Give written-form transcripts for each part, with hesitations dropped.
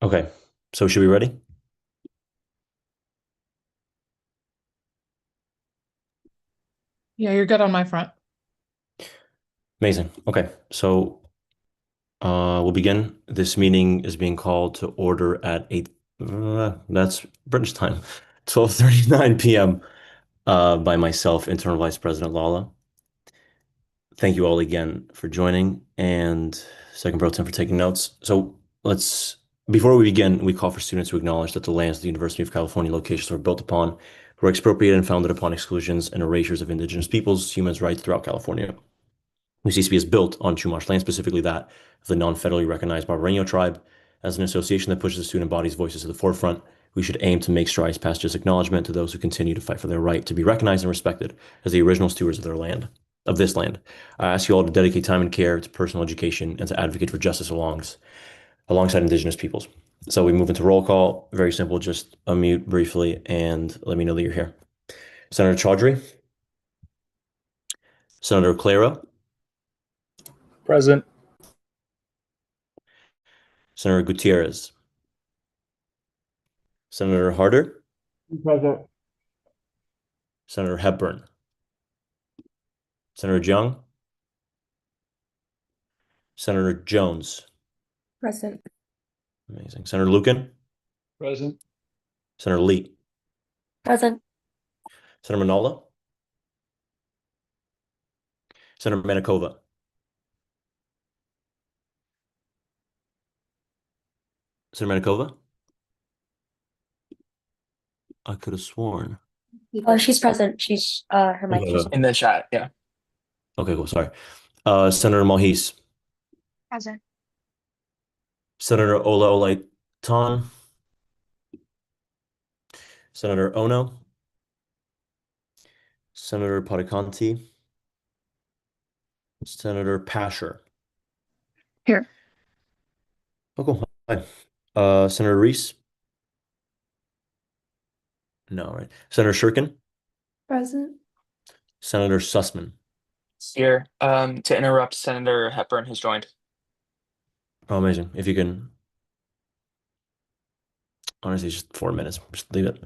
Okay, so should we ready? Yeah, you're good on my front. Amazing. Okay, so we'll begin. This meeting is being called to order at 8, that's British time, 12:39 p.m. By myself, Internal Vice President Lala. Thank you all again for joining and Second Pro Tem for taking notes. So let's, before we begin, we call for students to acknowledge that the lands of the University of California locations were built upon, were expropriated and founded upon exclusions and erasures of indigenous peoples, human rights throughout California. UCSB is built on Chumash land, specifically that of the non-federally recognized Barbareño tribe. As an association that pushes the student body's voices to the forefront, we should aim to make strides past just acknowledgement to those who continue to fight for their right to be recognized and respected as the original stewards of their land, of this land. I ask you all to dedicate time and care to personal education and to advocate for justice alongside Indigenous peoples. So we move into roll call. Very simple. Just unmute briefly and let me know that you're here. Senator Chaudhry, Senator Clara, Present. Senator Gutierrez, Senator Harder, Present. Senator Hepburn, Senator Jung, Senator Jones. Present. Amazing. Senator Lucan, Present. Senator Lee, Present. Senator Manola, Senator Manikova, Senator Manikova. I could have sworn. Oh, she's present. Her mic Okay, just. In the chat, yeah. okay, cool. Sorry. Senator Mohis, Present. Senator Ola Olaitan, Senator Ono, Senator Padikanti, Senator Pasher. Here. Oh, cool. Hi. Senator Reese. No, right. Senator Shurkin, Present. Senator Sussman. Here, to interrupt, Senator Hepburn has joined. Oh, amazing. If you can, honestly, it's just 4 minutes. Just leave it.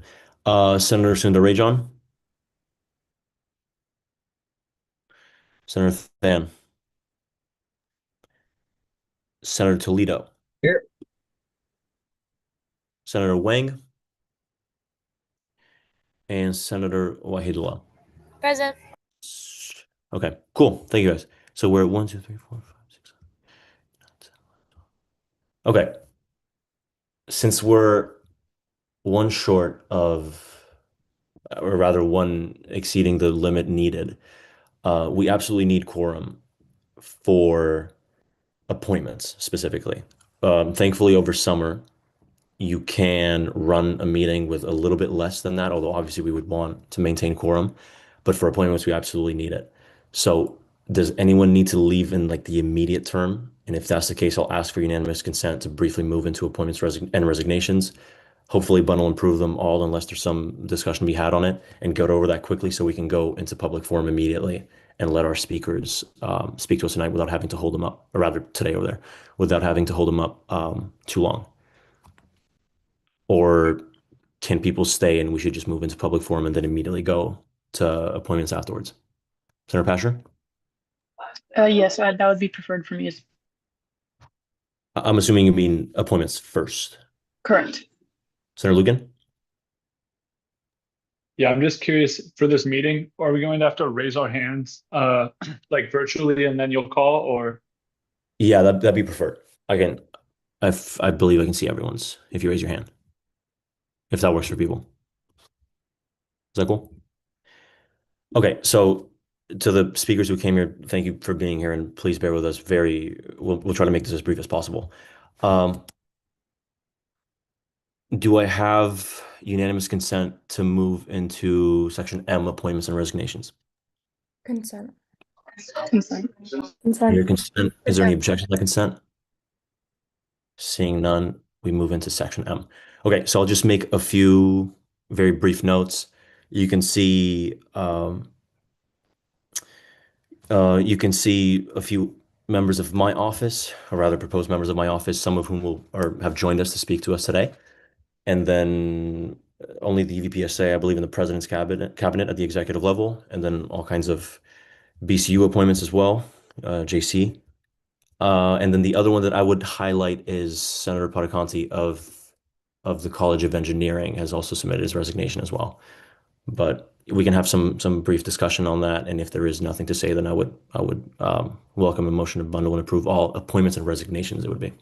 Senator Sundararajan, Senator Than, Senator Toledo, Here. Senator Wang, and Senator Wahidullah. Present. Okay, cool. Thank you guys. So we're at 1, 2, 3, 4, 5, 6, 7, 8, 9, 10. Okay. Since we're one short of, or rather one exceeding the limit needed, we absolutely need quorum for appointments specifically. Thankfully, over summer, you can run a meeting with a little bit less than that, although obviously we would want to maintain quorum. But for appointments, we absolutely need it. So does anyone need to leave in like the immediate term? And if that's the case, I'll ask for unanimous consent to briefly move into appointments and resignations. Hopefully, Bun will improve them all unless there's some discussion to be had on it and go over that quickly so we can go into public forum immediately and let our speakers speak to us tonight without having to hold them up, or rather today over there, without having to hold them up too long. Or can people stay and we should just move into public forum and then immediately go to appointments afterwards? Senator Pasher? Yes, that would be preferred for me. I'm assuming you mean appointments first. Correct. Senator Lugan? Yeah, I'm just curious for this meeting, are we going to have to raise our hands like virtually and then you'll call or Yeah, that'd be preferred. I can, I believe I can see everyone's if you raise your hand, if that works for people. Is that cool? Okay, so to the speakers who came here, thank you for being here and please bear with us. We'll try to make this as brief as possible. Um, do I have unanimous consent to move into section M, appointments and resignations? Consent. Consent. Your Consent. consent, is there any objection to that consent? Seeing none, we move into section M. Okay, so I'll just make a few very brief notes. You can see a few members of my office, or rather proposed members of my office, some of whom will or have joined us to speak to us today. And then only the EVPSA, I believe, in the president's cabinet at the executive level, and then all kinds of BCU appointments as well, JC. And then the other one that I would highlight is Senator Pataconti of the College of Engineering has also submitted his resignation as well. But we can have some brief discussion on that, and if there is nothing to say, then I would welcome a motion to bundle and approve all appointments and resignations. It would be.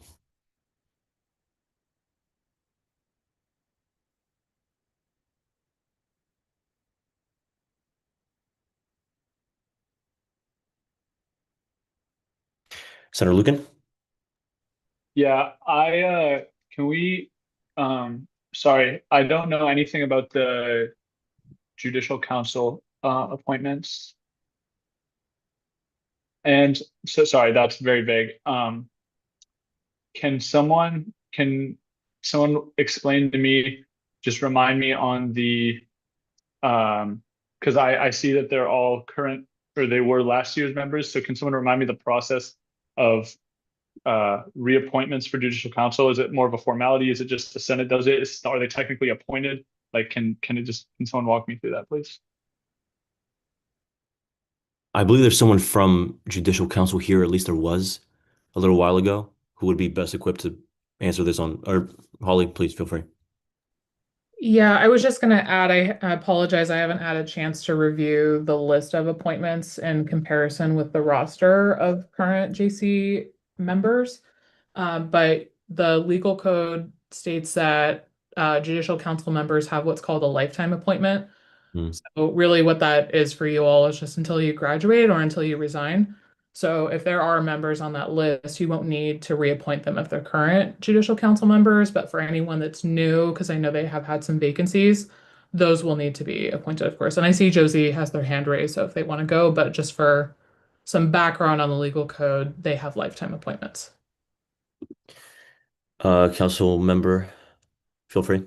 Senator Lucan? Yeah, can we, sorry, I don't know anything about the Judicial Council appointments. And so, sorry, that's very vague. Can someone explain to me, just remind me on the, because I see that they're all current, or they were last year's members. So can someone remind me the process of reappointments for Judicial Council? Is it more of a formality? Is it just the Senate does it? Are they technically appointed? Like, can someone walk me through that, please? I believe there's someone from Judicial Council here, at least there was a little while ago, who would be best equipped to answer this on, or Holly, please feel free. Yeah, I was just going to add, I apologize, I haven't had a chance to review the list of appointments in comparison with the roster of current JC members. But the legal code states that Judicial Council members have what's called a lifetime appointment. So really what that is for you all is just until you graduate or until you resign. So if there are members on that list, you won't need to reappoint them if they're current Judicial Council members. But for anyone that's new, because I know they have had some vacancies, those will need to be appointed, of course. And I see Josie has their hand raised, so if they want to go, but just for some background on the legal code, they have lifetime appointments. Council member, feel free.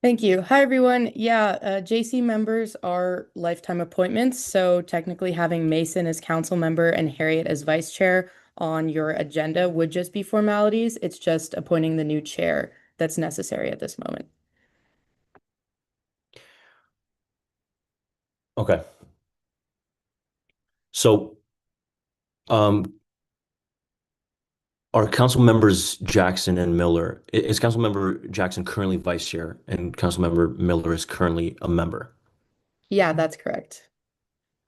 Thank you. Hi, everyone. Yeah, JC members are lifetime appointments. So technically having Mason as council member and Harriet as vice chair on your agenda would just be formalities. It's just appointing the new chair that's necessary at this moment. Okay. So, are council members Jackson and Miller? Is council member Jackson currently vice chair and council member Miller is currently a member? Yeah, that's correct.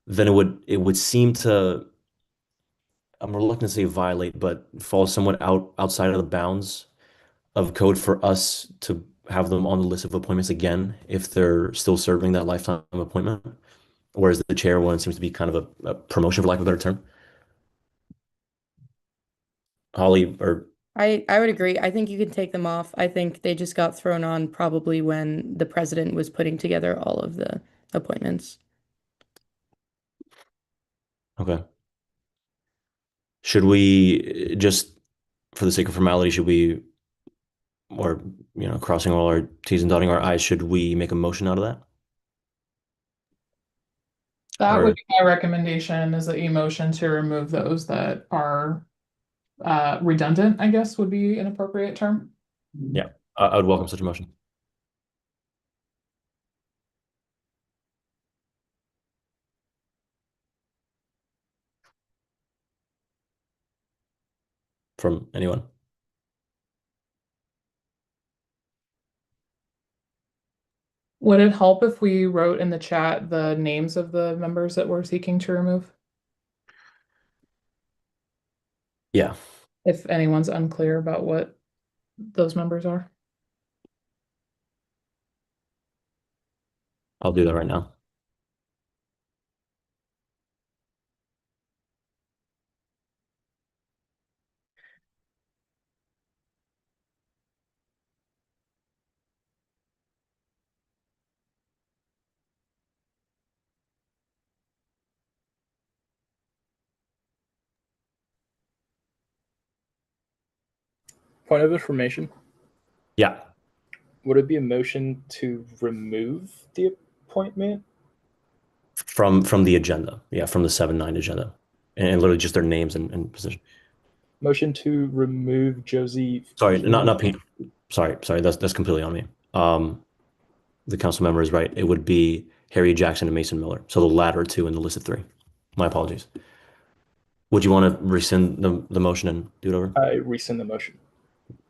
Then it would seem to, I'm reluctant to say violate, but fall somewhat outside of the bounds of code for us to have them on the list of appointments again if they're still serving that lifetime appointment, whereas the chair one seems to be kind of a promotion, for lack of a better term. Holly, or I would agree. I think you can take them off. I think they just got thrown on probably when the president was putting together all of the appointments. okay. Should we just, for the sake of formality, should we, or crossing all our T's and dotting our I's, should we make a motion out of that? That Or- would be my recommendation, is that you motion to remove those that are redundant, I guess would be an appropriate term. Yeah, I would welcome such a motion. From anyone? Would it help if we wrote in the chat the names of the members that we're seeking to remove? Yeah, If anyone's unclear about what those members are. I'll do that right now. Point of information. Yeah, Would it be a motion to remove the appointment? from the agenda. Yeah, from the 7-9 agenda. and literally just their names and position. Motion to remove Josie. Sorry, not Pete. Sorry, that's completely on me. The council member is right. It would be Harriet Jackson and Mason Miller. So the latter two in the list of three. My apologies. Would you want to rescind the motion and do it over? I rescind the motion.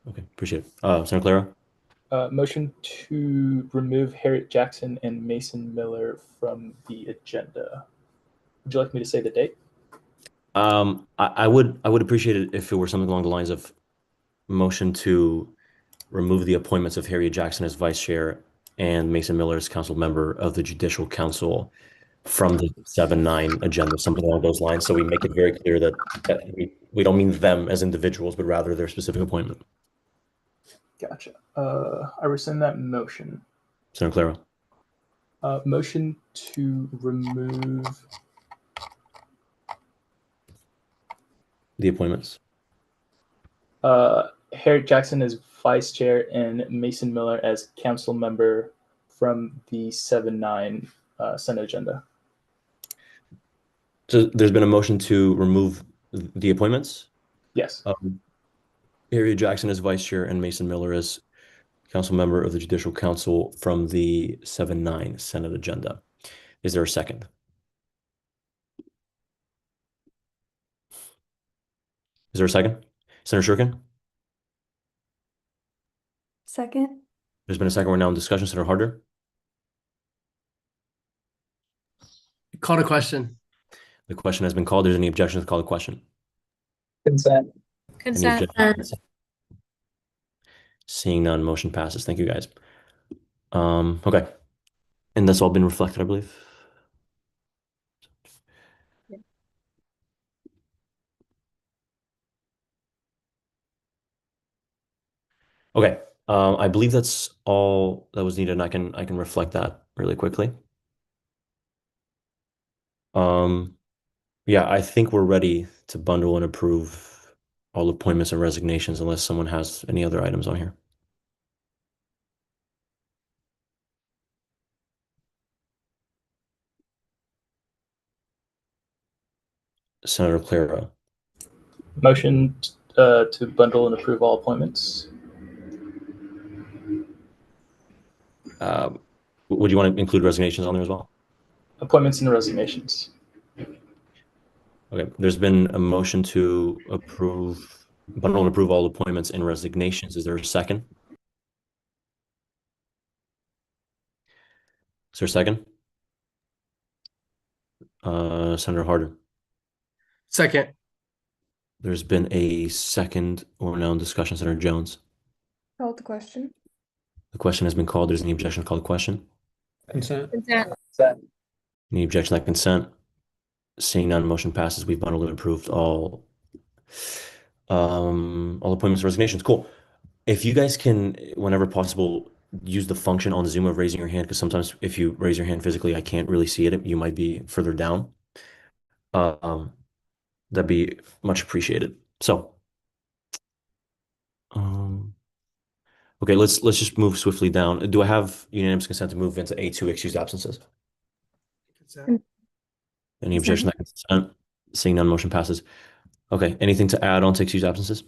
Okay, appreciate it. Senator Clara? Motion to remove Harriet Jackson and Mason Miller from the agenda. Would you like me to say the date? I would appreciate it if it were something along the lines of motion to remove the appointments of Harriet Jackson as vice chair and Mason Miller as council member of the Judicial Council from the 7-9 agenda, something along those lines. So we make it very clear that we don't mean them as individuals, but rather their specific appointment. Gotcha. I rescind that motion. Senator Clara? Motion to remove The appointments. Harriet Jackson as vice chair and Mason Miller as council member from the 7-9 Senate agenda. So there's been a motion to remove the appointments. Yes. Harriet Jackson as vice chair and Mason Miller as council member of the Judicial Council from the 7-9 Senate agenda. Is there a second? Is there a second? Senator Shurkin? Second. There's been a second. We're now in discussion. Senator Harder? Call to question. The question has been called. There's any objections to call the question? Consent. Any Consent. objections? Seeing none, motion passes. Thank you, guys. Okay. And that's all been reflected, I believe. Okay. I believe that's all that was needed, and I can reflect that really quickly. Yeah, I think we're ready to bundle and approve all appointments and resignations unless someone has any other items on here. Senator Clara. Motion to bundle and approve all appointments. Would you want to include resignations on there as well? Appointments and resignations. Okay, there's been a motion to bundle and approve all appointments and resignations. Is there a second? Is there a second? Senator Harder. Second. There's been a second. We're now in discussion. Senator Jones. Call the question. The question has been called. There's any objection to call the question? Consent. Consent. Any objection to that consent? Seeing none, motion passes. We've bundled and approved all appointments and resignations. Cool. If you guys can, whenever possible, use the function on Zoom of raising your hand, because sometimes if you raise your hand physically, I can't really see it. You might be further down. That'd be much appreciated. So, okay, let's just move swiftly down. Do I have unanimous consent to move into A2, excused absences? Consent. Any objection to that consent? Seeing none, motion passes. Okay, anything to add on to excused absences?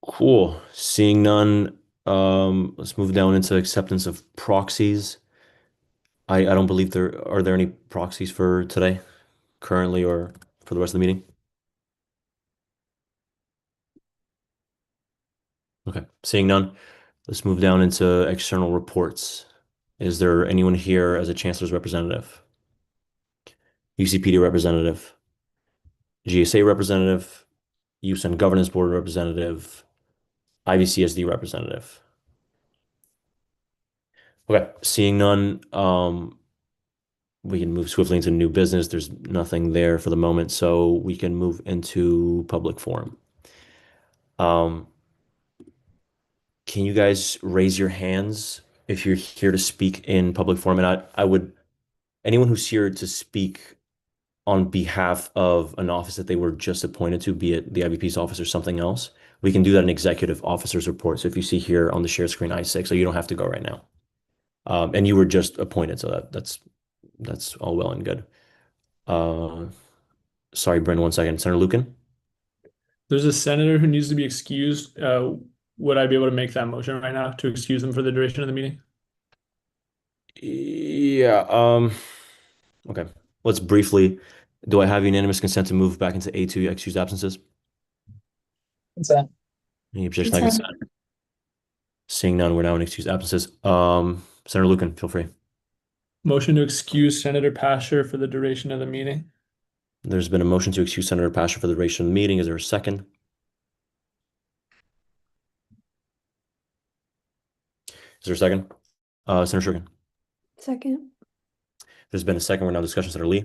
Cool. Seeing none, let's move down into acceptance of proxies. I don't believe are there any proxies for today, currently, or for the rest of the meeting? Okay, seeing none, let's move down into external reports. Is there anyone here as a chancellor's representative? UCPD representative? GSA representative? Youth and Governance Board representative? IVCSD representative? Okay, seeing none, we can move swiftly into new business. There's nothing there for the moment, so we can move into public forum. Can you guys raise your hands if you're here to speak in public forum? And I would, anyone who's here to speak on behalf of an office that they were just appointed to, be it the IVP's office or something else, we can do that in executive officer's report. So if you see here on the share screen I6, so you don't have to go right now. And you were just appointed, so that's all well and good. Sorry, Bryn, 1 second. Senator Lucan? There's a senator who needs to be excused. Would I be able to make that motion right now to excuse him for the duration of the meeting? Yeah, okay. Let's briefly, do I have unanimous consent to move back into A2, excused absences? Consent. Any objection to Consent. consent? Seeing none, we're now in excused absences. Senator Lucan, feel free. Motion to excuse Senator Pasher for the duration of the meeting. There's been a motion to excuse Senator Pasher for the duration of the meeting. Is there a second? Is there a second? Senator Shurkin. Second. There's been a second. We're now discussion. Senator Lee.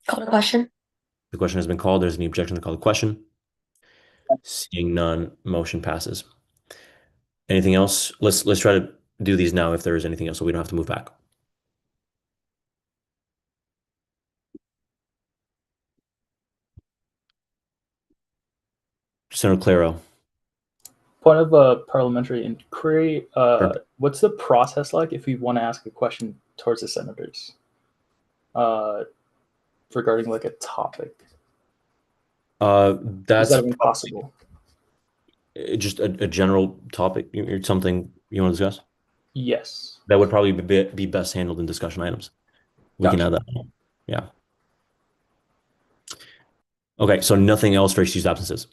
Call to question. The question has been called. There's any objection to call the question? Seeing none, motion passes. Anything else? Let's try to do these now if there is anything else, so we don't have to move back. Senator Claro. Point of a parliamentary inquiry. Sure. What's the process like if we want to ask a question towards the senators regarding like a topic? That's Is that even possible? just a general topic, something you want to discuss? Yes. That would probably be best handled in discussion items. We can add that. Yeah. Okay, so nothing else for excused absences.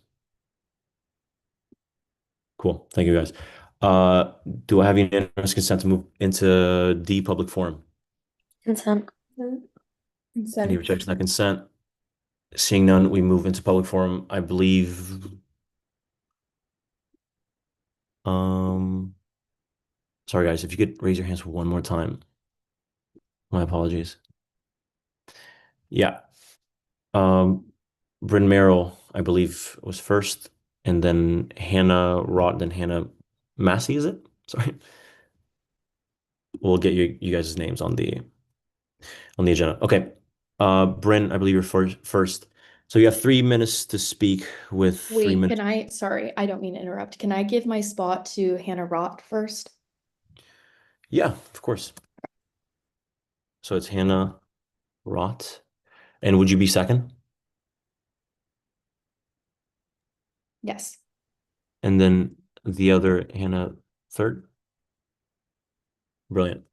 Cool. Thank you, guys. Do I have unanimous consent to move into D, public forum? Consent. Consent. Any objection to that consent? Seeing none, we move into public forum. I believe. Sorry, guys, if you could raise your hands for one more time. My apologies. Yeah. Bryn Merrill, I believe, was first, and then Hannah Rott, then Hannah Massey, is it? Sorry. We'll get you guys' names on the agenda. Okay. Bryn, I believe you're first. So you have 3 minutes to speak with 3 Wait, minutes. sorry, I don't mean to interrupt. Can I give my spot to Hannah Rott first? Yeah, of course. So it's Hannah Rott. And would you be second? Yes. And then the other Hannah third? Brilliant.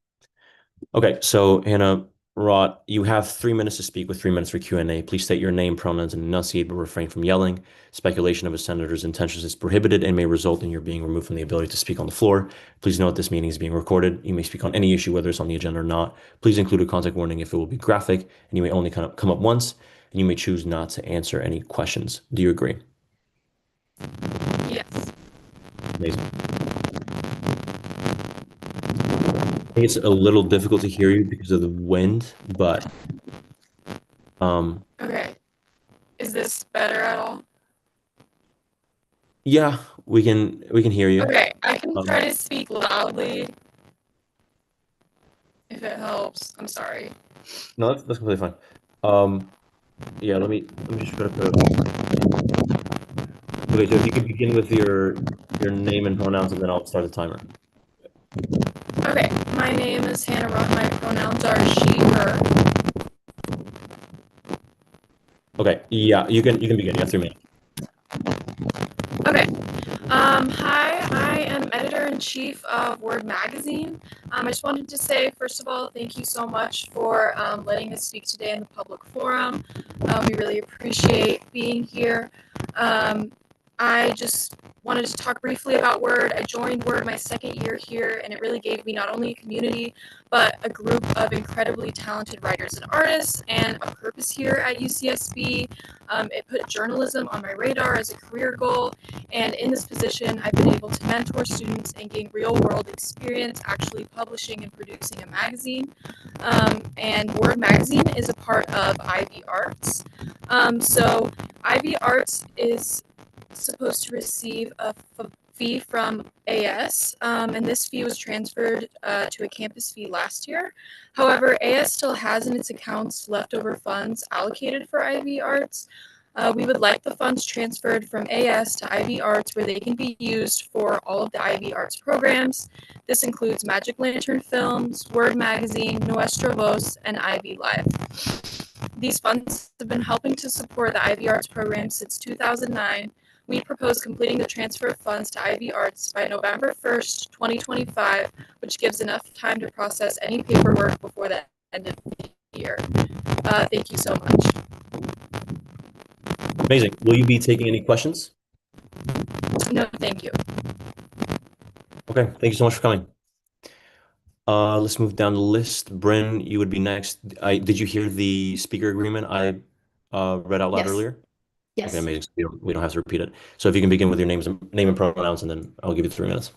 Okay, so Hannah Rott, you have 3 minutes to speak with 3 minutes for Q&A. Please state your name, pronouns, and enunciate, but refrain from yelling. Speculation of a senator's intentions is prohibited and may result in your being removed from the ability to speak on the floor. Please note this meeting is being recorded. You may speak on any issue, whether it's on the agenda or not. Please include a contact warning if it will be graphic, and you may only come up once, and you may choose not to answer any questions. Do you agree? Yes. Amazing. I think it's a little difficult to hear you because of the wind, but Okay. Is this better at all? yeah, we can hear you. Okay, I can try to speak loudly if it helps. I'm sorry. No, that's completely fine. Yeah, let me just try to put it. Okay, so if you could begin with your name and pronouns, and then I'll start the timer. Okay, my name is Hannah Rott. My pronouns are she, her. Okay, yeah, you can begin. You have 3 minutes. Okay. Hi, I am editor-in-chief of Word Magazine. I just wanted to say, first of all, thank you so much for letting us speak today in the public forum. We really appreciate being here. I just wanted to talk briefly about Word. I joined Word my second year here, and it really gave me not only a community, but a group of incredibly talented writers and artists, and a purpose here at UCSB. It put journalism on my radar as a career goal, and in this position, I've been able to mentor students and gain real-world experience actually publishing and producing a magazine. And Word Magazine is a part of Ivy Arts. So Ivy Arts is supposed to receive a fee from AS, and this fee was transferred to a campus fee last year. However, AS still has in its accounts leftover funds allocated for Ivy Arts. We would like the funds transferred from AS to Ivy Arts where they can be used for all of the Ivy Arts programs. This includes Magic Lantern Films, Word Magazine, Nuestra Voz, and Ivy Live. These funds have been helping to support the Ivy Arts program since 2009. We propose completing the transfer of funds to Ivy Arts by November 1st, 2025, which gives enough time to process any paperwork before the end of the year. Thank you so much. Amazing. Will you be taking any questions? No, thank you. Okay, thank you so much for coming. Let's move down the list. Bryn, you would be next. Did you hear the speaker agreement I read out loud Yes. earlier? Yes. Okay, amazing. So we don't have to repeat it. So if you can begin with your name and pronouns, and then I'll give you 3 minutes.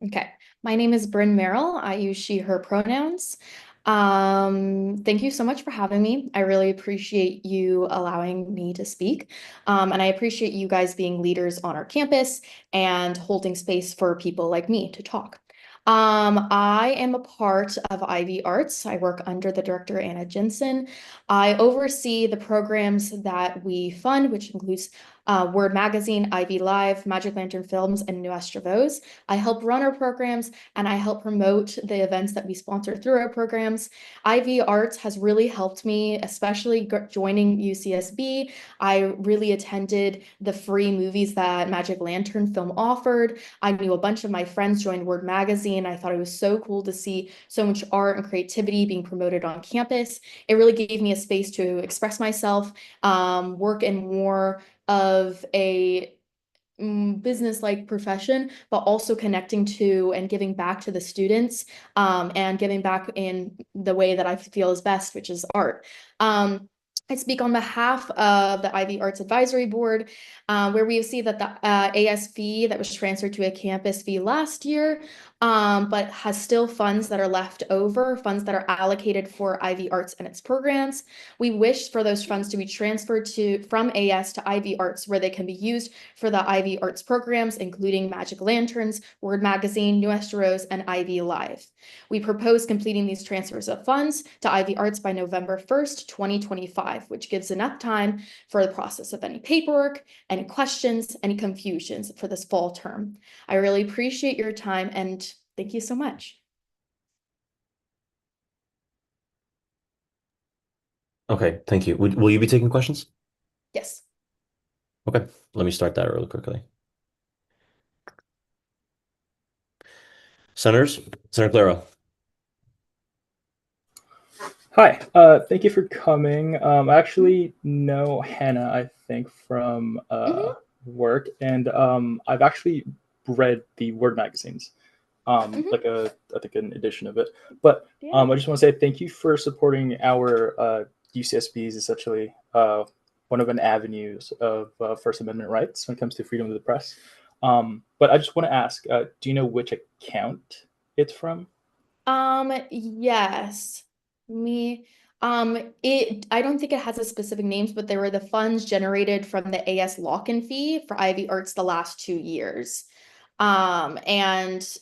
Okay. My name is Bryn Merrill. I use she, her pronouns. Thank you so much for having me. I really appreciate you allowing me to speak. And I appreciate you guys being leaders on our campus and holding space for people like me to talk. I am a part of Ivy Arts. I work under the director, Anna Jensen. I oversee the programs that we fund, which includes Word Magazine, Ivy Live, Magic Lantern Films, and Nuestra Voz. I help run our programs and I help promote the events that we sponsor through our programs. Ivy Arts has really helped me, especially joining UCSB. I really attended the free movies that Magic Lantern Film offered. I knew a bunch of my friends joined Word Magazine. I thought it was so cool to see so much art and creativity being promoted on campus. It really gave me a space to express myself, work in more of a business-like profession, but also connecting to and giving back to the students, and giving back in the way that I feel is best, which is art. I speak on behalf of the Ivy Arts Advisory Board, where we see that the AS fee that was transferred to a campus fee last year, but has still funds that are left over, funds that are allocated for Ivy Arts and its programs. We wish for those funds to be transferred from AS to Ivy Arts, where they can be used for the Ivy Arts programs, including Magic Lanterns, Word Magazine, Nuestra Voz, and Ivy Live. We propose completing these transfers of funds to Ivy Arts by November 1st, 2025, which gives enough time for the process of any paperwork, any questions, any confusions for this fall term. I really appreciate your time and thank you so much. Okay, thank you. Will you be taking questions? Yes. Okay, let me start that really quickly. Senators, Senator Claro. Hi, thank you for coming. I actually know Hannah, I think, from work, and I've actually read the Word magazines, I think an edition of it. But I just want to say thank you for supporting our UCSB's essentially one of an avenues of First Amendment rights when it comes to freedom of the press. But I just want to ask, do you know which account it's from? Yes. I don't think it has a specific names, but there were the funds generated from the AS lock-in fee for Ivy Arts the last 2 years. It's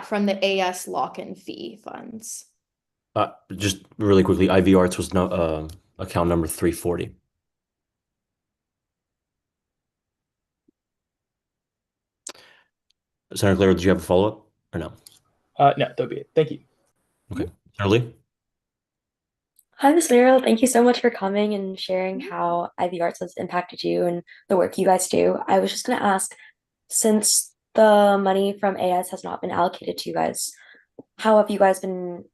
from the AS lock-in fee funds. Just really quickly, Ivy Arts was account number 340. Senator Claro, did you have a follow-up or no? No, that'll be it. Thank you. Okay. Senator Lee? Hi, Ms. Lero. Thank you so much for coming and sharing how Ivy Arts has impacted you and the work you guys do. I was just going to ask, since the money from AS has not been allocated to you guys, how have you guys been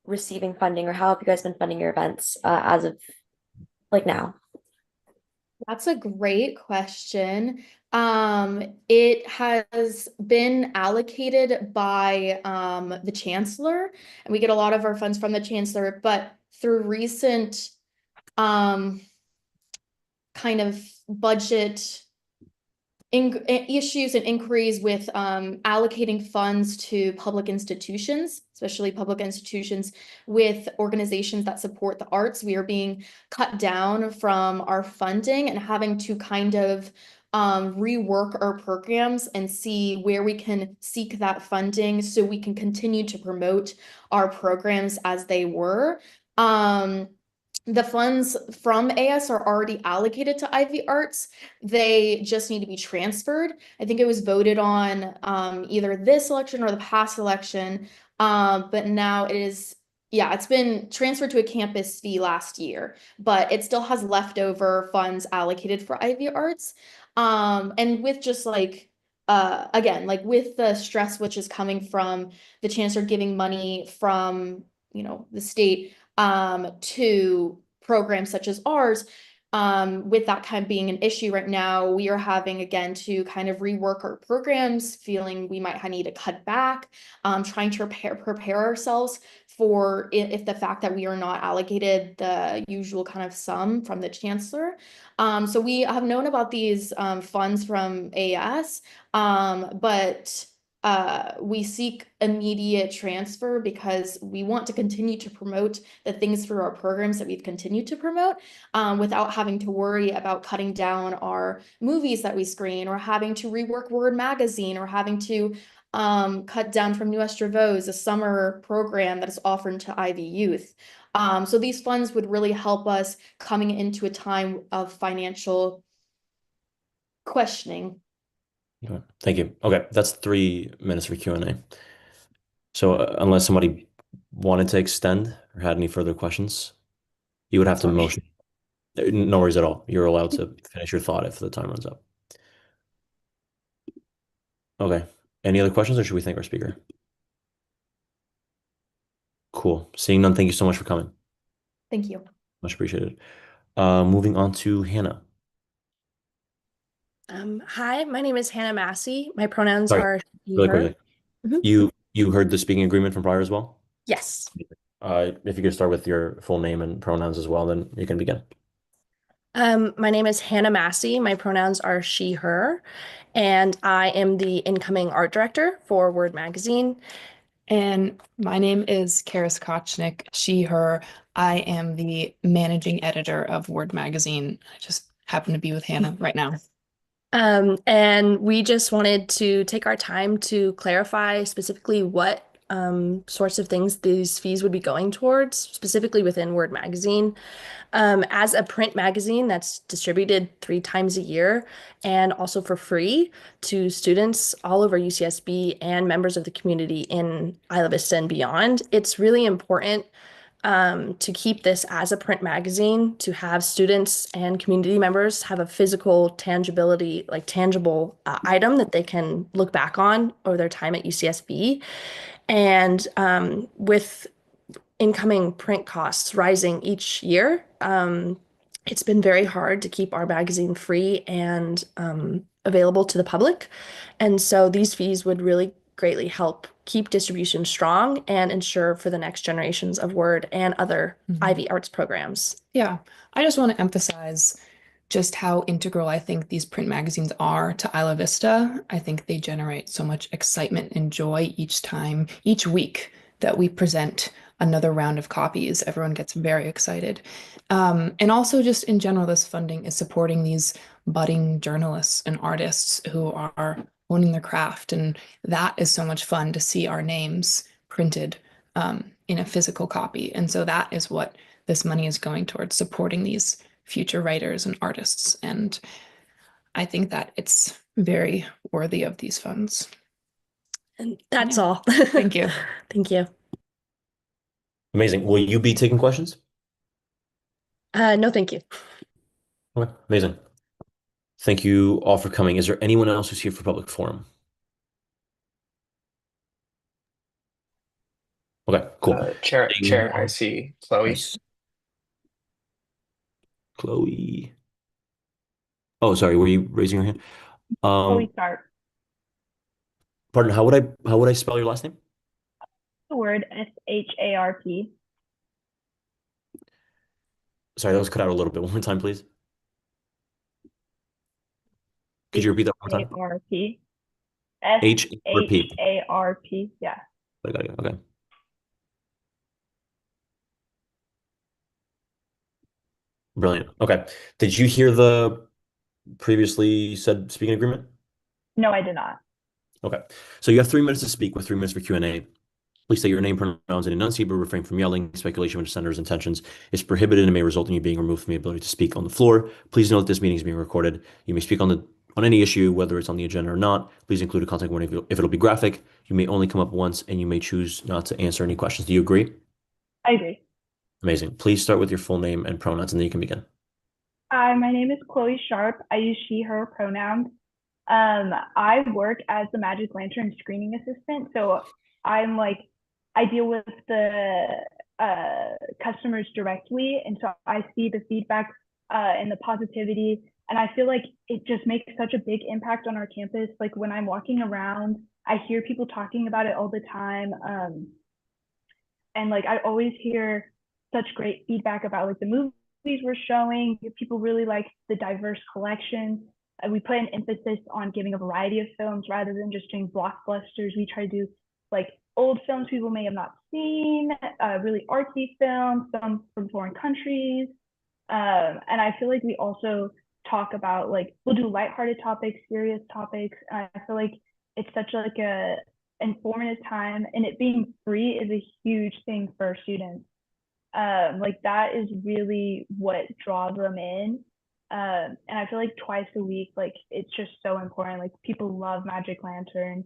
receiving funding, or how have you guys been funding your events as of now? That's a great question. It has been allocated by the chancellor, and we get a lot of our funds from the chancellor, but through recent kind of budget issues and inquiries with allocating funds to public institutions, especially public institutions with organizations that support the arts, we are being cut down from our funding and having to kind of rework our programs and see where we can seek that funding so we can continue to promote our programs as they were. the funds from AS are already allocated to Ivy Arts. They just need to be transferred. I think it was voted on either this election or the past election. But now it is, yeah, it's been transferred to a campus fee last year, but it still has leftover funds allocated for Ivy Arts. And with just like again, like with the stress which is coming from the chancellor giving money from, you know, the state to programs such as ours, with that kind of being an issue right now, we are having again to kind of rework our programs, feeling we might need to cut back, trying to prepare ourselves for if the fact that we are not allocated the usual kind of sum from the chancellor. So we have known about these funds from AS, but we seek immediate transfer because we want to continue to promote the things through our programs that we've continued to promote, without having to worry about cutting down our movies that we screen, or having to rework Word Magazine, or having to cut down from Nuestra Voz, a summer program that is offered to Ivy Youth. So these funds would really help us coming into a time of financial questioning. Okay, thank you. Okay, that's 3 minutes for Q&A. So unless somebody wanted to extend or had any further questions, you would have to motion. No worries at all. You're allowed to finish your thought if the time runs up. Okay. Any other questions, or should we thank our speaker? Cool. Seeing none, thank you so much for coming. Thank you. Much appreciated. Moving on to Hannah. Hi, my name is Hannah Massey. My pronouns Sorry, are really her. quickly. Mhm. You heard the speaking agreement from prior as well? Yes. If you could start with your full name and pronouns as well, then you can begin. My name is Hannah Massey. My pronouns are she, her, and I am the incoming art director for Word Magazine. And my name is Karis Kochnik, she, her. I am the managing editor of Word Magazine. I just happen to be with Hannah right now. And we just wanted to take our time to clarify specifically what sorts of things these fees would be going towards, specifically within Word Magazine. As a print magazine that's distributed 3 times a year and also for free to students all over UCSB and members of the community in Isla Vista and beyond, it's really important to keep this as a print magazine, to have students and community members have a physical tangibility, like tangible item that they can look back on over their time at UCSB. And with incoming print costs rising each year, it's been very hard to keep our magazine free and available to the public. And so these fees would really greatly help keep distribution strong and ensure for the next generations of Word and other Ivy Arts programs. Yeah, I just want to emphasize just how integral I think these print magazines are to Isla Vista. I think they generate so much excitement and joy each week that we present another round of copies. Everyone gets very excited. And also just in general, this funding is supporting these budding journalists and artists who are owning their craft. And that is so much fun to see our names printed in a physical copy. And so that is what this money is going towards, supporting these future writers and artists. And I think that it's very worthy of these funds. And that's all. Thank you. Thank you. Amazing. Will you be taking questions? No, thank you. Okay, amazing. Thank you all for coming. Is there anyone else who's here for public forum? Okay, cool. Chair, I see Chloe. Nice. Chloe. Oh, sorry, were you raising your hand? Chloe Sharp. Pardon, how would I spell your last name? The word SHARP. Sorry, that was cut out a little bit. One more time, please. Could you repeat that one more time? SHARP. SHARP. Yeah. I got it. Okay. Brilliant. Okay. Did you hear the previously said speaking agreement? No, I did not. Okay. So you have 3 minutes to speak with 3 minutes for Q&A. Please state your name, pronouns, and enunciate, but refrain from yelling. Speculation of senator's intentions is prohibited and may result in you being removed from the ability to speak on the floor. Please note that this meeting is being recorded. You may speak on any issue, whether it's on the agenda or not. Please include a contact warning if it'll be graphic. You may only come up once, and you may choose not to answer any questions. Do you agree? I agree. Amazing. Please start with your full name and pronouns, and then you can begin. My name is Chloe Sharp. I use she, her pronouns. I work as the Magic Lantern screening assistant. So I'm like, I deal with the customers directly. And so I see the feedback and the positivity. And I feel like it just makes such a big impact on our campus. Like when I'm walking around, I hear people talking about it all the time. And like, I always hear such great feedback about like the movies we're showing. People really like the diverse collection. We put an emphasis on giving a variety of films rather than just doing blockbusters. We try to do like old films people may have not seen, really artsy films, some from foreign countries. And I feel like we also talk about like, we'll do lighthearted topics, serious topics. And I feel like it's such like a informative time, and it being free is a huge thing for students. Like that is really what draws them in. And I feel like twice a week, like it's just so important. Like people love Magic Lantern.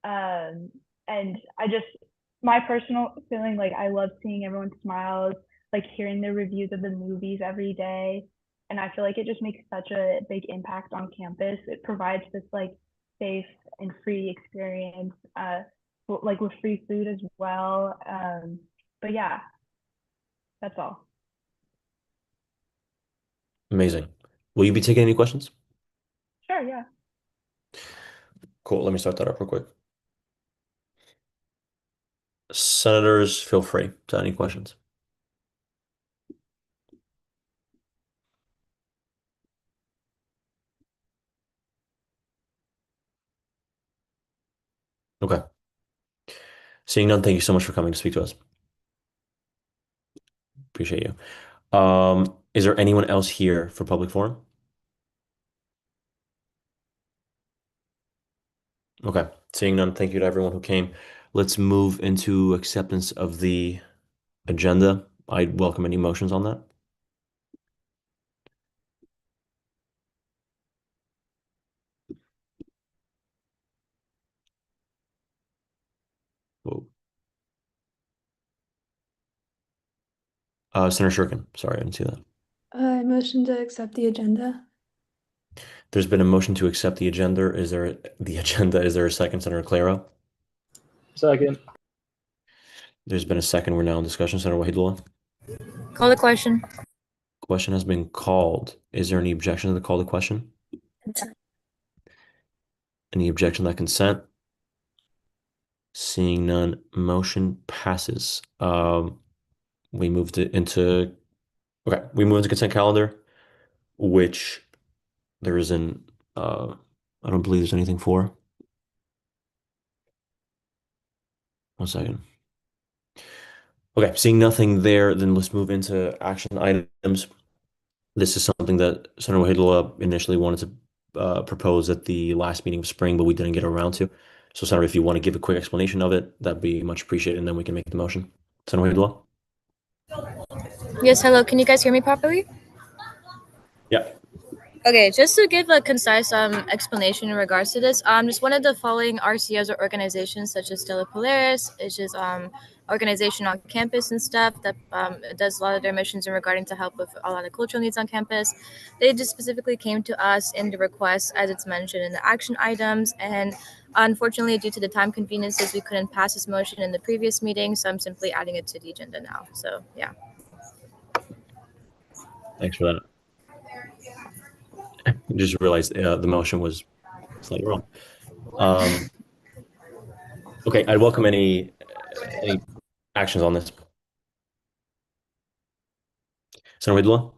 And my personal feeling, like I love seeing everyone's smiles, like hearing the reviews of the movies every day. And I feel like it just makes such a big impact on campus. It provides this like safe and free experience, like with free food as well. But yeah, that's all. Amazing. Will you be taking any questions? Sure, yeah. Cool. Let me start that up real quick. Senators, feel free to any questions. Okay. Seeing none, thank you so much for coming to speak to us. Appreciate you. Is there anyone else here for public forum? Okay. Seeing none, thank you to everyone who came. Let's move into acceptance of the agenda. I'd welcome any motions on that. Whoa. Senator Shurkin, sorry, I didn't see that. I motion to accept the agenda. There's been a motion to accept the agenda. Is there a second, Senator Claro? Second. There's been a second. We're now in discussion. Senator Wahidullah. Call the question. Question has been called. Is there any objection to the call to question? Consent. Any objection to that consent? Seeing none, motion passes. We moved it into consent calendar, which there isn't. I don't believe there's anything for. One second. Okay, seeing nothing there, then let's move into action items. This is something that Senator Wahidullah initially wanted to propose at the last meeting of spring, but we didn't get around to. So, Senator, if you want to give a quick explanation of it, that'd be much appreciated, and then we can make the motion. Senator Wahidullah? Yes, hello. Can you guys hear me properly? Yeah. Okay, just to give a concise explanation in regards to this, just one of the following RCOs or organizations such as Stella Polaris, which is organization on campus and stuff that does a lot of their missions in regarding to help with a lot of cultural needs on campus. They just specifically came to us in the request as it's mentioned in the action items, and unfortunately due to the time conveniences we couldn't pass this motion in the previous meeting, so I'm simply adding it to the agenda now. So yeah. Thanks for that. I just realized the motion was slightly wrong. Okay, I'd welcome any actions on this. Senator Wahidullah?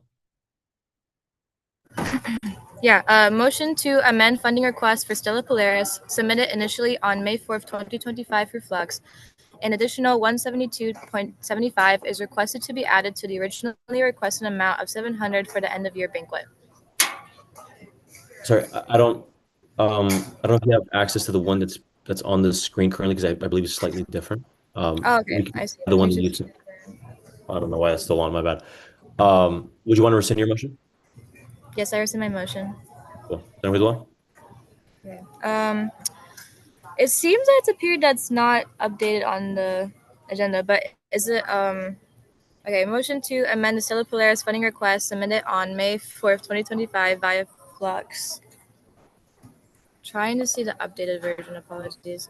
Yeah, motion to amend funding request for Stella Polaris submitted initially on May 4th, 2025 reflects an additional 172.75 is requested to be added to the originally requested amount of 700 for the end of year banquet. Sorry, I don't know if you have access to the one that's on the screen currently, because I believe it's slightly different. Oh, okay, we can- I see. the one We that should- you. I don't know why that's still on. My bad. Would you want to rescind your motion? Yes, I rescind my motion. Cool. Senator Hidalgo? Okay. It seems that it's a period that's not updated on the agenda, but is it okay, motion to amend the Stella Polaris funding request submitted on May 4th, 2025 via Flux. Trying to see the updated version, apologies.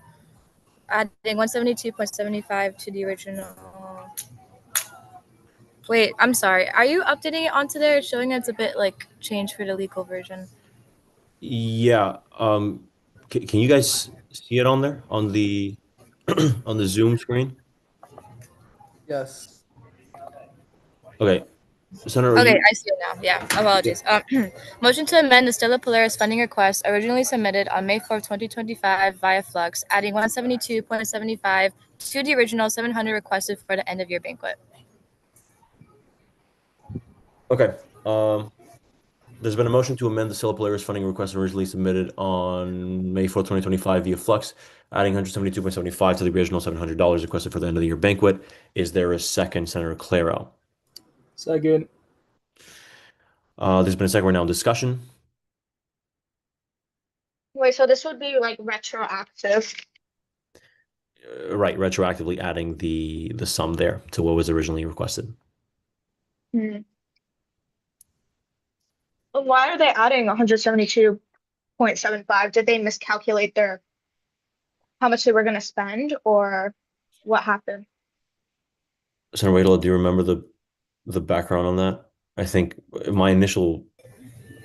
Adding 172.75 to the original. Wait, I'm sorry. Are you updating it onto there? It's showing it's a bit like changed for the legal version. Yeah. Can you guys see it on there on the on the Zoom screen? Yes. Okay. Senator, are Okay, you- I see it now. Yeah, apologies. Motion to amend the Stella Polaris funding request originally submitted on May 4th, 2025 via Flux, adding 172.75 to the original 700 requested for the end of year banquet. Okay. There's been a motion to amend the Stella Polaris funding request originally submitted on May 4th, 2025 via Flux, adding 172.75 to the original $700 requested for the end of the year banquet. Is there a second, Senator Claro? Second. There's been a second. We're now in discussion. Wait, so this would be like retroactive. Right, retroactively adding the sum there to what was originally requested. Why are they adding 172.75? Did they miscalculate how much they were going to spend, or what happened? Senator Wadela, do you remember the background on that? I think my initial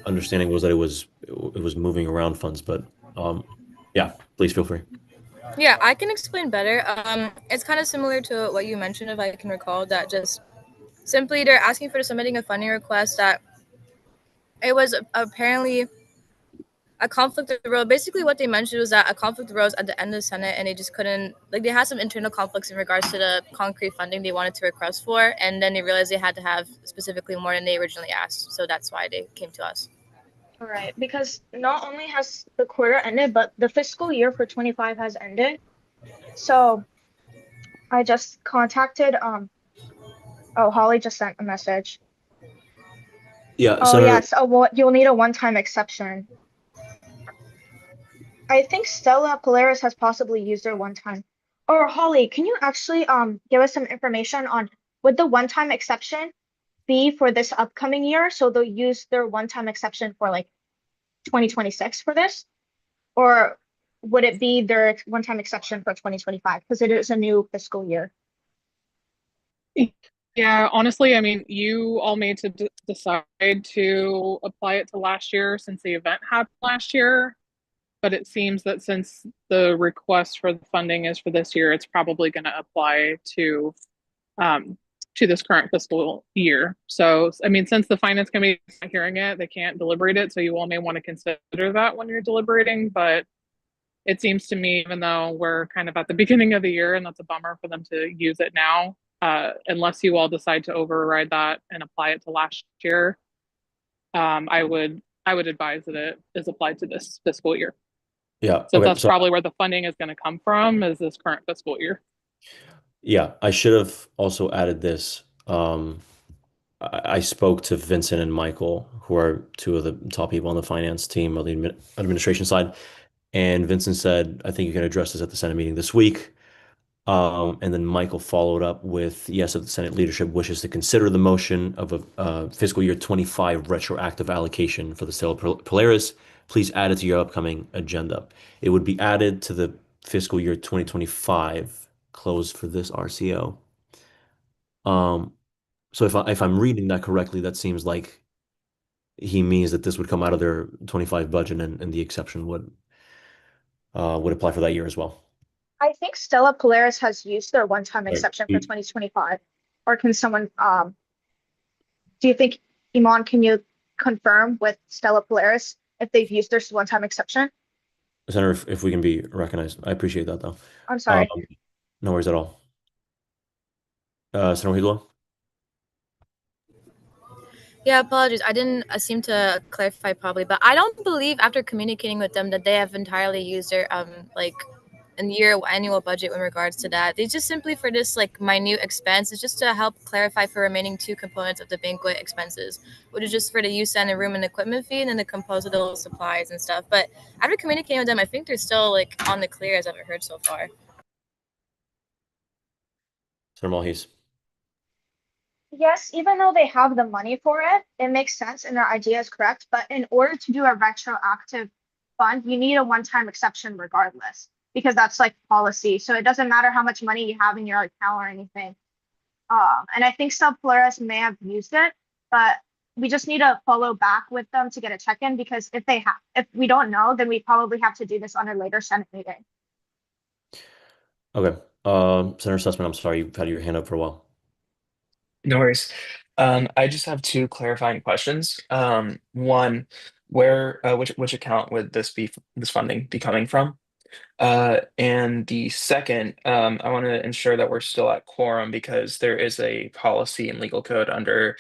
understanding was that it was moving around funds, but yeah, please feel free. Yeah, I can explain better. It's kind of similar to what you mentioned, if I can recall, that just simply they're asking for submitting a funding request that it was apparently a conflict arose. Basically, what they mentioned was that a conflict arose at the end of the Senate, and they just couldn't, like, they had some internal conflicts in regards to the concrete funding they wanted to request for, and then they realized they had to have specifically more than they originally asked. So that's why they came to us. All right, because not only has the quarter ended, but the fiscal year for 25 has ended. So I just contacted, oh, Holly just sent a message. Yeah. Oh, Senator, yes. Oh, well, you'll need a one-time exception. I think Stella Polaris has possibly used their one-time. Or Holly, can you actually give us some information on would the one-time exception be for this upcoming year? So they'll use their one-time exception for like 2026 for this? Or would it be their one-time exception for 2025? Because it is a new fiscal year. Yeah, honestly, I mean, you all made to decide to apply it to last year since the event happened last year. But it seems that since the request for the funding is for this year, it's probably going to apply to this current fiscal year. So, I mean, since the finance committee is not hearing it, they can't deliberate it. So you all may want to consider that when you're deliberating. But it seems to me, even though we're kind of at the beginning of the year, and that's a bummer for them to use it now, unless you all decide to override that and apply it to last year, I would advise that it is applied to this fiscal year. yeah. So Okay, that's probably where the funding is going to come from, is this current fiscal year. yeah, I should have also added this. I spoke to Vincent and Michael, who are two of the top people on the finance team or the administration side. And Vincent said, I think you can address this at the Senate meeting this week. And then Michael followed up with, yes, if the Senate leadership wishes to consider the motion of a fiscal year 25 retroactive allocation for the Stella Polaris, please add it to your upcoming agenda. It would be added to the fiscal year 2025 close for this RCO. So if I'm reading that correctly, that seems like he means that this would come out of their 25 budget, and the exception would apply for that year as well. I think Stella Polaris has used their one-time Right. exception for 2025. Or can someone, do you think, Iman, can you confirm with Stella Polaris if they've used their one-time exception? Senator, if we can be recognized, I appreciate that though. I'm sorry. No worries at all. Senator Hidalgo? Yeah, apologies. I didn't seem to clarify probably, but I don't believe after communicating with them that they have entirely used their and year annual budget in regards to that. It's just simply for this like minute expense. It's just to help clarify for remaining two components of the banquet expenses, which is just for the use and the room and equipment fee, and then the composable supplies and stuff. But after communicating with them, I think they're still like on the clear as I've heard so far. Senator Malhees. Yes, even though they have the money for it, it makes sense and their idea is correct. But in order to do a retroactive fund, you need a one-time exception regardless, because that's like policy. So it doesn't matter how much money you have in your account or anything. And I think Sub Polaris may have used it, but we just need to follow back with them to get a check-in, because if we don't know, then we probably have to do this on a later Senate meeting. Okay. Senator Sussman, I'm sorry, you've had your hand up for a while. No worries. I just have two clarifying questions. One, which account would this funding be coming from? And the second, I want to ensure that we're still at quorum, because there is a policy in legal code under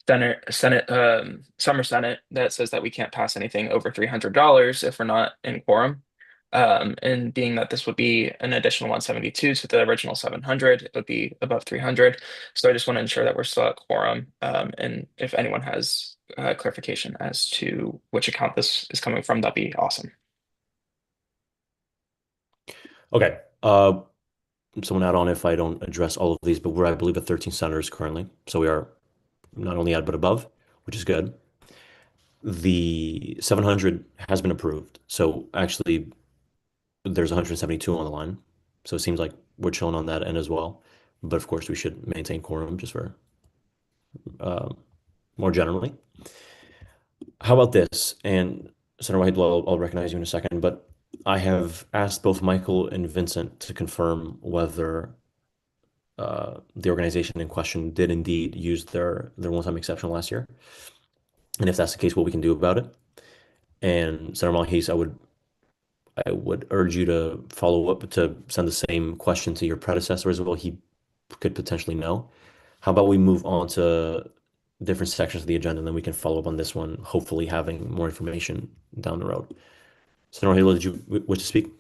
Summer Senate that says that we can't pass anything over $300 if we're not in quorum. And being that this would be an additional 172 to the original 700, it would be above 300. So I just want to ensure that we're still at quorum. And if anyone has clarification as to which account this is coming from, that'd be awesome. Okay. Someone add on if I don't address all of these, but we're, I believe, at 13 senators currently. So we are not only at, but above, which is good. The 700 has been approved. So actually, there's 172 on the line. So it seems like we're chilling on that end as well. But of course, we should maintain quorum just for more generally. How about this? And Senator White, I'll recognize you in a second, but I have asked both Michael and Vincent to confirm whether the organization in question did indeed use their one-time exception last year. And if that's the case, what we can do about it. And Senator Malhees, I would urge you to follow up, to send the same question to your predecessor as well. He could potentially know. How about we move on to different sections of the agenda, and then we can follow up on this one, hopefully having more information down the road. Senator Halo, did you wish to speak?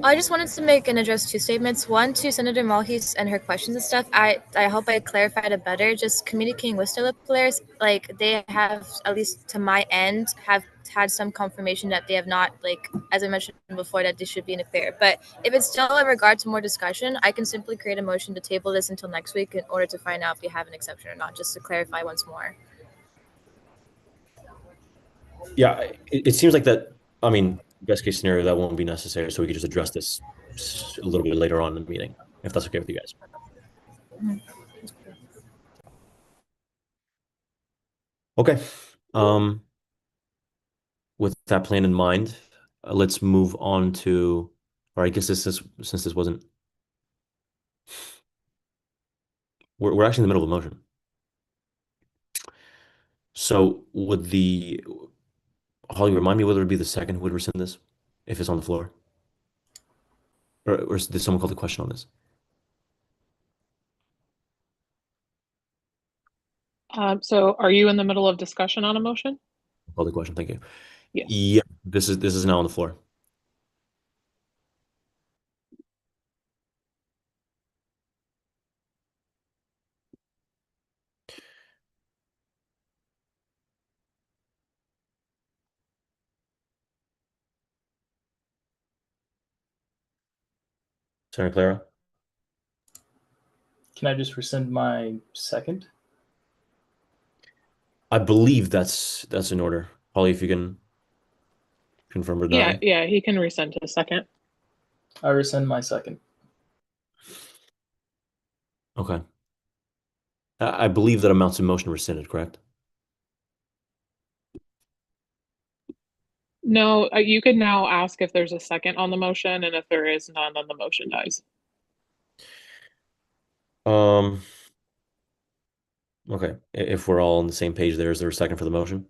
I just wanted to make and address two statements. One, to Senator Malhees and her questions and stuff. I hope I clarified it better. Just communicating with Sub Polaris, like they have, at least to my end, have had some confirmation that they have not, like, as I mentioned before, that they should be in the clear. But if it's still in regard to more discussion, I can simply create a motion to table this until next week in order to find out if we have an exception or not, just to clarify once more. Yeah, it seems like that, I mean, best case scenario, that won't be necessary, so we could just address this a little bit later on in the meeting, if that's okay with you guys. Okay. With that plan in mind, let's move on to, or I guess this is, since this wasn't, we're actually in the middle of a motion. So would Holly, remind me whether it would be the second who would rescind this, if it's on the floor? Or did someone call the question on this? So are you in the middle of discussion on a motion? Call the question, thank you. Yes. Yeah, this is now on the floor. Senator Clara? Can I just rescind my second? I believe that's in order. Holly, if you can confirm or deny. Yeah, he can rescind his second. I rescind my second. Okay. I believe that amounts to motion rescinded, correct? No, you could now ask if there's a second on the motion, and if there is none, then the motion dies. Okay. If we're all on the same page there, is there a second for the motion?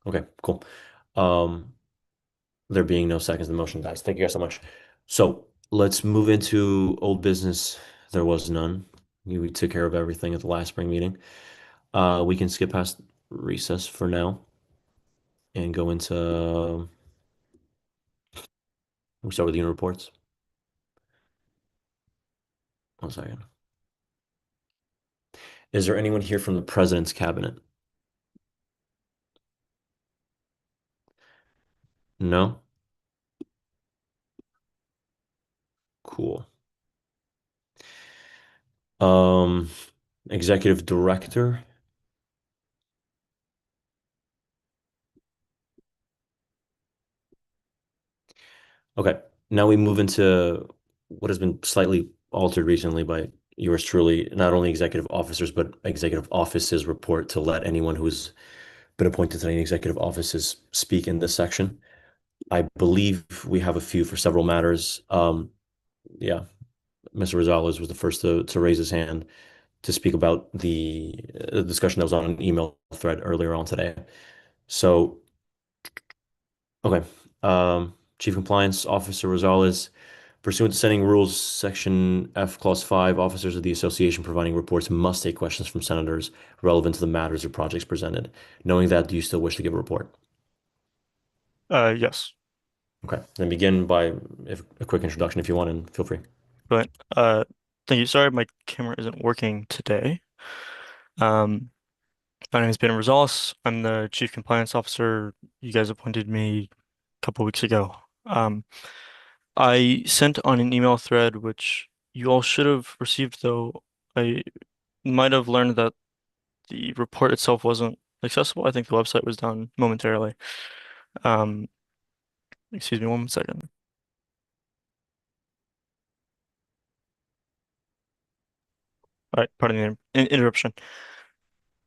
Okay, cool. There being no seconds, the motion dies. Thank you guys so much. So let's move into old business. There was none. We took care of everything at the last spring meeting. We can skip past recess for now. and go into, we start with the unit reports. One second. Is there anyone here from the president's cabinet? No? Cool. Executive director. Okay, now we move into what has been slightly altered recently by yours truly, not only executive officers, but executive offices report to let anyone who's been appointed to any executive offices speak in this section. I believe we have a few for several matters. Yeah, Mr. Rosales was the first to raise his hand to speak about the discussion that was on an email thread earlier on today. So, okay, Chief Compliance Officer Rosales, pursuant to setting rules, Section F, Clause 5, officers of the association providing reports must take questions from senators relevant to the matters or projects presented. Knowing that, do you still wish to give a report? Yes. Okay, then begin by a quick introduction if you want, and feel free. But thank you. Sorry, my camera isn't working today. My name is Ben Rosales. I'm the Chief Compliance Officer. You guys appointed me a couple weeks ago. I sent on an email thread, which you all should have received, though I might have learned that the report itself wasn't accessible. I think the website was down momentarily. Excuse me 1 second. All right, pardon the interruption.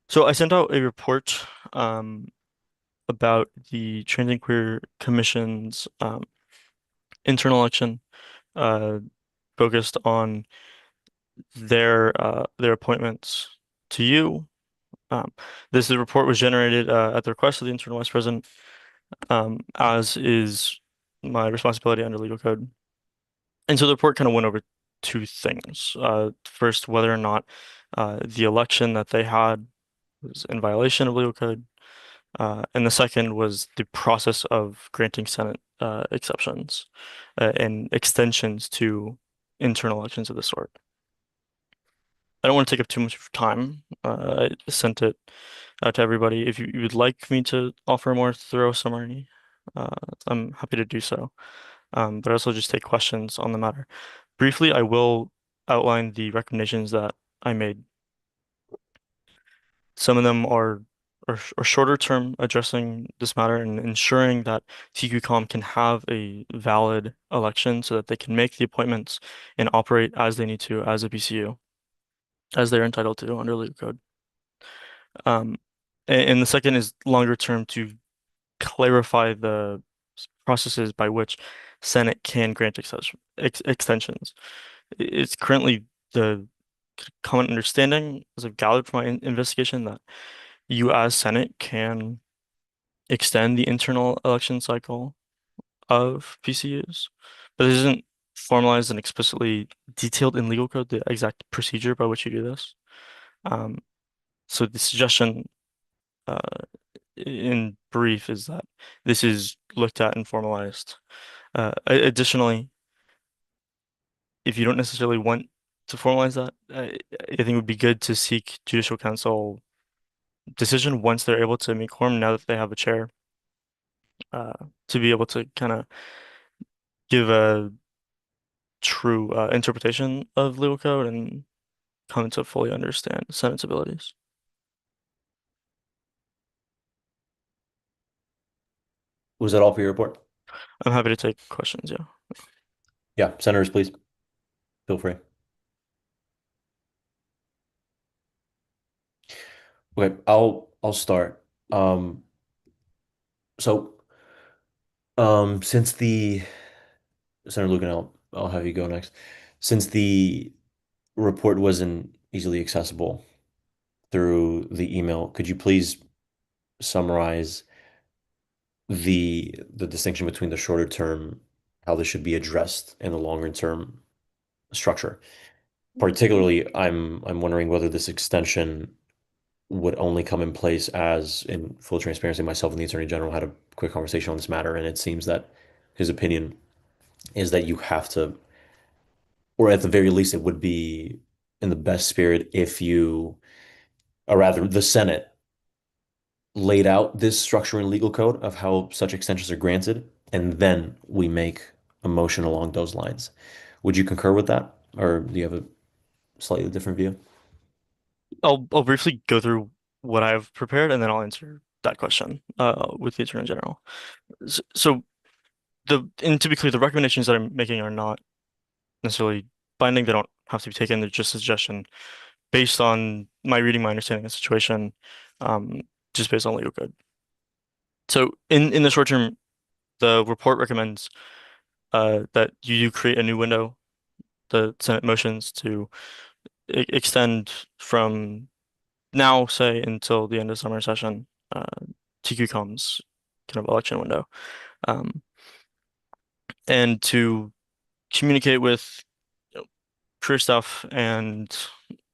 So I sent out a report about the Trans and Queer Commission's internal election focused on their appointments to you. This report was generated at the request of the internal vice president, as is my responsibility under legal code. And so the report kind of went over two things. First, whether or not the election that they had was in violation of legal code. And the second was the process of granting Senate exceptions and extensions to internal elections of this sort. I don't want to take up too much of your time. I sent it out to everybody. If you would like me to offer a more thorough summary, I'm happy to do so. But I also just take questions on the matter. Briefly, I will outline the recommendations that I made. Some of them are shorter term, addressing this matter and ensuring that TQCom can have a valid election so that they can make the appointments and operate as they need to as a BCU, as they're entitled to under legal code. And the second is longer term, to clarify the processes by which Senate can grant extensions. It's currently the common understanding, as I've gathered from my investigation, that you as Senate can extend the internal election cycle of PCUs, but it isn't formalized and explicitly detailed in legal code, the exact procedure by which you do this. So the suggestion in brief is that this is looked at and formalized. Additionally, if you don't necessarily want to formalize that, I think it would be good to seek judicial council decision once they're able to meet quorum, now that they have a chair, to be able to kind of give a true interpretation of legal code and come to fully understand Senate's abilities. Was that all for your report? I'm happy to take questions, yeah. Yeah, senators, please. Feel free. Okay, I'll start. Since the Senator Lucan, I'll have you go next. Since the report wasn't easily accessible through the email, could you please summarize the distinction between the shorter term, how this should be addressed, and the longer term structure? Particularly, I'm wondering whether this extension would only come in place as, in full transparency, myself and the Attorney General had a quick conversation on this matter, and it seems that his opinion is that you have to, or at the very least, it would be in the best spirit if you, or rather, the Senate laid out this structure in legal code of how such extensions are granted, and then we make a motion along those lines. Would you concur with that, or do you have a slightly different view? I'll briefly go through what I've prepared and then I'll answer that question with the Attorney General. So and to be clear, the recommendations that I'm making are not necessarily binding. They don't have to be taken. They're just a suggestion based on my reading, my understanding of the situation, just based on legal code. So in the short term, the report recommends that you do create a new window, the Senate motions to extend from now, say, until the end of summer session, TQCom's kind of election window, and to communicate with career staff and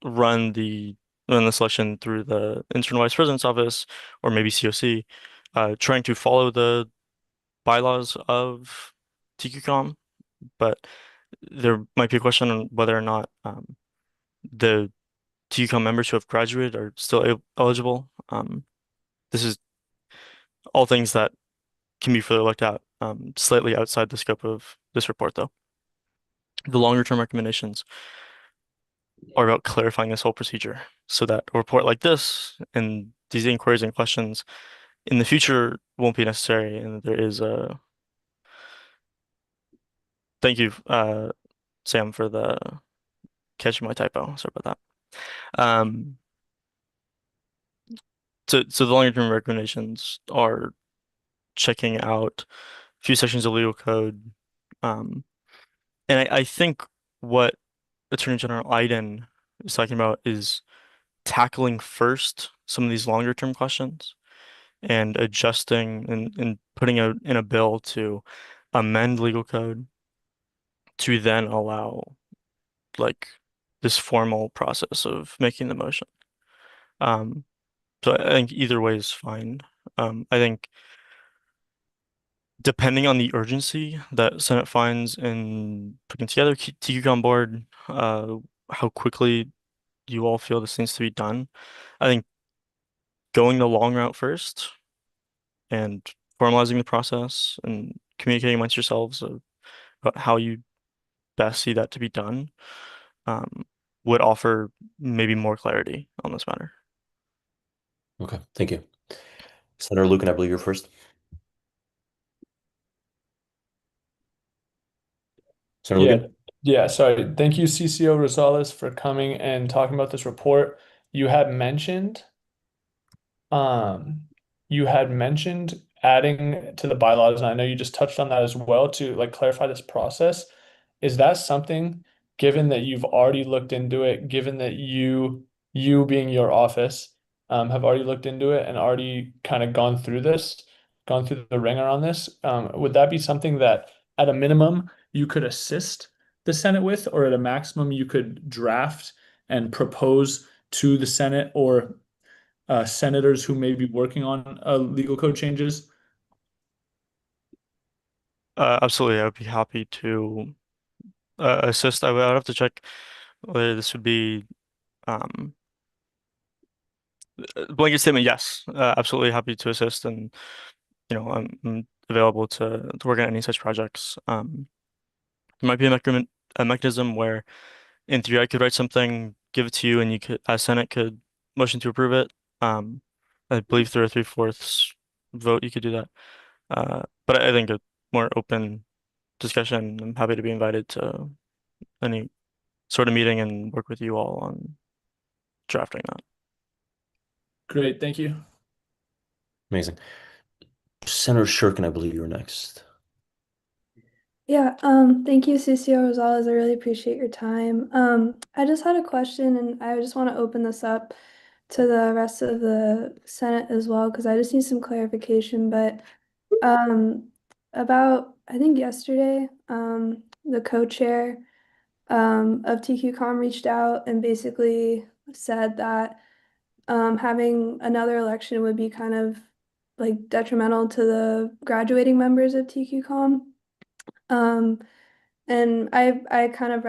run the selection through the Interim Vice President's office or maybe COC, trying to follow the bylaws of TQCom, but there might be a question on whether or not the TQCom members who have graduated are still eligible. This is all things that can be further looked at, slightly outside the scope of this report, though. The longer term recommendations are about clarifying this whole procedure so that a report like this and these inquiries and questions in the future won't be necessary, and there is a thank you, Sam, for the catching my typo. Sorry about that. So the longer term recommendations are checking out a few sections of legal code. And I think what Attorney General Iden is talking about is tackling first some of these longer term questions and adjusting and putting in a bill to amend legal code to then allow like this formal process of making the motion. So I think either way is fine. I think depending on the urgency that Senate finds in putting together TQCom board, how quickly you all feel this needs to be done. I think going the long route first and formalizing the process and communicating amongst yourselves about how you best see that to be done would offer maybe more clarity on this matter. Okay, thank you. Senator Lucan, I believe you're first. Senator Lucan? Yeah, sorry. Thank you, CCO Rosales, for coming and talking about this report. You had mentioned adding to the bylaws, and I know you just touched on that as well to like clarify this process. Is that something, given that you've already looked into it, given that you being your office, have already looked into it and already kind of gone through the ringer on this, would that be something that at a minimum you could assist the Senate with, or at a maximum you could draft and propose to the Senate or senators who may be working on legal code changes? Absolutely, I would be happy to assist. I would have to check whether this would be blanket statement. Yes, absolutely happy to assist, and I'm available to work on any such projects. There might be a mechanism where, in theory, I could write something, give it to you, and you could, as Senate, could motion to approve it. I believe through a 3/4 vote, you could do that. But I think a more open discussion, I'm happy to be invited to any sort of meeting and work with you all on drafting that. Great, thank you. Amazing. Senator Shurkin, I believe you were next. Yeah, thank you, CCO Rosales. I really appreciate your time. I just had a question, and I just want to open this up to the rest of the Senate as well, because I just need some clarification. But about, I think yesterday, the co-chair of TQCom reached out and basically said that having another election would be kind of like detrimental to the graduating members of TQCom. And I kind of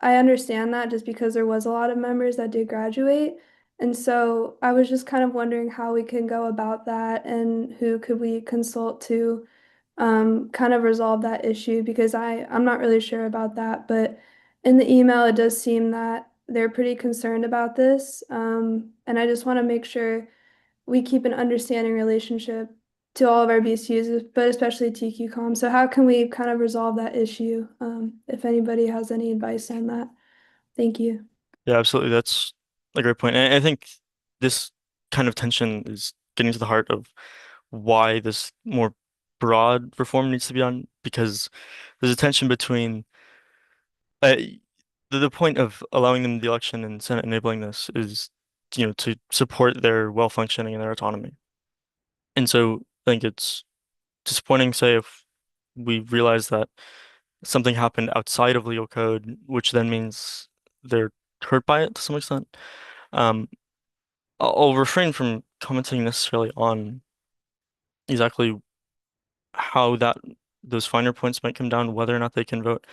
I understand that just because there was a lot of members that did graduate. And so I was just kind of wondering how we can go about that and who could we consult to kind of resolve that issue because I'm not really sure about that. But in the email, it does seem that they're pretty concerned about this. And I just want to make sure we keep an understanding relationship to all of our BCUs, but especially TQCom. So how can we kind of resolve that issue? If anybody has any advice on that. Thank you. Yeah, absolutely. That's a great point. And I think this kind of tension is getting to the heart of why this more broad reform needs to be done, because there's a tension between uh, the point of allowing them the election and Senate enabling this is, to support their well-functioning and their autonomy. And so I think it's disappointing, say, if we realize that something happened outside of legal code, which then means they're hurt by it to some extent. I'll refrain from commenting necessarily on exactly how those finer points might come down, whether or not they can vote.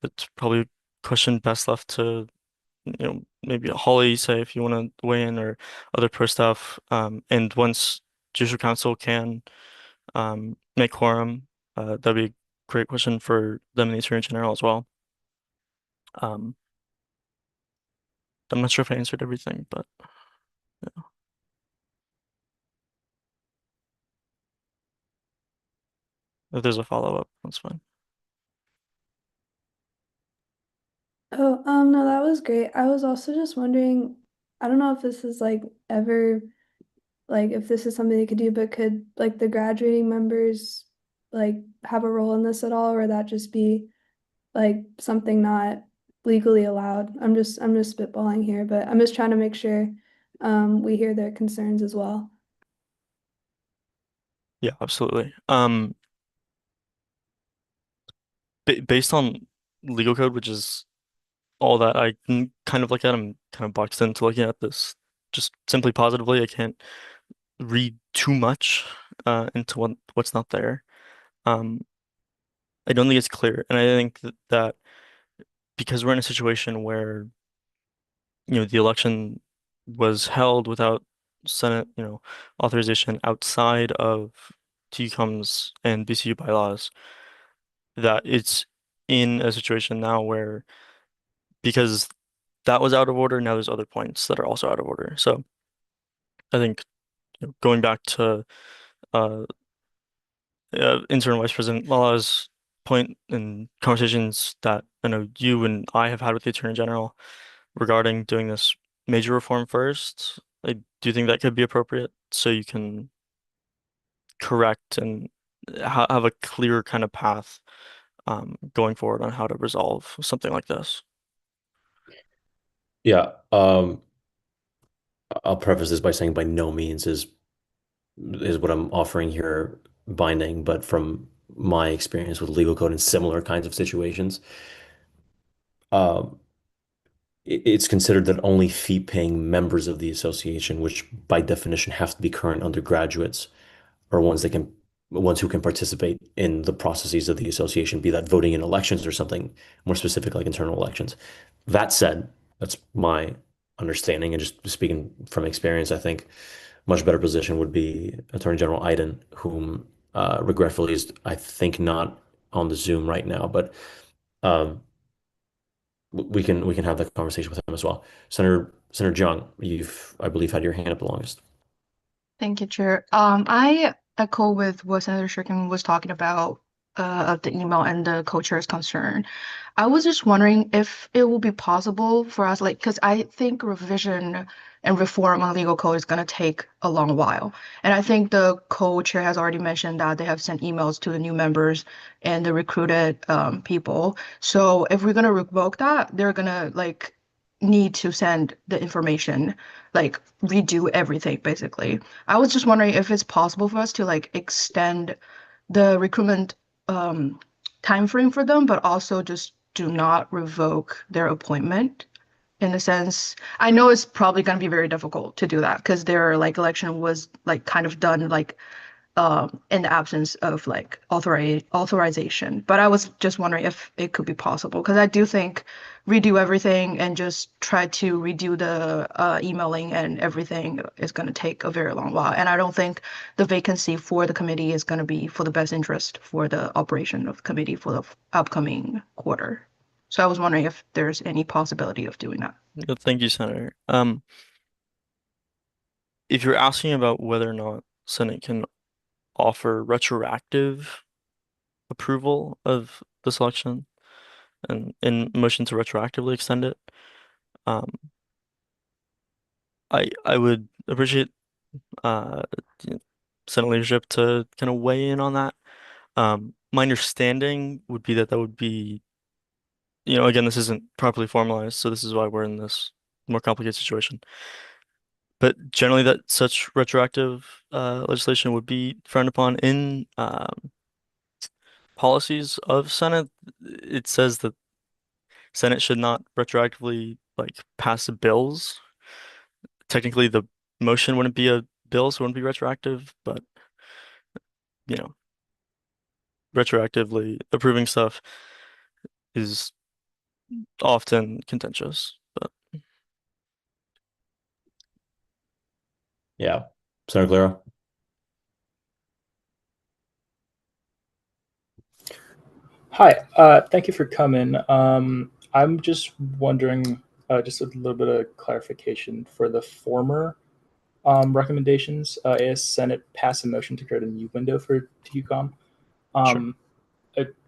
That's probably a question best left to, maybe Holly, say, if you want to weigh in, or other pro staff. And once Judicial Council can make quorum, that'd be a great question for them and the Attorney General as well. I'm not sure if I answered everything, but yeah. If there's a follow-up, that's fine. Oh, no, that was great. I was also just wondering, I don't know if this is like ever, like if this is something they could do, but could like the graduating members like have a role in this at all, or would that just be like something not legally allowed? I'm just spitballing here, but I'm just trying to make sure we hear their concerns as well. Yeah, absolutely. Based on legal code, which is all that I can kind of look at, I'm kind of boxed into looking at this just simply positively. I can't read too much into what's not there. I don't think it's clear, and I think that because we're in a situation where the election was held without Senate authorization outside of TCOM's and BCU bylaws, that it's in a situation now where, because that was out of order, now there's other points that are also out of order. So I think going back to Interim Vice President Lala's point and conversations that I know you and I have had with the Attorney General regarding doing this major reform first, I do think that could be appropriate, so you can correct and have a clear kind of path going forward on how to resolve something like this. Yeah, I'll preface this by saying by no means is what I'm offering here binding, but from my experience with legal code in similar kinds of situations, it's considered that only fee-paying members of the association, which by definition have to be current undergraduates, are ones who can participate in the processes of the association, be that voting in elections or something more specific like internal elections. That said, that's my understanding, and just speaking from experience, I think much better position would be Attorney General Iden, whom regretfully is, I think, not on the Zoom right now, but we can have that conversation with him as well. Senator Jung, you've, I believe, had your hand up the longest. Thank you, Chair. I echo with what Senator Shurkin was talking about of the email and the co-chair's concern. I was just wondering if it will be possible for us, because I think revision and reform on legal code is going to take a long while. And I think the co-chair has already mentioned that they have sent emails to the new members and the recruited people. So if we're going to revoke that, they're going to need to send the information, redo everything, basically. I was just wondering if it's possible for us to extend the recruitment time frame for them, but also just do not revoke their appointment in the sense, I know it's probably going to be very difficult to do that because their like election was like kind of done like in the absence of like authorization. But I was just wondering if it could be possible because I do think redo everything and just try to redo the emailing and everything is going to take a very long while. And I don't think the vacancy for the committee is going to be for the best interest for the operation of the committee for the upcoming quarter. So I was wondering if there's any possibility of doing that. Yeah, thank you, Senator. If you're asking about whether or not Senate can offer retroactive approval of the selection and in motion to retroactively extend it, um, I would appreciate Senate leadership to kind of weigh in on that. My understanding would be that that would be, again, this isn't properly formalized, so this is why we're in this more complicated situation. But generally, that such retroactive legislation would be frowned upon in policies of Senate. It says that Senate should not retroactively like pass bills. Technically, the motion wouldn't be a bill, so it wouldn't be retroactive, but you know, retroactively approving stuff is often contentious. But Yeah. Senator Calero? Hi, thank you for coming. I'm just wondering, just a little bit of clarification for the former recommendations. AS Senate pass a motion to create a new window for TQCOM.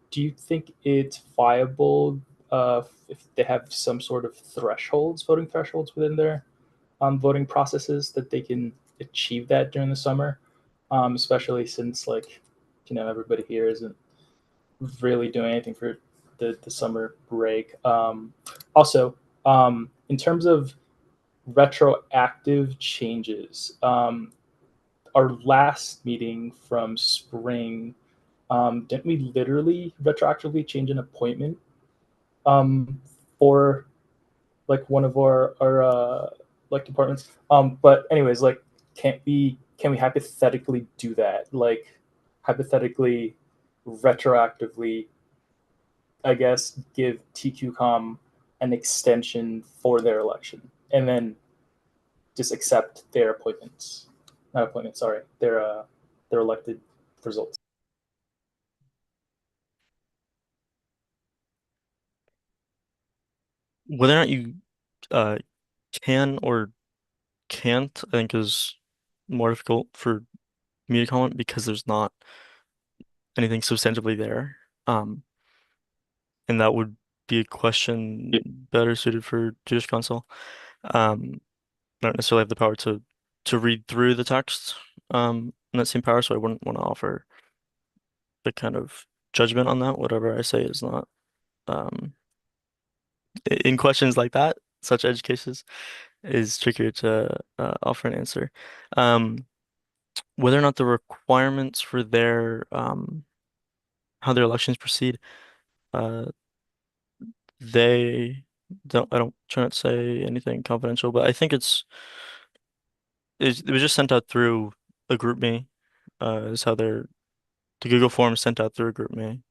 Do you think it's viable if they have some sort of voting thresholds within their voting processes that they can achieve that during the summer? Especially since everybody here isn't really doing anything for the summer break. Also, in terms of retroactive changes, our last meeting from spring, didn't we literally retroactively change an appointment for like one of our like departments? But anyways, like can we hypothetically do that? Like hypothetically retroactively, I guess, give TQCOM an extension for their election and then just accept their their elected results. whether or not you can or can't, I think is more difficult for me to comment because there's not anything substantively there. And that would be a question better suited for Judicial Council. I don't necessarily have the power to read through the text in that same power, so I wouldn't want to offer the kind of judgment on that. Whatever I say is not in questions like that, such edge cases, is trickier to offer an answer. Whether or not the requirements for their how their elections proceed, they don't. I don't try not to say anything confidential, but I think it was just sent out through a GroupMe. Is how the Google form is sent out through a GroupMe.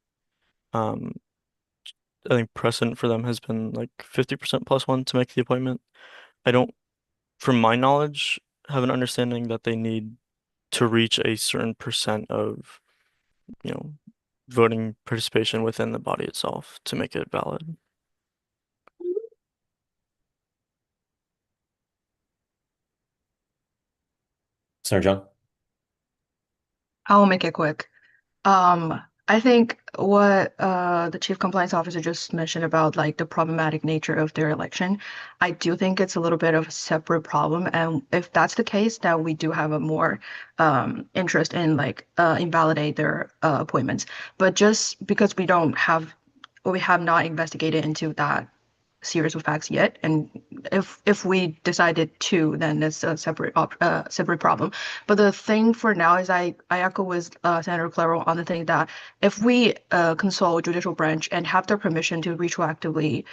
I think precedent for them has been like 50% plus one to make the appointment. I don't, from my knowledge, have an understanding that they need to reach a certain percent of, voting participation within the body itself to make it valid. Senator John? I'll make it quick. I think what the chief compliance officer just mentioned about like the problematic nature of their election, I do think it's a little bit of a separate problem. And if that's the case, then we do have a more interest in like invalidate their appointments. But just because we have not investigated into that series of facts yet, and if we decided to, then it's a separate problem. But the thing for now is I echo with Senator Calero on the thing that if we consult judicial branch and have their permission to retroactively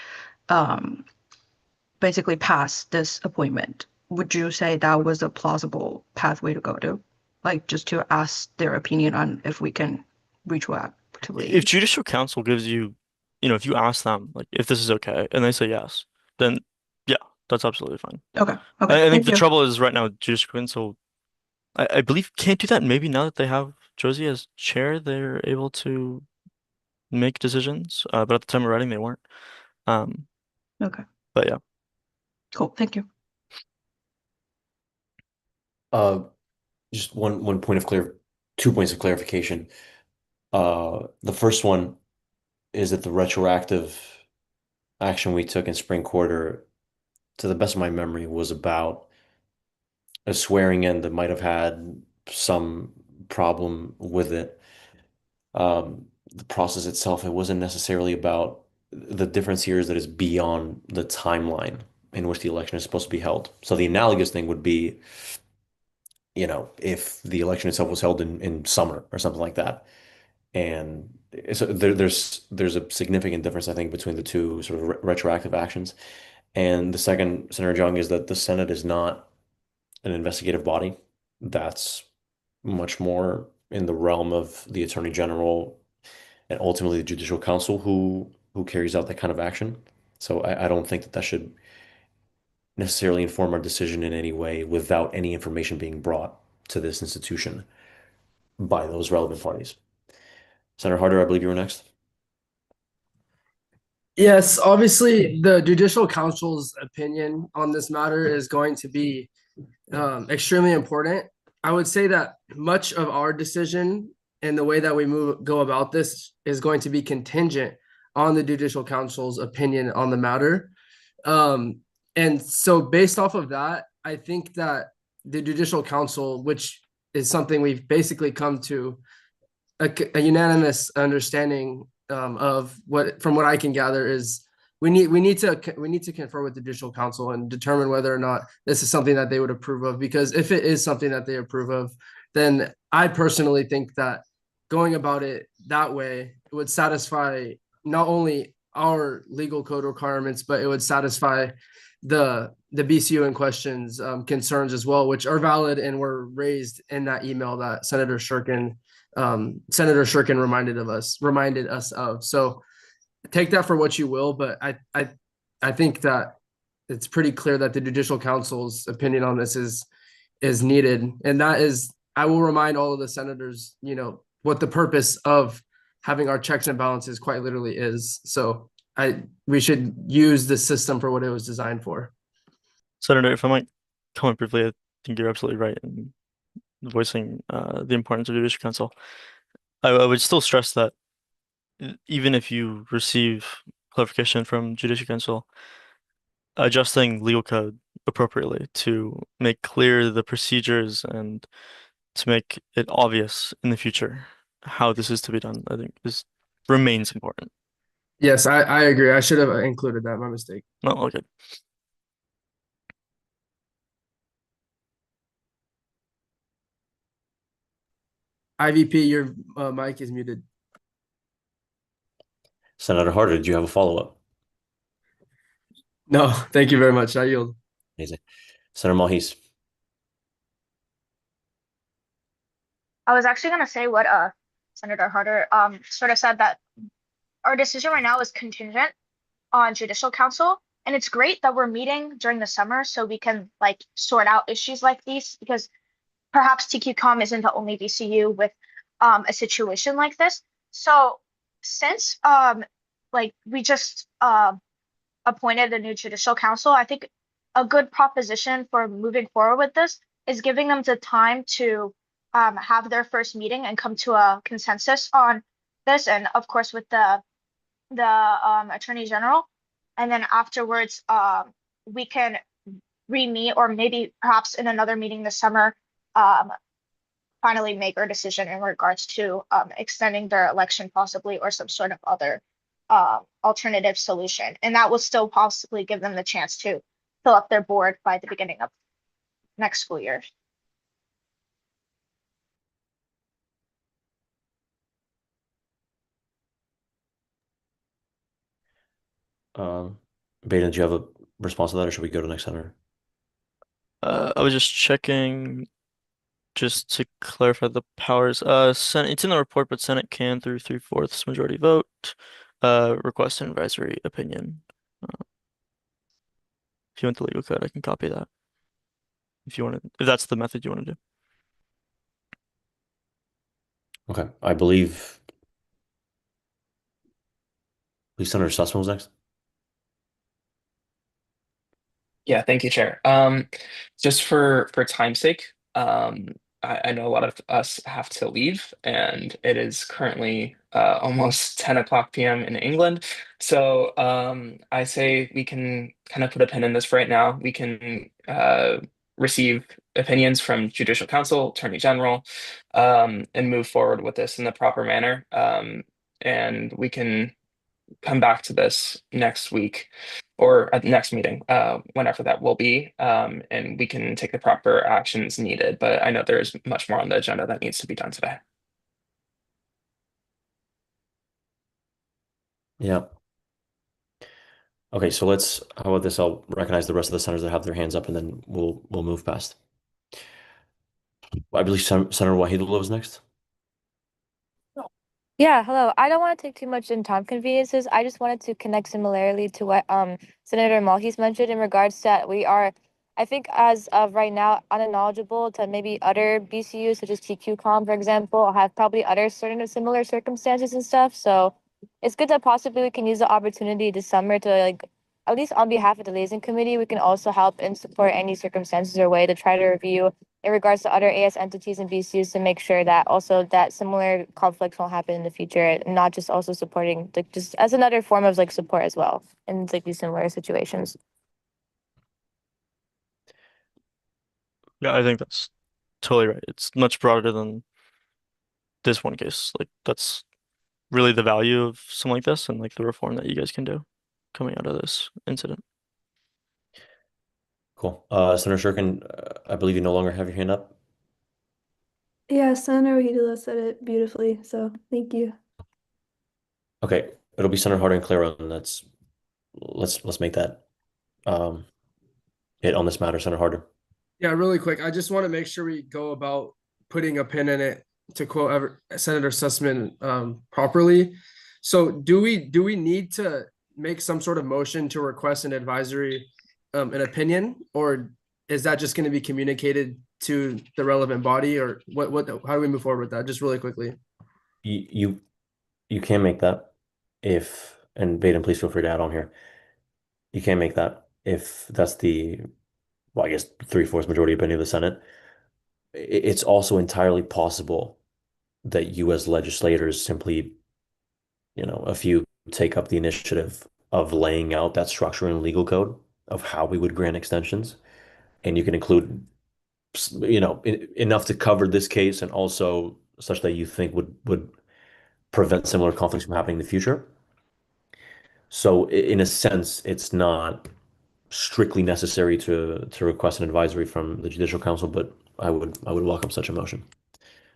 basically pass this appointment, would you say that was a plausible pathway to go to? Like just to ask their opinion on if we can retroactively. If judicial council gives you, if you ask them like if this is okay and they say yes, then yeah, that's absolutely fine. Okay. I Okay. think Thank the you. trouble is right now judicial council, I believe can't do that. Maybe now that they have Josie as chair, they're able to make decisions. But at the time of writing, they weren't. Um, Okay. but yeah. Cool. Thank you. Just one point of 2 points of clarification. The first one is that the retroactive action we took in spring quarter, to the best of my memory, was about a swearing in that might have had some problem with it. The process itself, it wasn't necessarily about the difference here is that it's beyond the timeline in which the election is supposed to be held. So the analogous thing would be, if the election itself was held in summer or something like that. And so there's a significant difference, I think, between the two sort of retroactive actions. And the second, Senator Jung, is that the Senate is not an investigative body. That's much more in the realm of the Attorney General and ultimately the Judicial Council who carries out that kind of action. So I don't think that should necessarily inform our decision in any way without any information being brought to this institution by those relevant parties. Senator Harder, I believe you were next. Yes, obviously, the Judicial Council's opinion on this matter is going to be extremely important. I would say that much of our decision and the way that we go about this is going to be contingent on the Judicial Council's opinion on the matter. And so based off of that, I think that the Judicial Council, which is something we've basically come to a unanimous understanding of from what I can gather, is we need to confer with the Judicial Council and determine whether or not this is something that they would approve of. Because if it is something that they approve of, then I personally think that going about it that way would satisfy not only our legal code requirements, but it would satisfy the BCU in question's concerns as well, which are valid and were raised in that email that Senator Shurkin reminded us of. So take that for what you will, but I think that it's pretty clear that the Judicial Council's opinion on this is needed. And that is, I will remind all of the senators, what the purpose of having our checks and balances quite literally is. So we should use the system for what it was designed for. Senator, if I might comment briefly, I think you're absolutely right in voicing the importance of Judicial Council. I would still stress that even if you receive clarification from Judicial Council, adjusting legal code appropriately to make clear the procedures and to make it obvious in the future how this is to be done, I think remains important. Yes, I agree. I should have included that. My mistake. No, okay. IVP, your mic is muted. Senator Harder, did you have a follow-up? No, thank you very much. I yield. Amazing. Senator Mahis. I was actually gonna say what Senator Harder sort of said, that our decision right now is contingent on Judicial Council, and it's great that we're meeting during the summer so we can like sort out issues like these, because perhaps TQCOM isn't the only VCU with a situation like this. So since like we just appointed a new Judicial Council, I think a good proposition for moving forward with this is giving them the time to have their first meeting and come to a consensus on this, and of course with the Attorney General, and then afterwards we can re-meet, or maybe perhaps in another meeting this summer finally make our decision in regards to extending their election possibly, or some sort of other alternative solution. And that will still possibly give them the chance to fill up their board by the beginning of next school year. Beta, did you have response to that, or should we go to the next senator? I was just checking just to clarify the powers. Senate, it's in the report, but Senate can through 3/4 majority vote request an advisory opinion. If you want the legal code, I can copy that. If you want to, if that's the method you want to do. Okay, I believe Senator Sussman was next. Yeah, thank you, Chair. Just for time's sake, I know a lot of us have to leave, and it is currently almost 10 o'clock p.m. in England. So I say we can kind of put a pin in this right now. We can receive opinions from Judicial Council, Attorney General, and move forward with this in the proper manner. And we can come back to this next week or at the next meeting, whenever that will be, and we can take the proper actions needed. But I know there's much more on the agenda that needs to be done today. Yeah. Okay, so how about this? I'll recognize the rest of the senators that have their hands up, and then we'll move past. I believe Senator Wahidullah was next. Yeah, hello. I don't want to take too much in time conveniences. I just wanted to connect similarly to what Senator Malhis mentioned in regards to that we are, I think as of right now, unknowledgeable to maybe other BCUs such as TQCom, for example, have probably other certain similar circumstances and stuff. So it's good that possibly we can use the opportunity this summer to like, at least on behalf of the liaison committee, we can also help and support any circumstances or way to try to review in regards to other AS entities and BCUs to make sure that also that similar conflicts won't happen in the future, and not just also supporting like just as another form of like support as well in like these similar situations. Yeah, I think that's totally right. It's much broader than this one case. Like that's really the value of something like this and like the reform that you guys can do coming out of this incident. Cool. Senator Shurkin, I believe you no longer have your hand up. Yeah, Senator Wahidullah said it beautifully, so thank you. Okay, it'll be Senator Harder and Claro, and let's make that hit on this matter, Senator Harder. Yeah, really quick. I just want to make sure we go about putting a pin in it, to quote Senator Sussman properly. So do we need to make some sort of motion to request an advisory an opinion, or is that just going to be communicated to the relevant body, or how do we move forward with that? Just really quickly. You can make that and Baden, please feel free to add on here. You can make that if that's well, I guess 3/4 majority opinion of the Senate. It's also entirely possible that you as legislators simply, a few take up the initiative of laying out that structure in legal code of how we would grant extensions. And you can include, enough to cover this case and also such that you think would prevent similar conflicts from happening in the future. So in a sense, it's not strictly necessary to request an advisory from the Judicial Council, but I would welcome such a motion.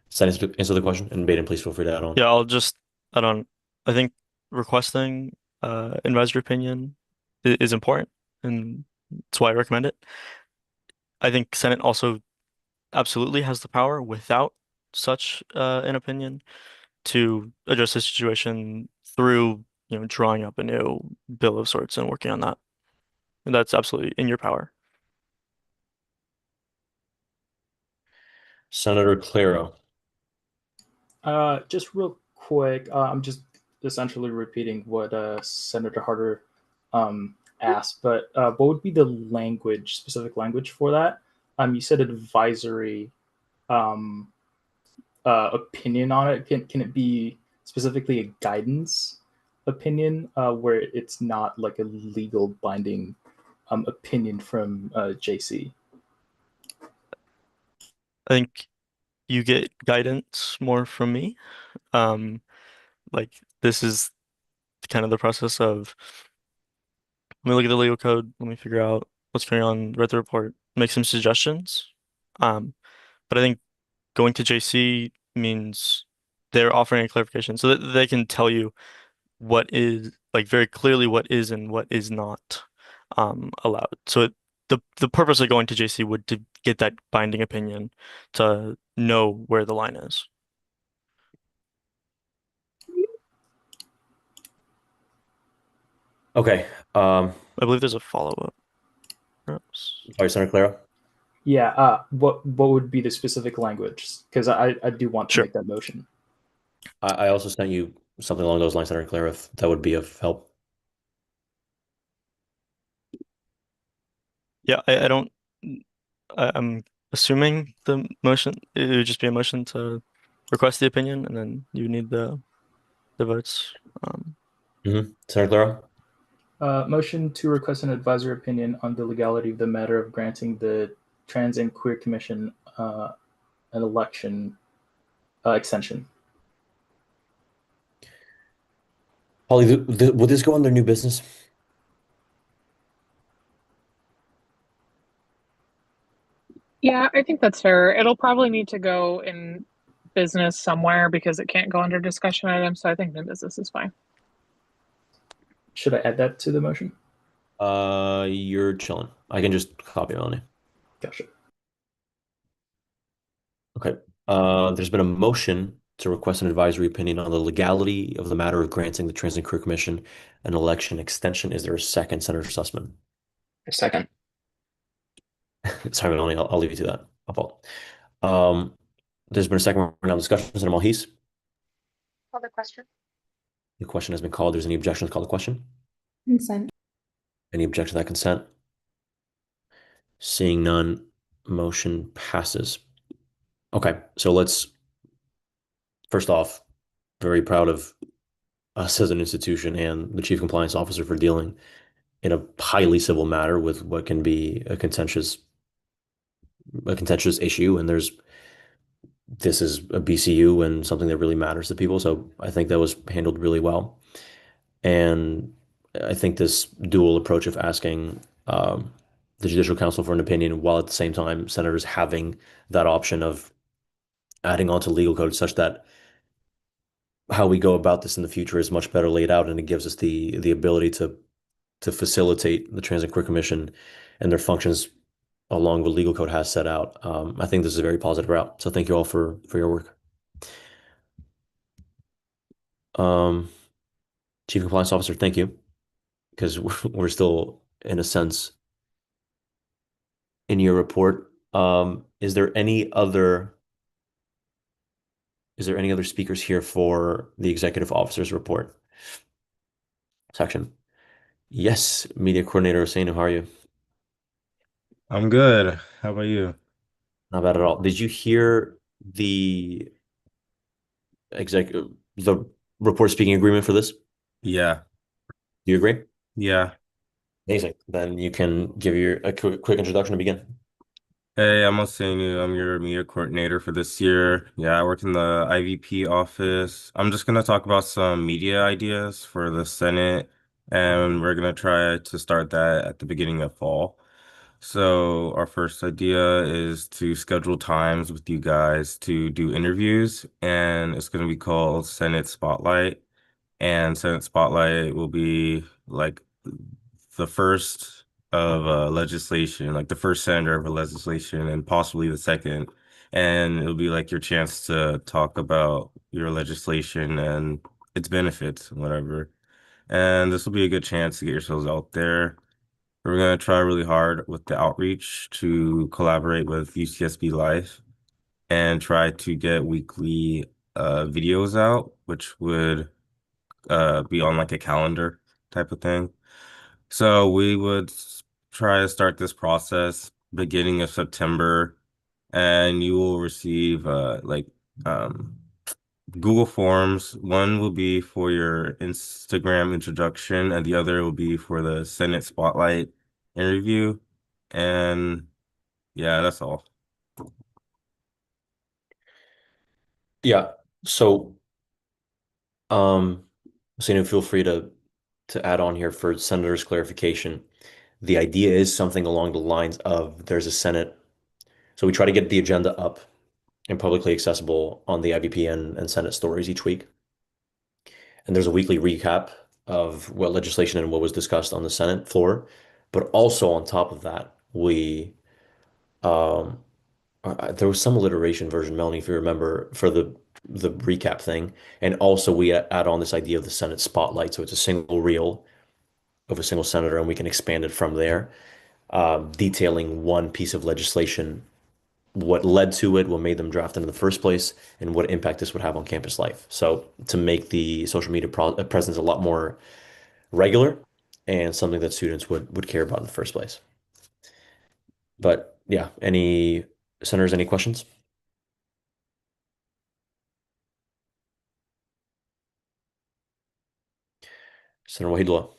Does that answer the question? And Baden, please feel free to add on. Yeah, I'll just add on. I think requesting advisory opinion is important, and that's why I recommend it. I think Senate also absolutely has the power without such an opinion to address the situation through, drawing up a new bill of sorts and working on that. And that's absolutely in your power. Senator Claro. Just real quick, I'm just essentially repeating what Senator Harder asked, but what would be the specific language for that? You said advisory opinion on it. Can it be specifically a guidance opinion where it's not like a legal binding opinion from JC? I think you get guidance more from me. Like this is kind of the process of, let me look at the legal code, let me figure out what's going on, read the report, make some suggestions. But I think going to JC means they're offering a clarification so that they can tell you what is, like very clearly what is and what is not allowed. So the purpose of going to JC would to get that binding opinion to know where the line is. Okay. I believe there's a follow-up. Sorry, Senator Clara. Yeah. What would be the specific language? Because I do want to make that motion. I also sent you something along those lines, Senator Clara, if that would be of help. Yeah, I'm assuming the motion, it would just be a motion to request the opinion, and then you need the votes. Senator Clara? Motion to request an advisory opinion on the legality of the matter of granting the Trans and Queer Commission an election extension. Holly, would this go under new business? Yeah, I think that's fair. It'll probably need to go in business somewhere because it can't go under discussion items. So I think new business is fine. Should I add that to the motion? You're chilling. I can just copy it on you. Gotcha. Okay. There's been a motion to request an advisory opinion on the legality of the matter of granting the Trans and Queer Commission an election extension. Is there a second, Senator Sussman? A second. Sorry, Melanie, I'll leave you to that. My fault. There's been a second round of discussion. Senator Malhis? Call the question. The question has been called. There's any objection to call the question? Consent. Any objection to that consent? Seeing none, motion passes. Okay, so let's, first off, very proud of us as an institution and the Chief Compliance Officer for dealing in a highly civil matter with what can be a contentious issue. And this is a BCU and something that really matters to people. So I think that was handled really well. And I think this dual approach of asking the Judicial Council for an opinion while at the same time senators having that option of adding on to legal code such that how we go about this in the future is much better laid out, and it gives us the ability to facilitate the Trans and Queer Commission and their functions along what legal code has set out. I think this is a very positive route. So thank you all for your work. Chief Compliance Officer, thank you, because we're still, in a sense, in your report. Is there any other speakers here for the Executive Officer's report section? Yes, Media Coordinator Hosseinu, how are you? I'm good. How about you? Not bad at all. Did you hear the report speaking agreement for this? Yeah. Do you agree? Yeah. Amazing. Then you can give a quick introduction to begin. Hey, I'm Hosseinu. I'm your media coordinator for this year. Yeah, I work in the IVP office. I'm just gonna talk about some media ideas for the Senate, and we're gonna try to start that at the beginning of fall. So our first idea is to schedule times with you guys to do interviews, and it's going to be called Senate Spotlight. And Senate Spotlight will be like the first of legislation, like the first senator of a legislation, and possibly the second. And it'll be like your chance to talk about your legislation and its benefits and whatever. And this will be a good chance to get yourselves out there. We're going to try really hard with the outreach to collaborate with UCSB Life and try to get weekly videos out, which would be on like a calendar type of thing. So we would try to start this process beginning of September, and you will receive Google Forms. One will be for your Instagram introduction, and the other will be for the Senate Spotlight interview. And yeah, that's all. Yeah. So, feel free to add on here for Senator's clarification. The idea is something along the lines of there's a Senate. So we try to get the agenda up and publicly accessible on the IVP and Senate stories each week. And there's a weekly recap of what legislation and what was discussed on the Senate floor. But also on top of that, um, there was some alliteration version, Melanie, if you remember, for the recap thing, and also we add on this idea of the Senate spotlight, so it's a single reel of a single senator, and we can expand it from there, detailing one piece of legislation, what led to it, what made them draft it in the first place, and what impact this would have on campus life. So to make the social media presence a lot more regular and something that students would care about in the first place. But yeah, any senators, any questions? Senator Wahidullah.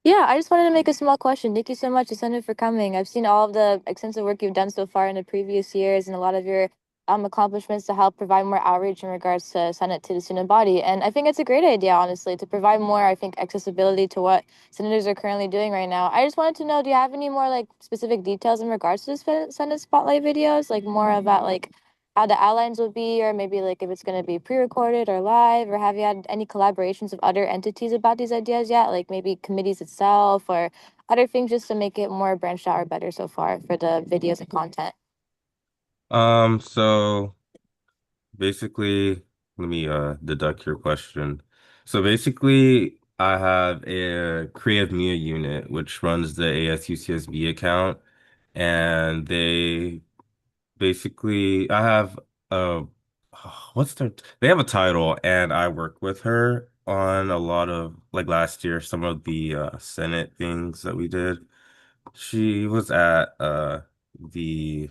Yeah, I just wanted to make a small question. Thank you so much, Senator, for coming. I've seen all of the extensive work you've done so far in the previous years and a lot of your accomplishments to help provide more outreach in regards to Senate to the student body. And I think it's a great idea, honestly, to provide more, I think, accessibility to what senators are currently doing right now. I just wanted to know, do you have any more like specific details in regards to the Senate Spotlight videos, like more about like how the outlines will be, or maybe like if it's going to be pre-recorded or live, or have you had any collaborations of other entities about these ideas yet, like maybe committees itself or other things, just to make it more branched out or better so far for the videos and content? So basically, let me deduct your question. So basically, I have a Creative Media unit which runs the ASUCSB account, and they basically I have a what's their they have a title, and I work with her on a lot of, like, last year, some of the Senate things that we did. She was at the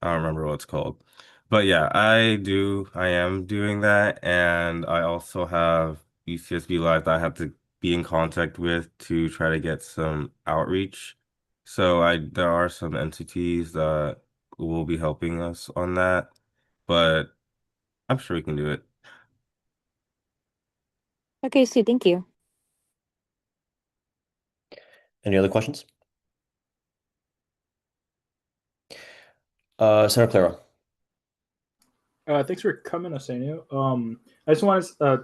I don't remember what it's called. But yeah, I am doing that. And I also have UCSB Live that I have to be in contact with to try to get some outreach. So there are some entities that will be helping us on that, but I'm sure we can do it. Okay, Sue, thank you. Any other questions? Senator Claro. Thanks for coming, Arsenio. I just want to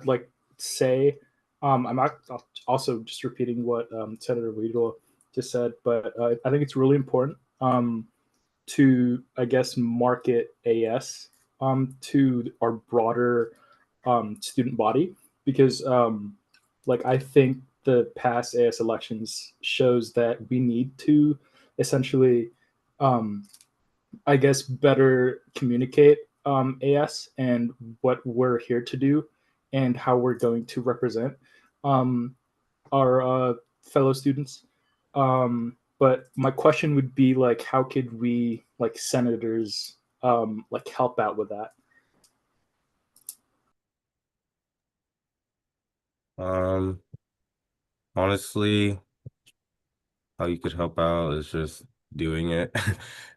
say, also just repeating what Senator Weedle just said, but I think it's really important to, I guess, market AS to our broader student body, because I think the past AS elections shows that we need to essentially I guess better communicate AS and what we're here to do and how we're going to represent our fellow students. But my question would be, like, how could we, like senators, help out with that? Um, Honestly, how you could help out is just doing it.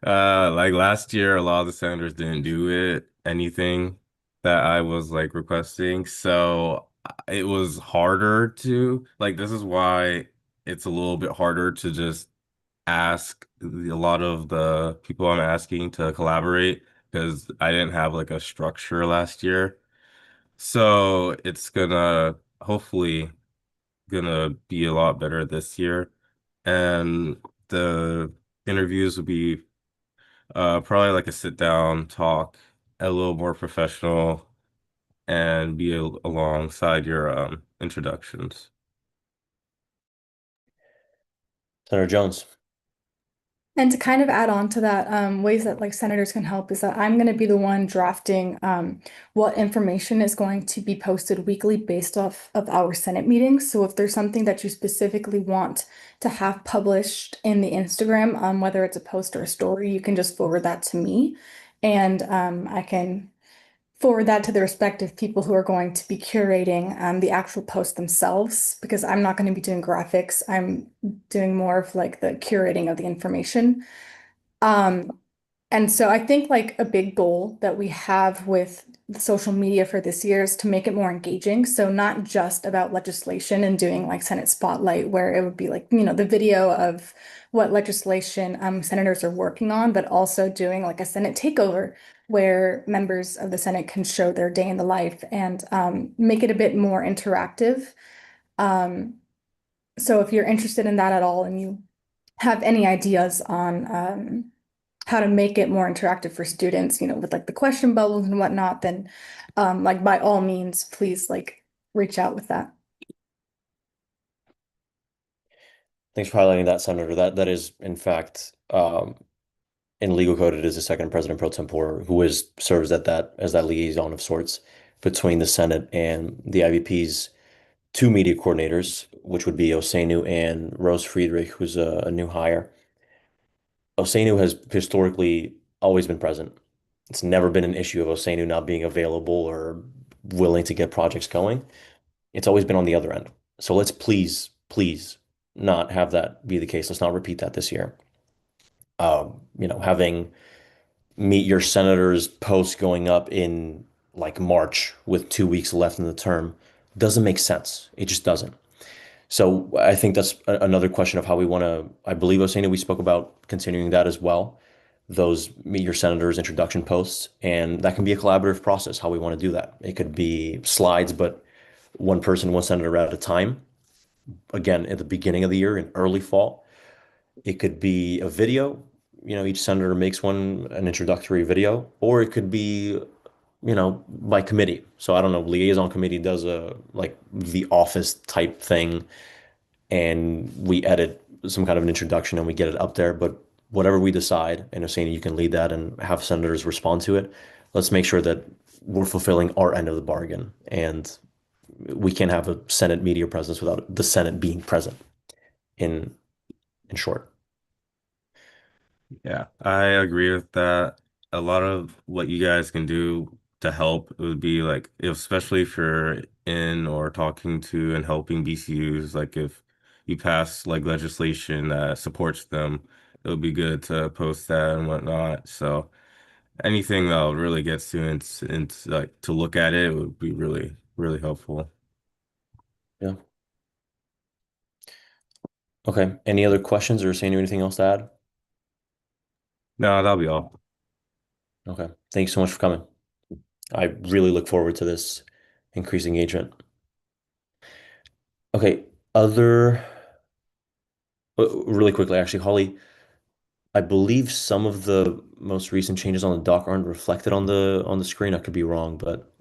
Like last year, a lot of the senators didn't do anything that I was like requesting. So it was harder to, like, this is why it's a little bit harder to just ask a lot of the people I'm asking to collaborate, because I didn't have like a structure last year. So it's hopefully gonna be a lot better this year. And the interviews will be probably like a sit down talk, a little more professional, and be alongside your introductions. Senator Jones. And to kind of add on to that, ways that like senators can help is that I'm going to be the one drafting what information is going to be posted weekly based off of our Senate meetings. So if there's something that you specifically want to have published in the Instagram, whether it's a post or a story, you can just forward that to me, and I can forward that to the respective people who are going to be curating the actual post themselves, because I'm not going to be doing graphics. I'm doing more of like the curating of the information. And so I think like a big goal that we have with the social media for this year is to make it more engaging. So not just about legislation and doing like Senate Spotlight, where it would be like, the video of what legislation senators are working on, but also doing like a Senate takeover where members of the Senate can show their day in the life and make it a bit more interactive. So if you're interested in that at all and you have any ideas on how to make it more interactive for students, with like the question bubbles and whatnot, then like by all means, please like reach out with that. Thanks for highlighting that, Senator. That is, in fact, in legal code, it is the second president pro tempore who serves as that liaison of sorts between the Senate and the IVP's two media coordinators, which would be Osenu and Rose Friedrich, who's a new hire. Osenu has historically always been present. It's never been an issue of Osenu not being available or willing to get projects going. It's always been on the other end. So let's please, please not have that be the case. Let's not repeat that this year. Having meet your senators post going up in like March with 2 weeks left in the term doesn't make sense. It just doesn't. So I think that's another question of how we want to, I believe, Osena, we spoke about continuing that as well. Those meet your senators introduction posts, and that can be a collaborative process, how we want to do that. It could be slides, but one person, one senator at a time. Again, at the beginning of the year in early fall. It could be a video, each senator makes an introductory video, or it could be, by committee. So I don't know, liaison committee does like the office type thing, and we edit some kind of an introduction and we get it up there. But whatever we decide, and Hosseini, you can lead that and have senators respond to it. Let's make sure that we're fulfilling our end of the bargain, and we can't have a Senate media presence without the Senate being present. In short. Yeah, I agree with that. A lot of what you guys can do to help would be like, especially if you're in or talking to and helping BCUs, like if you pass like legislation that supports them, it would be good to post that and whatnot. So anything that will really get students into like to look at it would be really, really helpful. Yeah. Okay. Any other questions or saying anything else to add? No, that'll be all. Okay. Thanks so much for coming. I really look forward to this increased engagement. Okay. Really quickly, actually, Holly, I believe some of the most recent changes on the doc aren't reflected on the screen. I could be wrong, but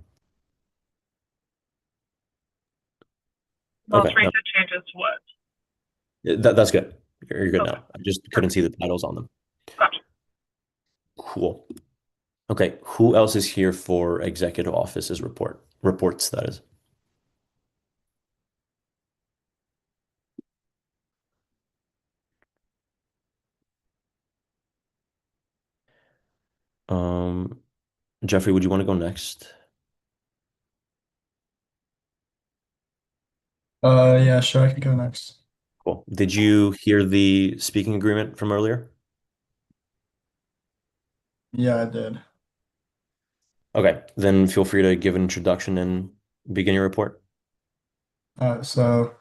Most okay. recent changes to what? That's good. You're good Okay. now. I just couldn't see the titles on them. Gotcha. Cool. Okay. Who else is here for executive office's reports, that is? Jeffrey, would you want to go next? Yeah, sure, I can go next. Cool. Did you hear the speaking agreement from earlier? Yeah, I did. Okay, then feel free to give an introduction and begin your report. So,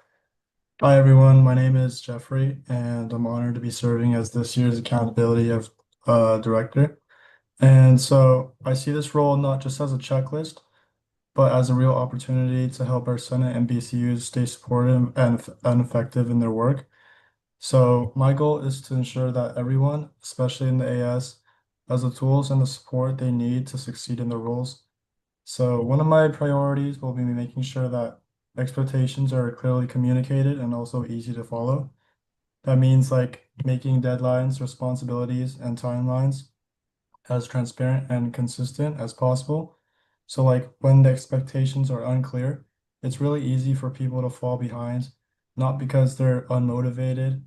hi everyone, my name is Jeffrey, and I'm honored to be serving as this year's accountability of director. And so I see this role not just as a checklist, but as a real opportunity to help our Senate and BCUs stay supportive and effective in their work. So my goal is to ensure that everyone, especially in the AS, has the tools and the support they need to succeed in their roles. So one of my priorities will be making sure that expectations are clearly communicated and also easy to follow. That means like making deadlines, responsibilities, and timelines as transparent and consistent as possible. So like when the expectations are unclear, it's really easy for people to fall behind, not because they're unmotivated,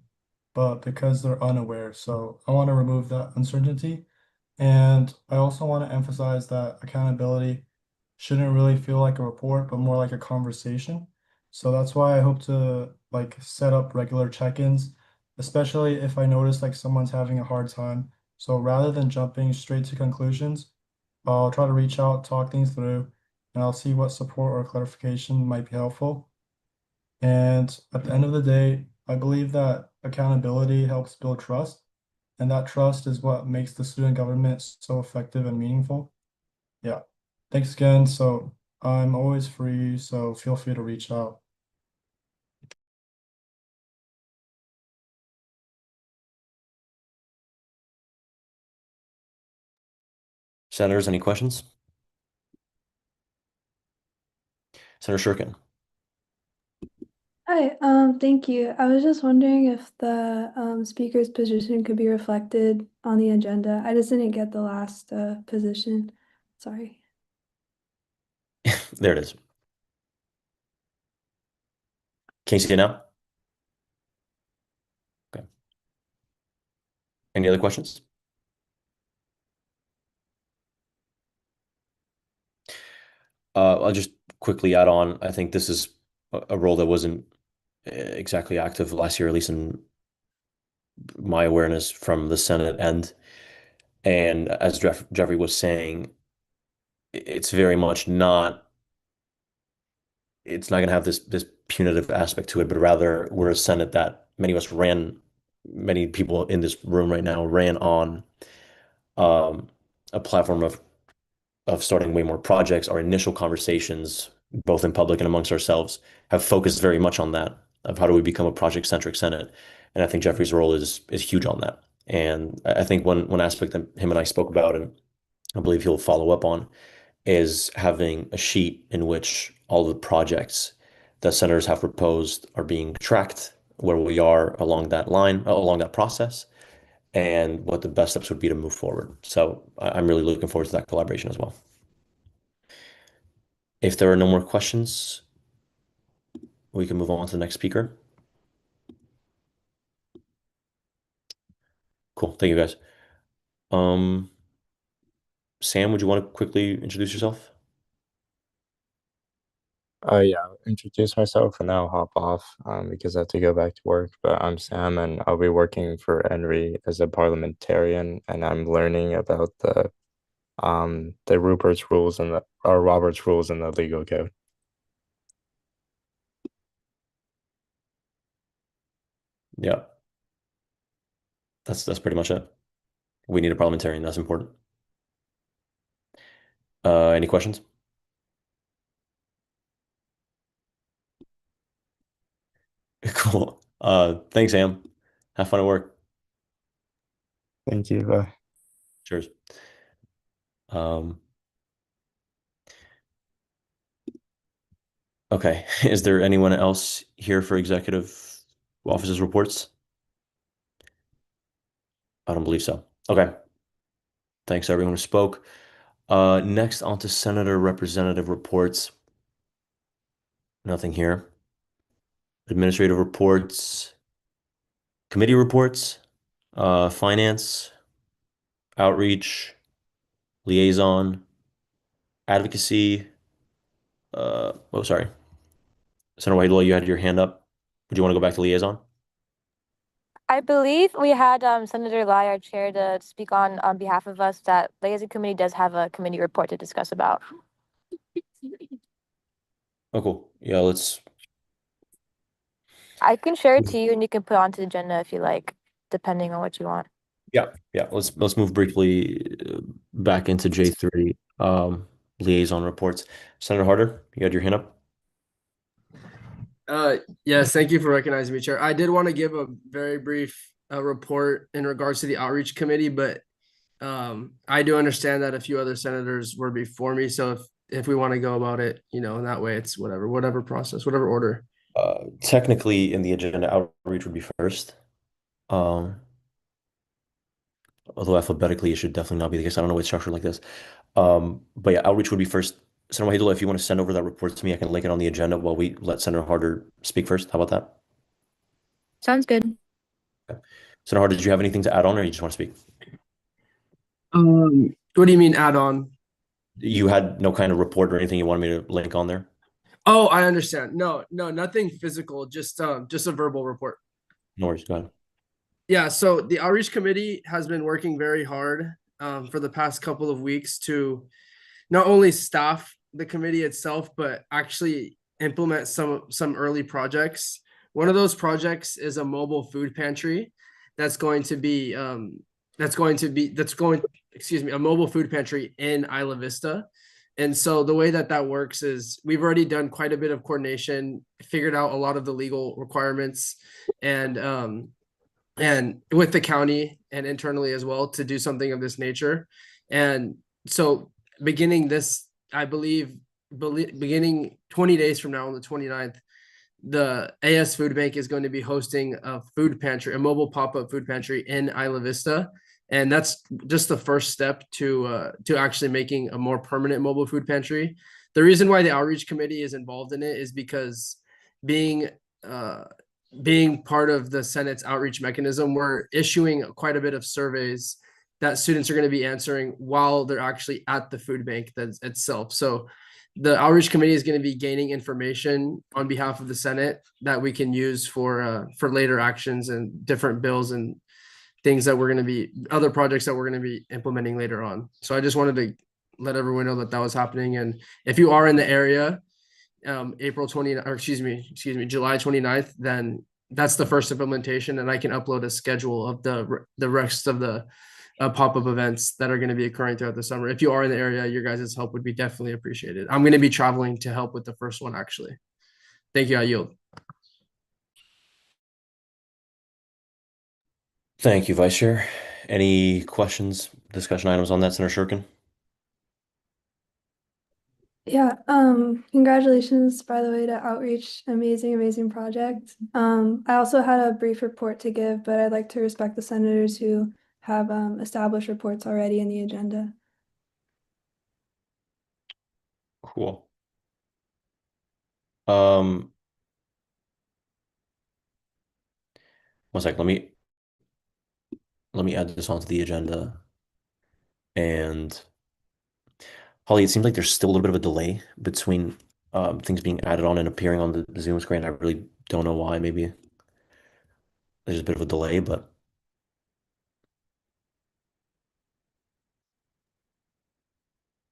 but because they're unaware. So I want to remove that uncertainty. And I also want to emphasize that accountability shouldn't really feel like a report, but more like a conversation. So that's why I hope to like set up regular check-ins, especially if I notice like someone's having a hard time. So rather than jumping straight to conclusions, I'll try to reach out, talk things through, and I'll see what support or clarification might be helpful. And at the end of the day, I believe that accountability helps build trust, and that trust is what makes the student government so effective and meaningful. Yeah. Thanks again. So I'm always free, so feel free to reach out. Senators, any questions? Senator Shurkin. Hi, thank you. I was just wondering if the speaker's position could be reflected on the agenda. I just didn't get the last position. Sorry. There it is. Can you see it now? Okay. Any other questions? I'll just quickly add on. I think this is a role that wasn't exactly active last year, at least in my awareness from the Senate end. And as Jeffrey was saying, it's very much not. It's not going to have this punitive aspect to it, but rather we're a Senate that many people in this room right now ran on a platform of starting way more projects. Our initial conversations, both in public and amongst ourselves, have focused very much on that, of how do we become a project-centric Senate. And I think Jeffrey's role is huge on that. And I think one aspect that him and I spoke about, and I believe he'll follow up on, is having a sheet in which all the projects that senators have proposed are being tracked, where we are along that line, along that process, and what the best steps would be to move forward. So I'm really looking forward to that collaboration as well. If there are no more questions, we can move on to the next speaker. Cool. Thank you, guys. Sam, would you want to quickly introduce yourself? Yeah, I'll introduce myself and then I'll hop off because I have to go back to work. But I'm Sam and I'll be working for ENRI as a parliamentarian, and I'm learning about the Robert's rules and Robert's rules in the legal code. Yeah. That's pretty much it. We need a parliamentarian, that's important. Any questions? Cool. Thanks, Sam. Have fun at work. Thank you. Bye. Cheers. Okay. Is there anyone else here for executive offices reports? I don't believe so. Okay. Thanks to everyone who spoke. Next on to Senator Representative reports. Nothing here. Administrative reports, committee reports, finance, outreach, liaison, advocacy. Oh, sorry. Senator Whitelaw, you had your hand up. Would you want to go back to liaison? I believe we had Senator Lai, our chair, to speak on behalf of us that liaison committee does have a committee report to discuss about. Oh, cool. Yeah, let's. I can share it to you and you can put it onto the agenda if you like, depending on what you want. Yeah. Let's move briefly back into J3 liaison reports. Senator Harder, you had your hand up. Yes, thank you for recognizing me, Chair. I did want to give a very brief report in regards to the outreach committee, but I do understand that a few other senators were before me. So if we want to go about it, in that way, it's whatever process, whatever order. Technically, in the agenda, outreach would be first. Although alphabetically, it should definitely not be the case. I don't know why it's structured like this. But yeah, outreach would be first. Senator Wahdula, if you want to send over that report to me, I can link it on the agenda while we let Senator Harder speak first. How about that? Sounds good. Okay. Senator Harder, did you have anything to add on, or you just want to speak? What do you mean add on? You had no kind of report or anything you wanted me to link on there? Oh, I understand. No, nothing physical, just a verbal report. No worries, go ahead. Yeah, so the outreach committee has been working very hard for the past couple of weeks to not only staff the committee itself, but actually implement some early projects. One of those projects is a mobile food pantry that's going to be a mobile food pantry in Isla Vista. And so the way that works is we've already done quite a bit of coordination, figured out a lot of the legal requirements, and with the county and internally as well to do something of this nature. And so beginning this, I believe, beginning 20 days from now on the 29th, the AS Food Bank is going to be hosting a food pantry, a mobile pop-up food pantry in Isla Vista. And that's just the first step to actually making a more permanent mobile food pantry. The reason why the outreach committee is involved in it is because being being part of the Senate's outreach mechanism, we're issuing quite a bit of surveys that students are going to be answering while they're actually at the food bank itself. So the outreach committee is going to be gaining information on behalf of the Senate that we can use for later actions and different bills and things that we're going to be other projects that we're going to be implementing later on. So I just wanted to let everyone know that that was happening. And if you are in the area, April 20, or excuse me, July 29th, then that's the first implementation, and I can upload a schedule of the rest of the pop-up events that are going to be occurring throughout the summer. If you are in the area, your guys' help would be definitely appreciated. I'm going to be traveling to help with the first one, actually. Thank you. I yield. Thank you, Vice Chair. Any questions, discussion items on that, Senator Shurkin? Yeah, congratulations, by the way, to Outreach. Amazing, amazing project. I also had a brief report to give, but I'd like to respect the senators who have established reports already in the agenda. Cool. One sec, let me add this onto the agenda. And Holly, it seems like there's still a little bit of a delay between things being added on and appearing on the Zoom screen. I really don't know why. Maybe there's a bit of a delay, but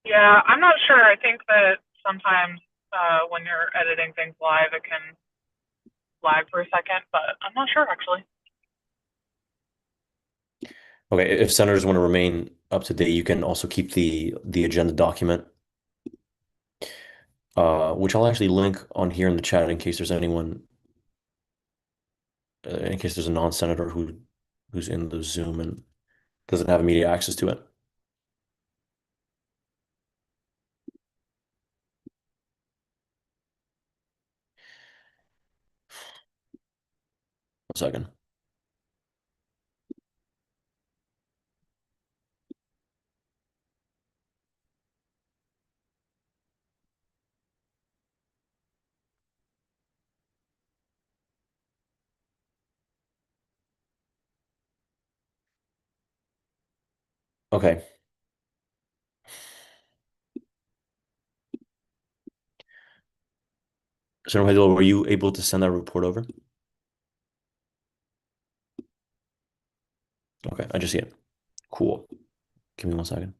Yeah, I'm not sure. I think that sometimes when you're editing things live, it can lag for a second, but I'm not sure actually. okay. If senators want to remain up to date, you can also keep the agenda document, which I'll actually link on here in the chat in case there's anyone, in case there's a non-senator who's in the Zoom and doesn't have immediate access to it. One second. Okay. Senator Hidalgo, were you able to send that report over? Okay, I just see it. Cool. Give me 1 second.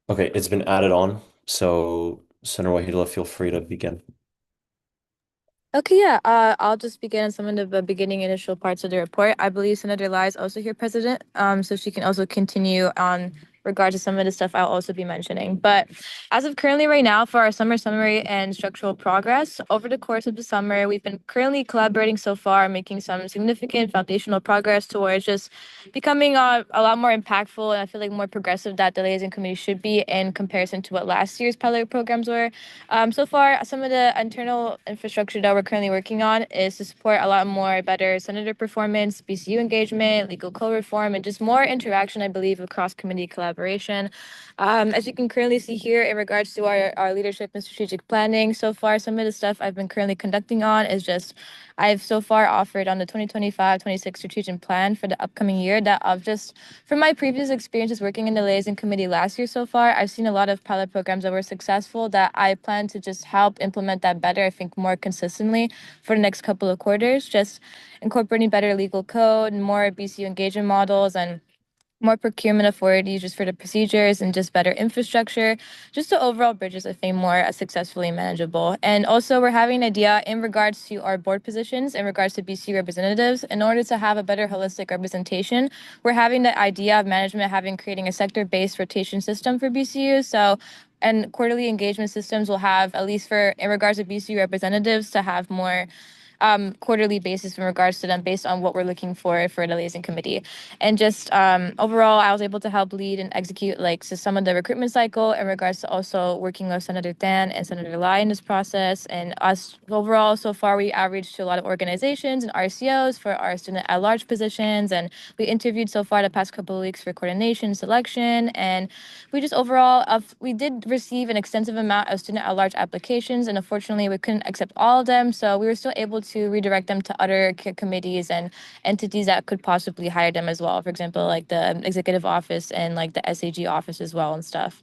Okay, it's been added on. So, Senator Wahidullah, feel free to begin. Okay, yeah, I'll just begin on some of the beginning initial parts of the report. I believe Senator Lai is also here, President, so she can also continue on regards to some of the stuff I'll also be mentioning. But as of currently right now, for our summer summary and structural progress, over the course of the summer, we've been currently collaborating so far, making some significant foundational progress towards just becoming a lot more impactful and I feel like more progressive that the liaison committee should be in comparison to what last year's pilot programs were. So far, some of the internal infrastructure that we're currently working on is to support a lot more better senator performance, BCU engagement, legal code reform, and just more interaction, I believe, across committee collaboration. As you can currently see here in regards to our leadership and strategic planning, so far, some of the stuff I've been currently conducting on is just I've so far offered on the 2025-26 strategic plan for the upcoming year that I've just, from my previous experiences working in the liaison committee last year so far, I've seen a lot of pilot programs that were successful that I plan to just help implement that better, I think more consistently for the next couple of quarters, just incorporating better legal code and more BCU engagement models and more procurement authorities just for the procedures and just better infrastructure, just the overall bridges, I think, more successfully manageable. And also we're having an idea in regards to our board positions, in regards to BC representatives, in order to have a better holistic representation. We're having the idea of management creating a sector-based rotation system for BCU. So and quarterly engagement systems will have, at least for in regards to BCU representatives, to have more quarterly basis in regards to them based on what we're looking for the liaison committee. And just overall, I was able to help lead and execute some of the recruitment cycle in regards to also working with Senator Dan and Senator Lai in this process. And us overall, so far, we outreached to a lot of organizations and RCOs for our student at large positions. And we interviewed so far the past couple of weeks for coordination, selection, and we just overall, we did receive an extensive amount of student at large applications, and unfortunately, we couldn't accept all of them. So we were still able to redirect them to other committees and entities that could possibly hire them as well. For example, like the executive office and like the SAG office as well and stuff.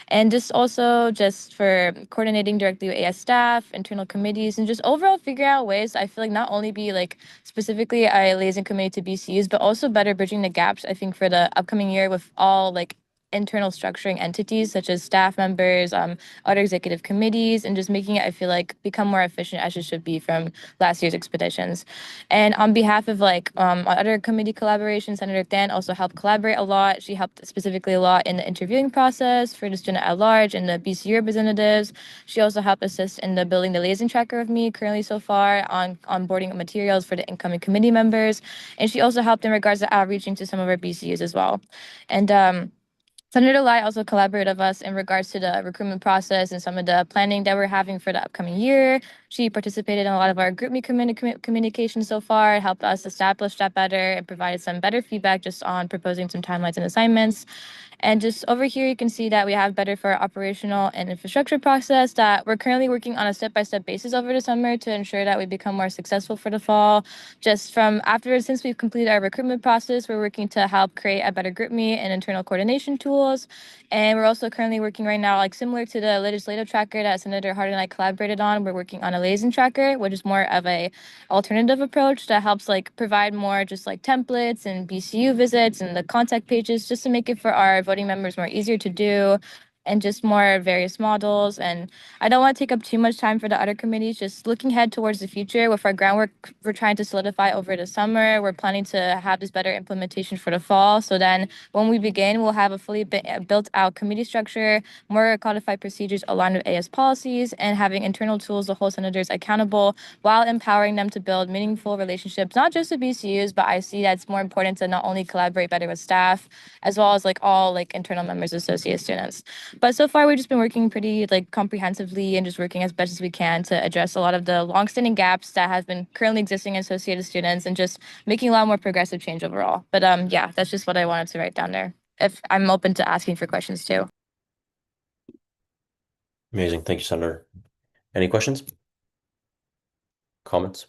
And just also just for coordinating directly with AS staff, internal committees, and just overall figuring out ways I feel like not only be like specifically a liaison committee to BCUs, but also better bridging the gaps, I think, for the upcoming year with all like internal structuring entities such as staff members, other executive committees, and just making it, I feel like, become more efficient as it should be from last year's expeditions. And on behalf of other committee collaboration, Senator Than also helped collaborate a lot. She helped specifically a lot in the interviewing process for the student at large and the BCU representatives. She also helped assist in the building the liaison tracker of me currently so far on onboarding materials for the incoming committee members. And she also helped in regards to outreaching to some of our BCUs as well. And Senator Lai also collaborated with us in regards to the recruitment process and some of the planning that we're having for the upcoming year. She participated in a lot of our GroupMe communication so far, helped us establish that better, and provided some better feedback just on proposing some timelines and assignments. And just over here, you can see that we have better for our operational and infrastructure process that we're currently working on a step-by-step basis over the summer to ensure that we become more successful for the fall. Just from afterwards, since we've completed our recruitment process, we're working to help create a better GroupMe and internal coordination tools. And we're also currently working right now, like similar to the legislative tracker that Senator Hart and I collaborated on, we're working on a liaison tracker, which is more of a alternative approach that helps like provide more just like templates and BCU visits and the contact pages just to make it for our voting members more easier to do and just more various models. And I don't want to take up too much time for the other committees, just looking ahead towards the future with our groundwork we're trying to solidify over the summer. We're planning to have this better implementation for the fall. So then when we begin, we'll have a fully built out committee structure, more codified procedures aligned with AS policies, and having internal tools to hold senators accountable while empowering them to build meaningful relationships, not just with BCUs, but I see that it's more important to not only collaborate better with staff, as well as like all like internal members, associate students. But so far, we've just been working pretty like comprehensively and just working as best as we can to address a lot of the longstanding gaps that have been currently existing in associated students and just making a lot more progressive change overall. But yeah, that's just what I wanted to write down there. If I'm open to asking for questions too. Amazing. Thank you, Senator. Any questions? Comments?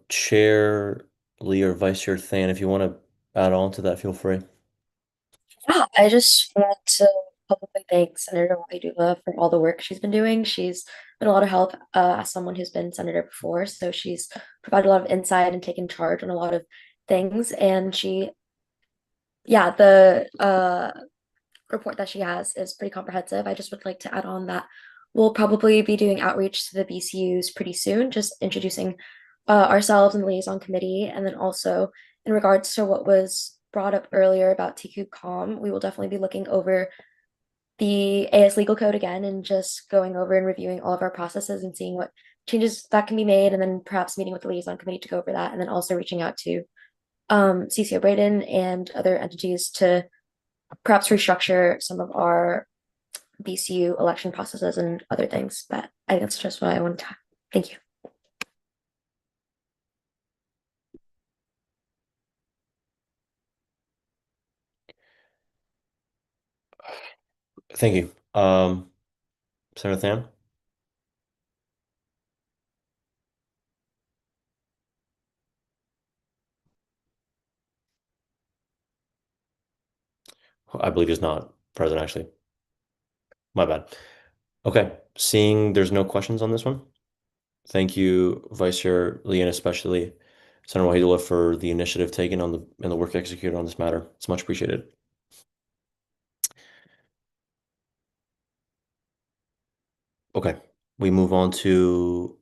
Chair Lee or Vice Chair Than, if you want to add on to that, feel free. Yeah, I just want to publicly thank Senator Waidula for all the work she's been doing. She's been a lot of help as someone who's been senator before, so she's provided a lot of insight and taken charge on a lot of things. And the report that she has is pretty comprehensive. I just would like to add on that we'll probably be doing outreach to the BCUs pretty soon, just introducing ourselves and the liaison committee, and then also in regards to what was brought up earlier about TQ-COM, we will definitely be looking over the AS legal code again and just going over and reviewing all of our processes and seeing what changes that can be made, and then perhaps meeting with the liaison committee to go over that, and then also reaching out to CCO Braden and other entities to perhaps restructure some of our BCU election processes and other things. But I think that's just what I wanted to. Thank you. Thank you. Senator Than? I believe he's not present, actually. My bad. Okay, seeing there's no questions on this one. Thank you, Vice Chair Lee, and especially Senator Wahidullah for the initiative taken on and the work executed on this matter. It's much appreciated. Okay, we move on to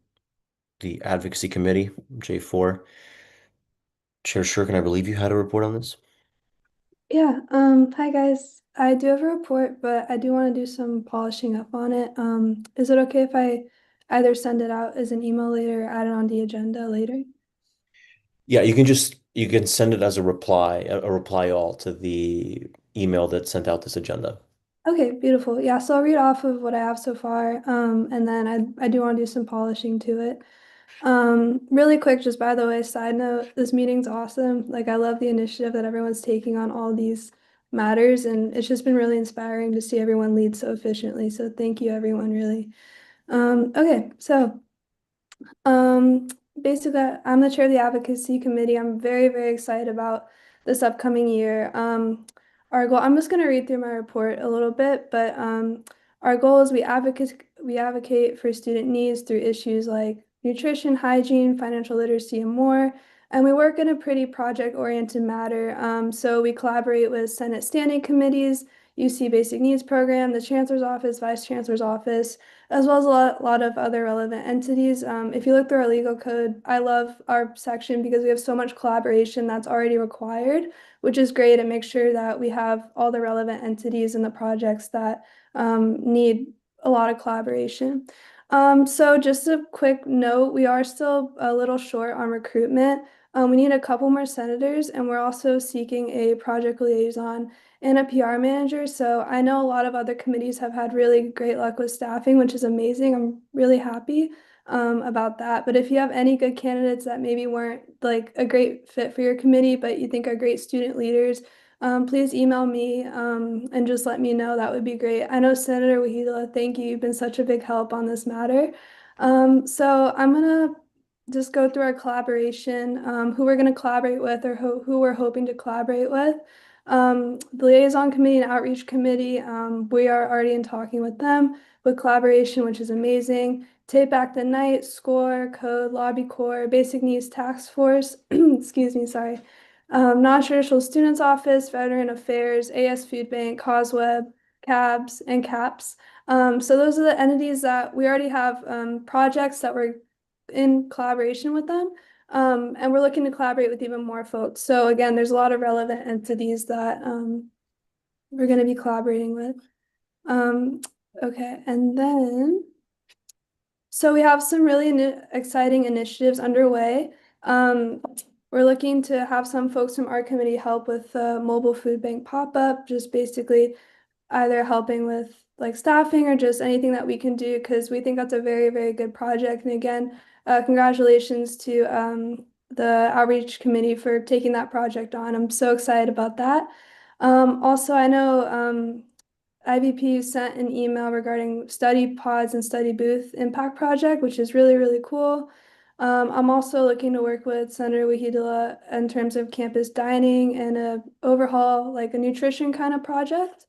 the Advocacy Committee, J4. Chair Shirkin, I believe you had a report on this. Yeah, hi guys. I do have a report, but I do want to do some polishing up on it. Is it okay if I either send it out as an email later or add it on the agenda later? Yeah, you can send it as a reply all to the email that sent out this agenda. Okay, beautiful. Yeah, so I'll read off of what I have so far, and then I do want to do some polishing to it. Really quick, just by the way, side note, this meeting's awesome. Like, I love the initiative that everyone's taking on all these matters, and it's just been really inspiring to see everyone lead so efficiently. So thank you, everyone, really. Okay, so um, basically, I'm the chair of the advocacy committee. I'm very, very excited about this upcoming year. Our goal, I'm just going to read through my report a little bit, but our goal is we advocate for student needs through issues like nutrition, hygiene, financial literacy, and more. And we work in a pretty project-oriented matter. So we collaborate with Senate standing committees, UC Basic Needs Program, the Chancellor's Office, Vice Chancellor's Office, as well as a lot of other relevant entities. If you look through our legal code, I love our section because we have so much collaboration that's already required, which is great. It makes sure that we have all the relevant entities and the projects that need a lot of collaboration. So just a quick note, we are still a little short on recruitment. We need a couple more senators, and we're also seeking a project liaison and a PR manager. So I know a lot of other committees have had really great luck with staffing, which is amazing. I'm really happy about that. But if you have any good candidates that maybe weren't like a great fit for your committee, but you think are great student leaders, please email me and just let me know. That would be great. I know Senator Wahidullah, thank you. You've been such a big help on this matter. So I'm gonna just go through our collaboration, who we're going to collaborate with or who we're hoping to collaborate with. The Liaison Committee and Outreach Committee, we are already in talking with them with collaboration, which is amazing. Take Back the Night, SCORE, Code, Lobby Corps, Basic Needs Task Force, excuse me, sorry. Non-Traditional Students Office, Veteran Affairs, AS Food Bank, CAUSEWeb, CABS, and CAPS. So those are the entities that we already have projects that we're in collaboration with them. And we're looking to collaborate with even more folks. So again, there's a lot of relevant entities that we're going to be collaborating with. Okay, and then, so we have some really exciting initiatives underway. We're looking to have some folks from our committee help with the mobile food bank pop-up, just basically either helping with like staffing or just anything that we can do because we think that's a very, very good project. And again, congratulations to the outreach committee for taking that project on. I'm so excited about that. Also, I know IVP sent an email regarding study pods and study booth impact project, which is really, really cool. I'm also looking to work with Senator Wahidullah in terms of campus dining and a overhaul, like a nutrition kind of project.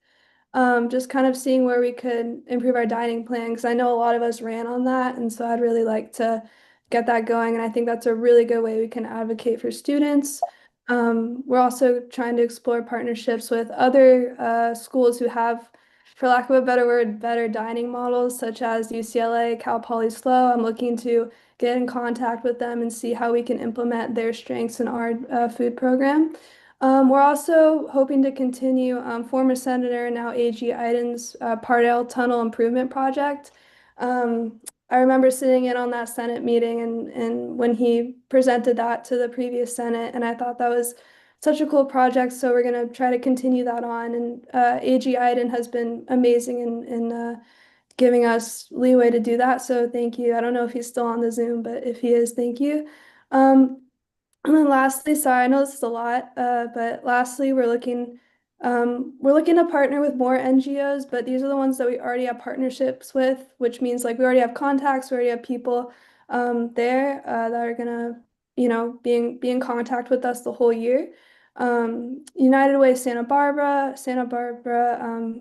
Just kind of seeing where we could improve our dining plan because I know a lot of us ran on that, and so I'd really like to get that going. And I think that's a really good way we can advocate for students. We're also trying to explore partnerships with other schools who have, for lack of a better word, better dining models, such as UCLA, Cal Poly SLO. I'm looking to get in contact with them and see how we can implement their strengths in our food program. We're also hoping to continue former Senator, now AG Iden's Pardell Tunnel Improvement Project. I remember sitting in on that Senate meeting and when he presented that to the previous Senate, and I thought that was such a cool project. So we're going to try to continue that on. And AG Iden has been amazing in giving us leeway to do that. So thank you. I don't know if he's still on the Zoom, but if he is, thank you. And then lastly, sorry, I know this is a lot, but lastly, we're looking to partner with more NGOs, but these are the ones that we already have partnerships with, which means like we already have contacts, we already have people there that are gonna, be in contact with us the whole year. United Way Santa Barbara,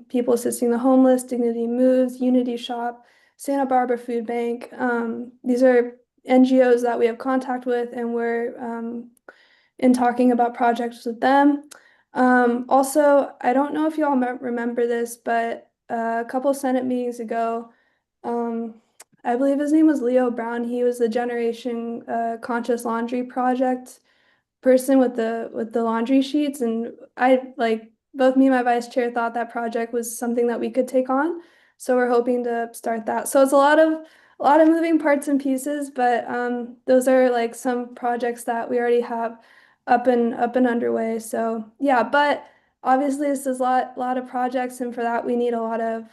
People Assisting the Homeless, Dignity Moves, Unity Shop, Santa Barbara Food Bank. These are NGOs that we have contact with, and we're in talking about projects with them. Also, I don't know if you all remember this, but a couple Senate meetings ago, I believe his name was Leo Brown. He was the Generation Conscious Laundry Project person with the laundry sheets, and I like both me and my vice chair thought that project was something that we could take on. So we're hoping to start that. So it's a lot of moving parts and pieces, but those are like some projects that we already have up and underway. So yeah, but obviously this is a lot of projects, and for that we need a lot of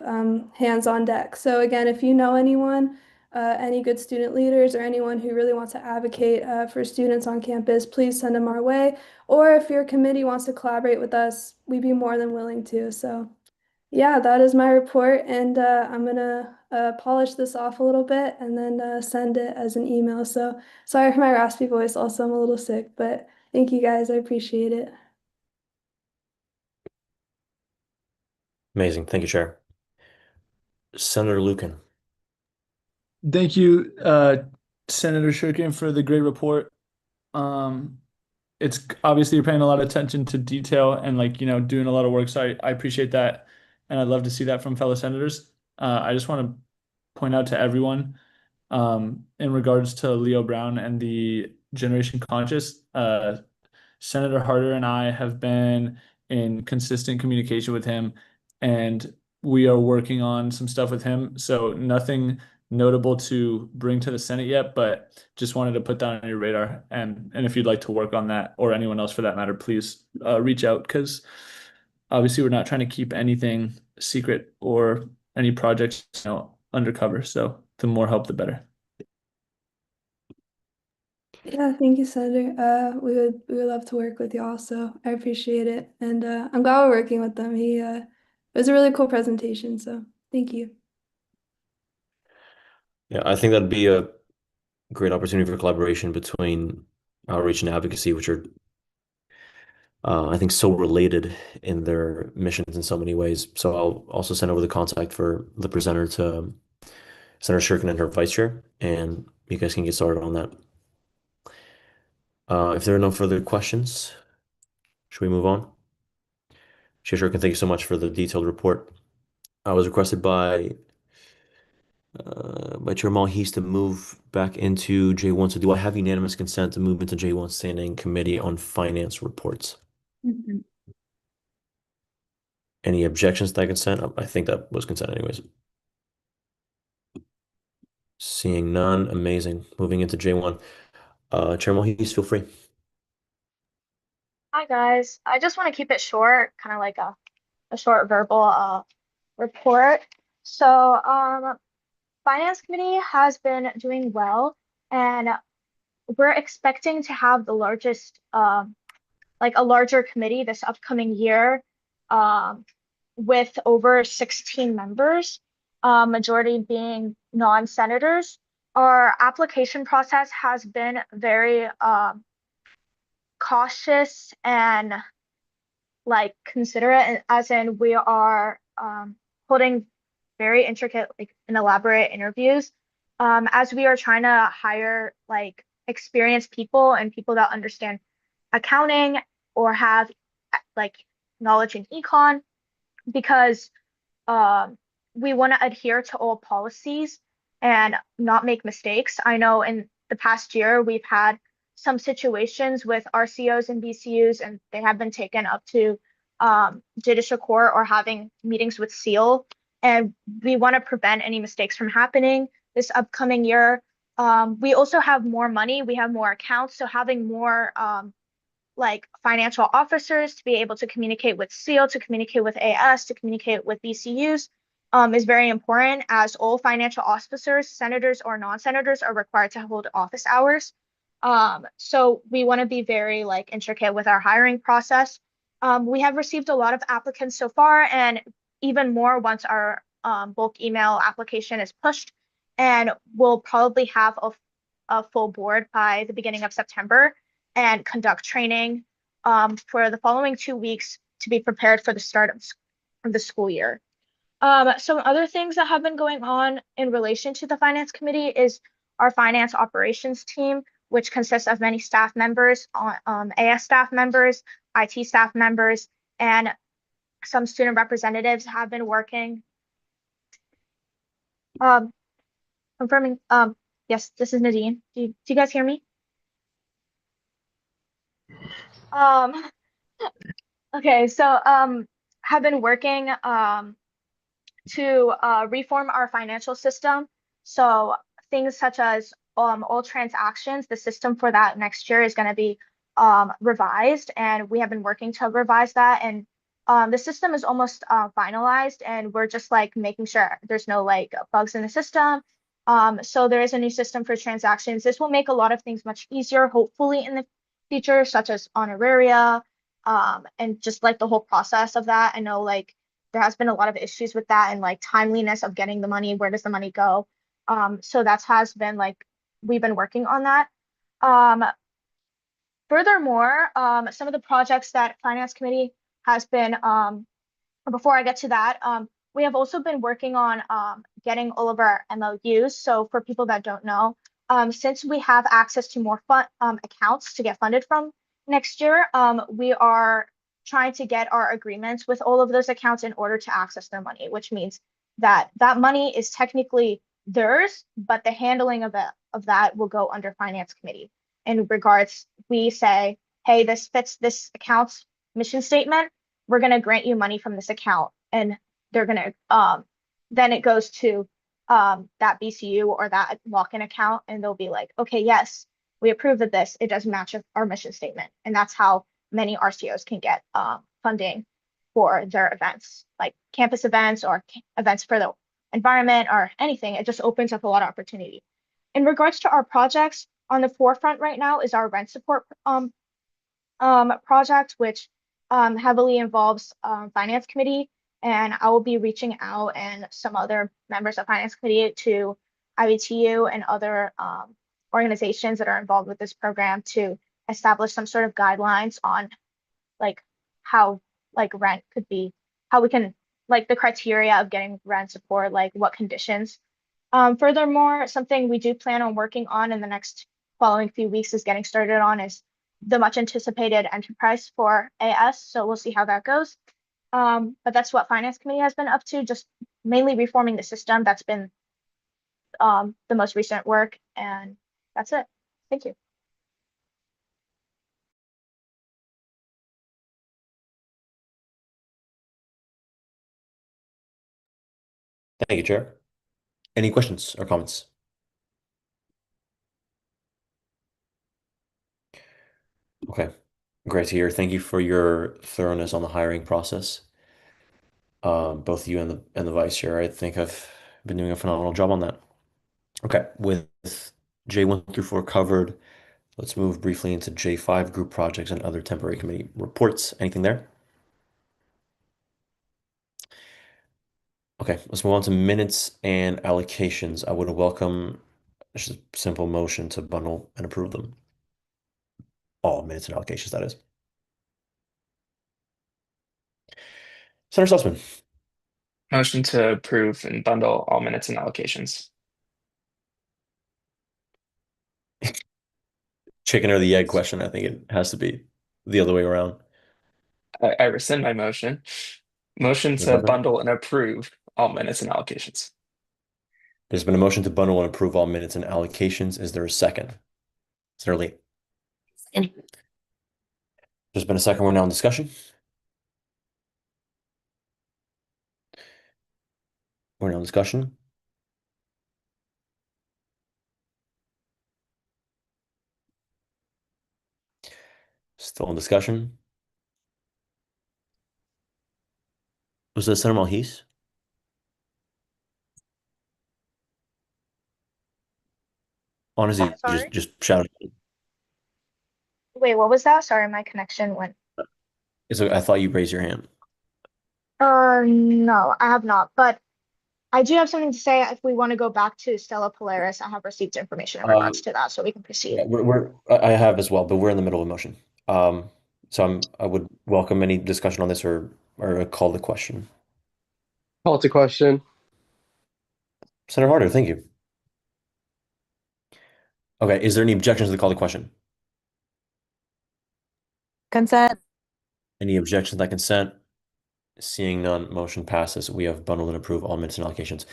hands on deck. So again, if you know anyone, any good student leaders or anyone who really wants to advocate for students on campus, please send them our way. Or if your committee wants to collaborate with us, we'd be more than willing to. So yeah, that is my report, and I'm gonna polish this off a little bit and then send it as an email. So sorry for my raspy voice. Also, I'm a little sick, but thank you guys. I appreciate it. Amazing. Thank you, Chair. Senator Lucan. Thank you, Senator Shurkin, for the great report. It's obviously you're paying a lot of attention to detail and doing a lot of work. So I appreciate that, and I'd love to see that from fellow senators. I just want to point out to everyone, in regards to Leo Brown and the Generation Conscious, Senator Harder and I have been in consistent communication with him, and we are working on some stuff with him. So nothing notable to bring to the Senate yet, but just wanted to put that on your radar. And if you'd like to work on that, or anyone else for that matter, please reach out, because obviously we're not trying to keep anything secret or any projects undercover. So the more help, the better. Yeah, thank you, Senator. We would love to work with y'all, so I appreciate it, and I'm glad we're working with them. It was a really cool presentation, so thank you. Yeah, I think that'd be a great opportunity for collaboration between outreach and advocacy, which are, I think, so related in their missions in so many ways. So I'll also send over the contact for the presenter to Senator Shurkin and her vice chair, and you guys can get started on that. If there are no further questions, should we move on? Chair Shurkin, thank you so much for the detailed report. I was requested by Chair Malhis to move back into J1. So do I have unanimous consent to move into J1 Standing Committee on Finance Reports? Any objections to that consent? I think that was consent anyways. Seeing none, amazing. Moving into J1. Chair Malhis, feel free. Hi guys, I just want to keep it short, kind of like a short verbal report. So Finance Committee has been doing well, and we're expecting to have the largest like a larger committee this upcoming year, with over 16 members, majority being non-senators. Our application process has been very cautious and like considerate, as in we are holding very intricate and elaborate interviews, as we are trying to hire like experienced people and people that understand accounting or have like knowledge in econ, because we want to adhere to all policies and not make mistakes. I know in the past year we've had some situations with RCOs and BCUs, and they have been taken up to judicial court or having meetings with SEAL. And we want to prevent any mistakes from happening this upcoming year. We also have more money, we have more accounts, so having more like financial officers to be able to communicate with SEAL, to communicate with AS, to communicate with BCUs is very important, as all financial officers, senators or non-senators, are required to hold office hours. So we want to be very like intricate with our hiring process. We have received a lot of applicants so far, and even more once our bulk email application is pushed, and we'll probably have a full board by the beginning of September and conduct training for the following 2 weeks to be prepared for the start of the school year. Some other things that have been going on in relation to the Finance Committee is our finance operations team, which consists of many staff members, AS staff members, IT staff members, and some student representatives have been working. Confirming, yes, this is Nadine. Do you guys hear me? Okay, so have been working to reform our financial system. So things such as all transactions, the system for that next year is going to be revised, and we have been working to revise that. And the system is almost finalized, and we're just like making sure there's no like bugs in the system. So there is a new system for transactions. This will make a lot of things much easier, hopefully in the future, such as honoraria, and just like the whole process of that. I know like there has been a lot of issues with that and like timeliness of getting the money. Where does the money go? So that has been like we've been working on that. Furthermore, some of the projects that Finance Committee has been, before I get to that, we have also been working on getting all of our MOUs. So for people that don't know, since we have access to more accounts to get funded from next year, we are trying to get our agreements with all of those accounts in order to access their money, which means that that money is technically theirs, but the handling of that will go under Finance Committee. In regards, we say, hey, this fits this account's mission statement. We're going to grant you money from this account, and they're going to then it goes to that BCU or that lock-in account, and they'll be like, okay, yes, we approve of this. It does match our mission statement, and that's how many RCOs can get funding for their events, like campus events or events for the environment or anything. It just opens up a lot of opportunity. In regards to our projects, on the forefront right now is our rent support project, which heavily involves Finance Committee, and I will be reaching out and some other members of Finance Committee to IVTU and other organizations that are involved with this program to establish some sort of guidelines on like how like rent could be, how we can like the criteria of getting rent support, like what conditions. Furthermore, something we do plan on working on in the next following few weeks is getting started on is the much anticipated enterprise for AS. So we'll see how that goes. But that's what Finance Committee has been up to, just mainly reforming the system. That's been the most recent work, and that's it. Thank you. Thank you, Chair. Any questions or comments? Okay, great to hear. Thank you for your thoroughness on the hiring process. Both you and the vice chair. I think I've been doing a phenomenal job on that. Okay, with J1 through 4 covered, let's move briefly into J5 group projects and other temporary committee reports. Anything there? Okay, let's move on to minutes and allocations. I would welcome just a simple motion to bundle and approve them. All minutes and allocations, that is. Senator Sussman. Motion to approve and bundle all minutes and allocations. Chicken or the egg question, I think it has to be the other way around. I rescind my motion. Motion to bundle and approve all minutes and allocations. There's been a motion to bundle and approve all minutes and allocations. Is there a second? Senator Lee. Second. There's been a second. We're now in discussion. We're now in discussion. Still in discussion. Was that Senator Malhis? Honestly, Sorry? just shout. Wait, what was that? Sorry, my connection went. So I thought you raised your hand. No, I have not, but I do have something to say. If we want to go back to Stella Polaris, I have received information in regards to that, so we can proceed. Yeah, I have as well, but we're in the middle of a motion. So I would welcome any discussion on this or call the question. Call to question. Senator Harder, thank you. Okay, is there any objections to the call to question? Consent. Any objections to that consent? Seeing none, motion passes. We have bundled and approved all minutes and allocations.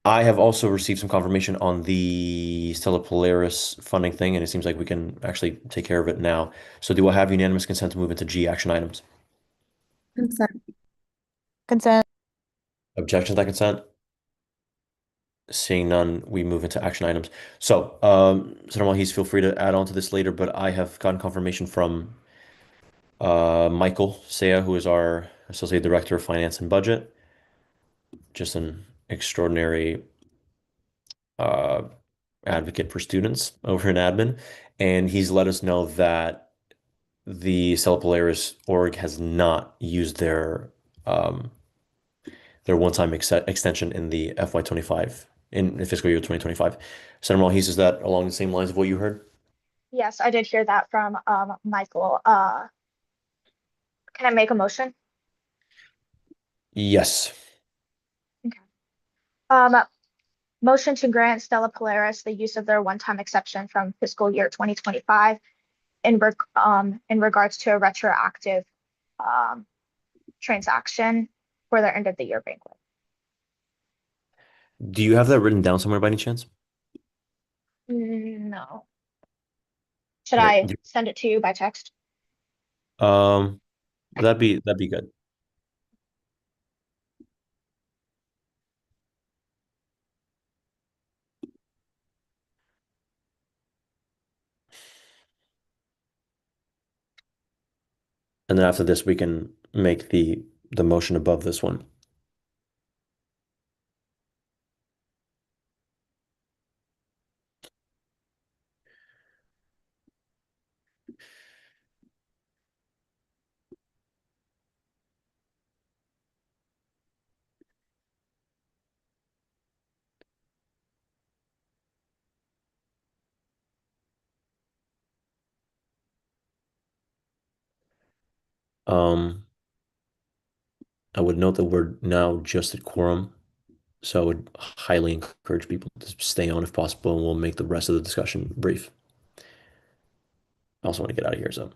I have also received some confirmation on the Stella Polaris funding thing, and it seems like we can actually take care of it now. So do I have unanimous consent to move into G, action items? Consent. Consent. Objection to that consent? Seeing none, we move into action items. So, Senator Malhis, feel free to add on to this later, but I have gotten confirmation from Michael Saya, who is our Associate Director of Finance and Budget. Just an extraordinary advocate for students over in admin. And he's let us know that the Stella Polaris org has not used their one-time extension in the FY25 in fiscal year 2025. Senator Malhis, is that along the same lines of what you heard? Yes, I did hear that from Michael. Can I make a motion? Yes. Motion to grant Stella Polaris the use of their one-time exception from fiscal year 2025 in regards to a retroactive transaction for their end of the year banquet. Do you have that written down somewhere by any chance? No. Should Okay. I send it to you by text? That'd be good. And then after this, we can make the motion above this one. I would note that we're now just at quorum, so I would highly encourage people to stay on if possible, and we'll make the rest of the discussion brief. I also want to get out of here, so.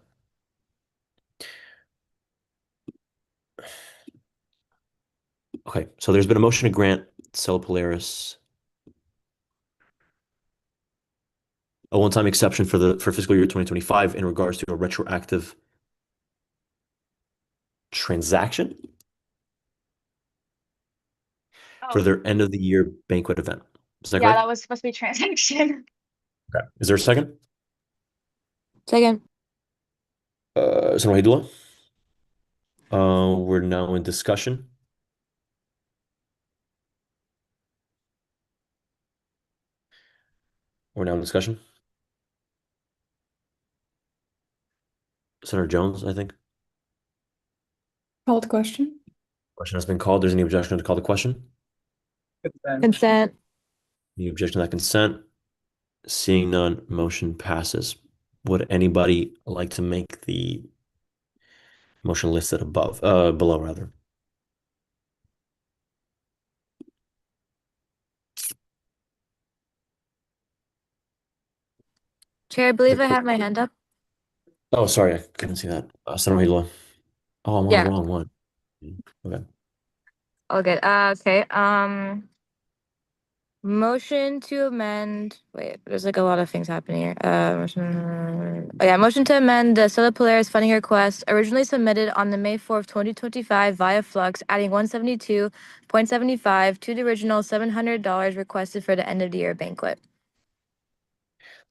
Okay, so there's been a motion to grant Stella Polaris a one-time exception for fiscal year 2025 in regards to a retroactive transaction for their end of the year banquet event. Is that Yeah, correct? that was supposed to be transaction. Okay. Is there a second? Second. Senator Haydula? We're now in discussion. We're now in discussion. Senator Jones, I think. Call the question. Question has been called. There's any objection to call the question? Consent. Any objection to that consent? Seeing none, motion passes. Would anybody like to make the motion listed below rather? Chair, I believe I have my hand up. Oh, sorry, I couldn't see that. Senator Haydula. Oh, I'm on Yeah. the wrong one. Okay. All good. Okay. Motion to amend. Wait, there's like a lot of things happening here. Motion to amend the Stella Polaris funding request originally submitted on the May 4th, 2025 via Flux, adding 172.75 to the original $700 requested for the end of the year banquet.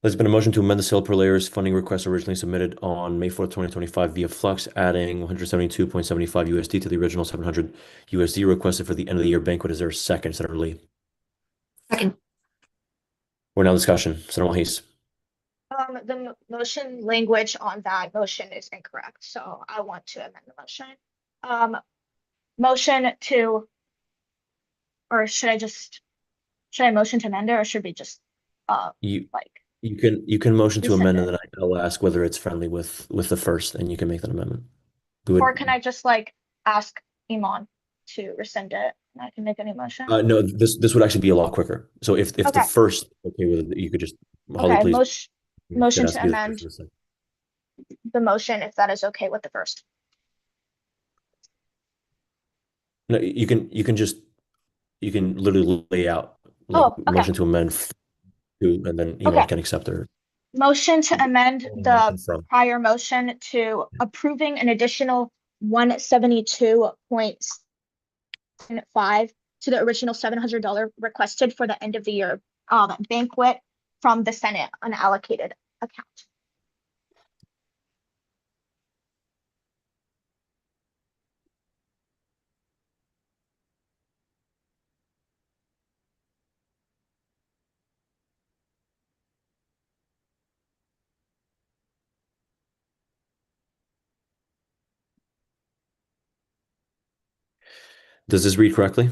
There's been a motion to amend the Stella Polaris funding request originally submitted on May 4th, 2025 via Flux, adding 172.75 USD to the original 700 USD requested for the end of the year banquet. Is there a second, Senator Lee? Second. We're now in discussion. Senator Malhis. The motion language on that motion is incorrect, so I want to amend the motion. Motion to, or should I motion to amend it, or should we just You can motion to rescind amend, it? and then I'll ask whether it's friendly with the first, and you can make that amendment. Or can I just ask Iman to rescind it and I can make a new motion? No, this would actually be a lot quicker. So if the Okay. first okay with it, you could just Holly, Okay, please. It motion has to to be the amend first and the second. the motion if that is okay with the first. No, you can literally lay out like Oh, okay. motion to amend to, and then anyone Okay. can accept or Motion to amend motion the from. prior motion to approving an additional 172.5 to the original $700 requested for the end of the year banquet from the Senate unallocated account. Does this read correctly?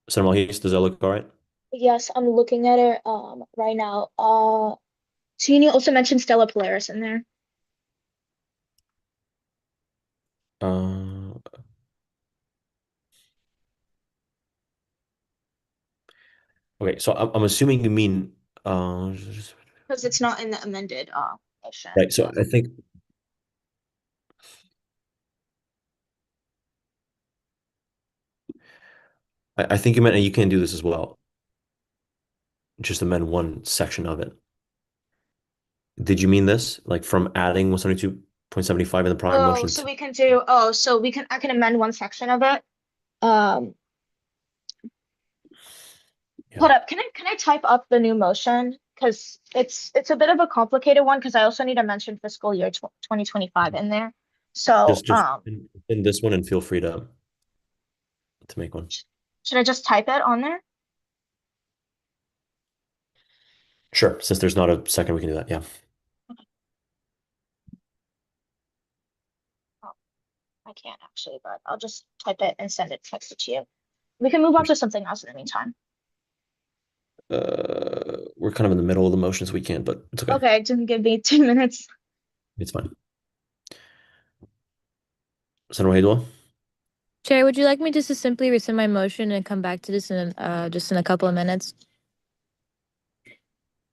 Senator Malhis, does that look all right? Yes, I'm looking at it right now. So you also mentioned Stella Polaris in there. Okay, so I'm assuming you mean Because it's not in the amended motion. right. So I think I think you meant, and you can do this as well. Just amend one section of it. Did you mean this? Like from adding 172.75 in the prior Oh, motion so to, we can do, I can amend one section of it. Hold up, can I type up the new motion? Because it's a bit of a complicated one, because I also need to mention fiscal year 2025 in there. So just in this one, and feel free to make one. should I just type it on there? Sure. Since there's not a second, we can do that. Yeah. Oh, I can't actually, but I'll just type it and text it to you. We can move on to something else in the meantime. We're kind of in the middle of the motions. We can't, but it's okay. Okay, just give me 2 minutes. It's fine. Senator Haydwell? Chair, would you like me just to simply rescind my motion and come back to this in just in a couple of minutes?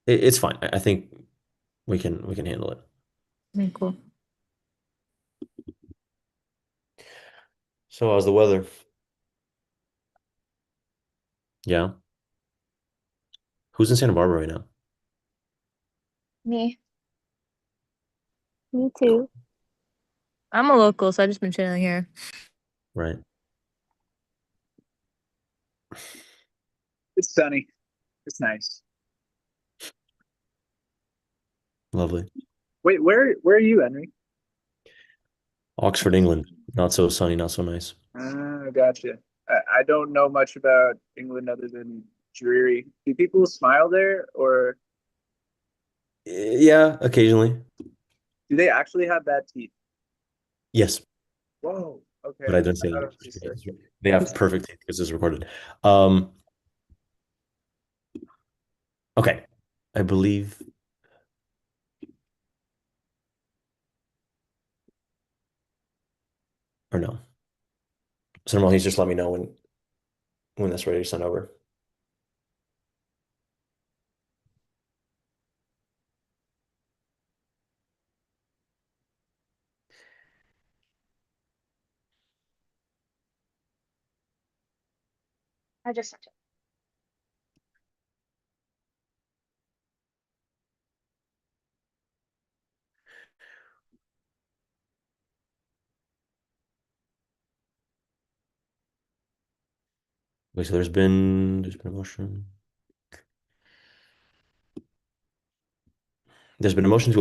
It's fine. I think we can handle it. Okay, cool. So how's the weather? Yeah. Who's in Santa Barbara right now? Me. Me too. I'm a local, so I've just been chilling here. Right. It's sunny. It's nice. Lovely. Wait, where are you, Henry? Oxford, England. Not so sunny, not so nice. Gotcha. I don't know much about England other than dreary. Do people smile there, or Yeah, occasionally. do they actually have bad teeth? Yes, Whoa. Okay. but I didn't say I that. don't think so. They have perfect teeth because it's recorded. Okay. I believe or no. Senator Malhis, just let me know when that's ready to send over. I just sent it. Okay, so there's been a motion. There's been a motion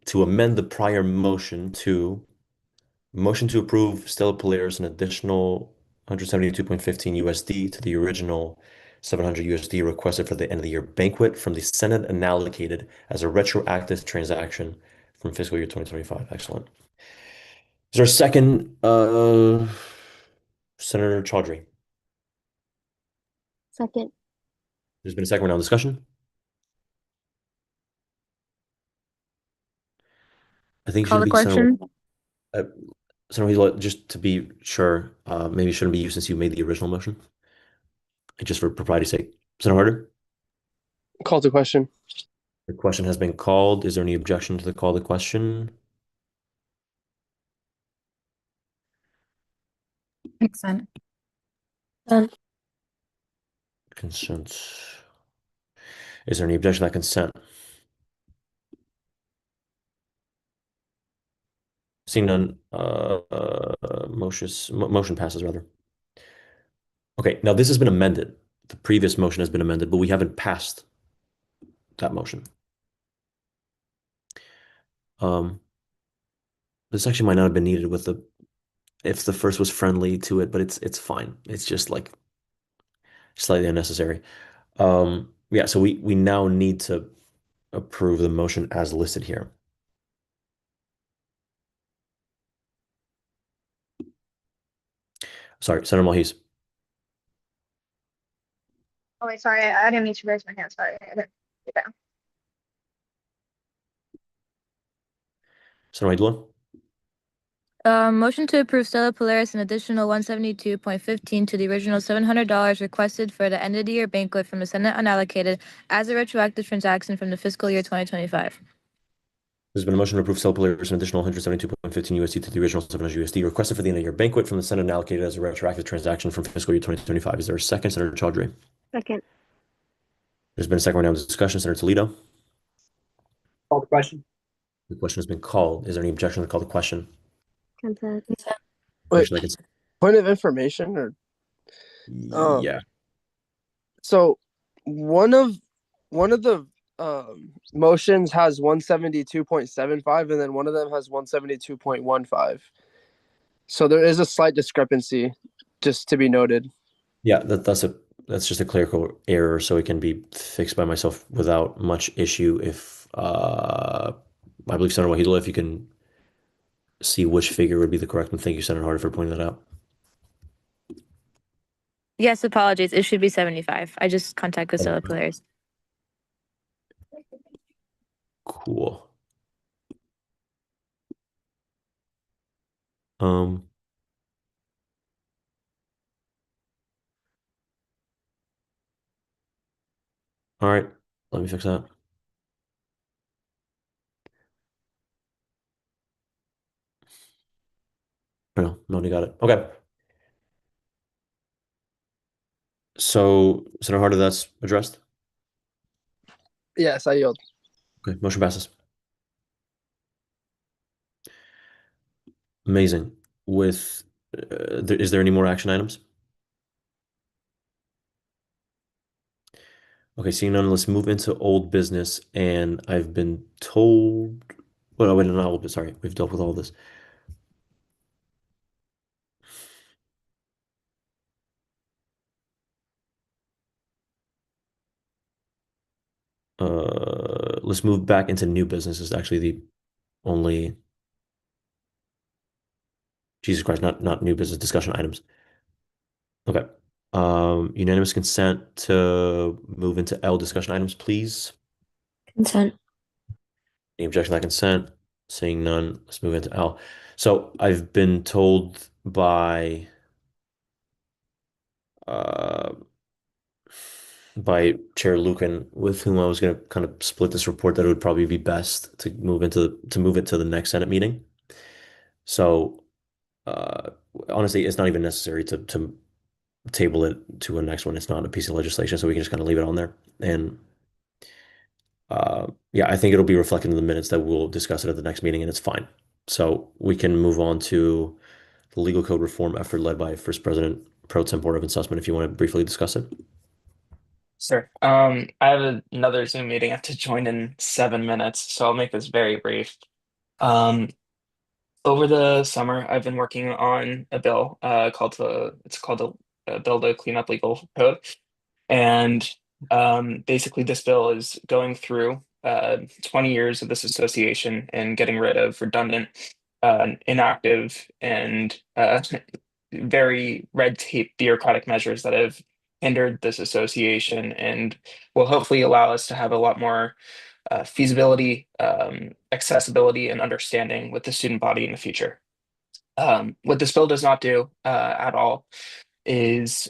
to amend the prior motion to approve Stella Polaris an additional 172.15 USD to the original 700 USD requested for the end of the year banquet from the Senate unallocated as a retroactive transaction from fiscal year 2025. Excellent. Is there a second, Senator Chaudhry? Second. There's been a second round of discussion. I think it Call should the be Senator. question. So just to be sure, maybe it shouldn't be you since you made the original motion. Just for propriety's sake. Senator Harder, Call to question. the question has been called. Is there any objection to the call to question? Consent. Consent. Is there any objection to that consent? Seeing none, motion passes rather. Okay, now this has been amended. The previous motion has been amended, but we haven't passed that motion. This actually might not have been needed with if the first was friendly to it, but it's fine. It's just like slightly unnecessary. Yeah, so we now need to approve the motion as listed here. Sorry, Senator Malhis. Oh wait, sorry, I didn't mean to raise my hand. Sorry. I didn't do that. Senator Aydullah? Motion to approve Stella Polaris an additional 172.15 to the original $700 requested for the end of the year banquet from the Senate unallocated as a retroactive transaction from the fiscal year 2025. There's been a motion to approve Stella Polaris an additional 172.15 USD to the original 700 USD requested for the end of year banquet from the Senate unallocated as a retroactive transaction from fiscal year 2025. Is there a second, Senator Chaudhry? Second. There's been a second round of discussion, Senator Toledo. Call the question. The question has been called. Is there any objection to call the question? Consent. Wait, Actually, I can- point of information or Yeah. so one of the motions has 172.75 and then one of them has 172.15. So there is a slight discrepancy, just to be noted. Yeah, that's just a clerical error, so it can be fixed by myself without much issue. If I believe Senator Wahidullah, if you can see which figure would be the correct one. Thank you, Senator Harder, for pointing that out. Yes, apologies. It should be 75. I just contacted Stella Polaris. Cool. All right, let me fix that. No, you got it. Okay. So, Senator Harder, that's addressed? Yes, I yield. Okay, motion passes. Amazing. With, is there any more action items? Okay, seeing none, let's move into old business. And I've been told, well, wait, not old, sorry, we've dealt with all this. Let's move back into new business is actually the only, Jesus Christ, not new business discussion items. Okay. Unanimous consent to move into L discussion items, please. Consent. Any objection to that consent? Seeing none, let's move into L. So I've been told by Chair Lucan, with whom I was going to kind of split this report, that it would probably be best to move it to the next Senate meeting. So honestly, it's not even necessary to table it to a next one. It's not a piece of legislation, so we can just kind of leave it on there. And yeah, I think it'll be reflected in the minutes that we'll discuss it at the next meeting, and it's fine. So we can move on to the legal code reform effort led by First President Pro Tempore Evan Sussman, if you want to briefly discuss it. Sure. I have another Zoom meeting I have to join in 7 minutes, so I'll make this very brief. Over the summer, I've been working on a bill called a bill to clean up legal code, and basically this bill is going through 20 years of this association and getting rid of redundant, inactive, and very red tape bureaucratic measures that have hindered this association and will hopefully allow us to have a lot more feasibility, accessibility, and understanding with the student body in the future. What this bill does not do at all is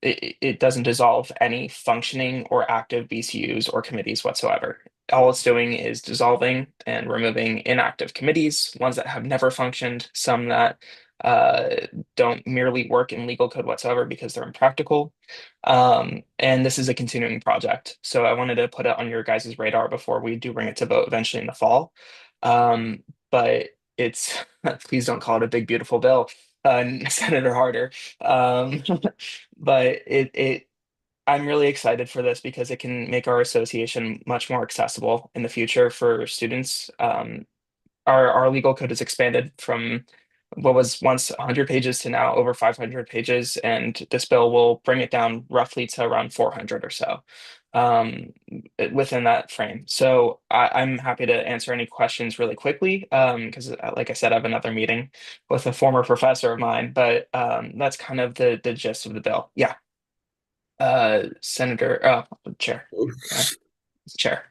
it doesn't dissolve any functioning or active BCUs or committees whatsoever. All it's doing is dissolving and removing inactive committees, ones that have never functioned, some that uh, don't merely work in legal code whatsoever because they're impractical. And this is a continuing project. So I wanted to put it on your guys' radar before we do bring it to vote eventually in the fall. But it's please don't call it a big beautiful bill, Senator Harder. Um, but it I'm really excited for this because it can make our association much more accessible in the future for students. Our legal code has expanded from what was once 100 pages to now over 500 pages, and this bill will bring it down roughly to around 400 or so within that frame. So I'm happy to answer any questions really quickly because, like I said, I have another meeting with a former professor of mine, but that's kind of the gist of the bill. Yeah. Senator, Chair. Chair.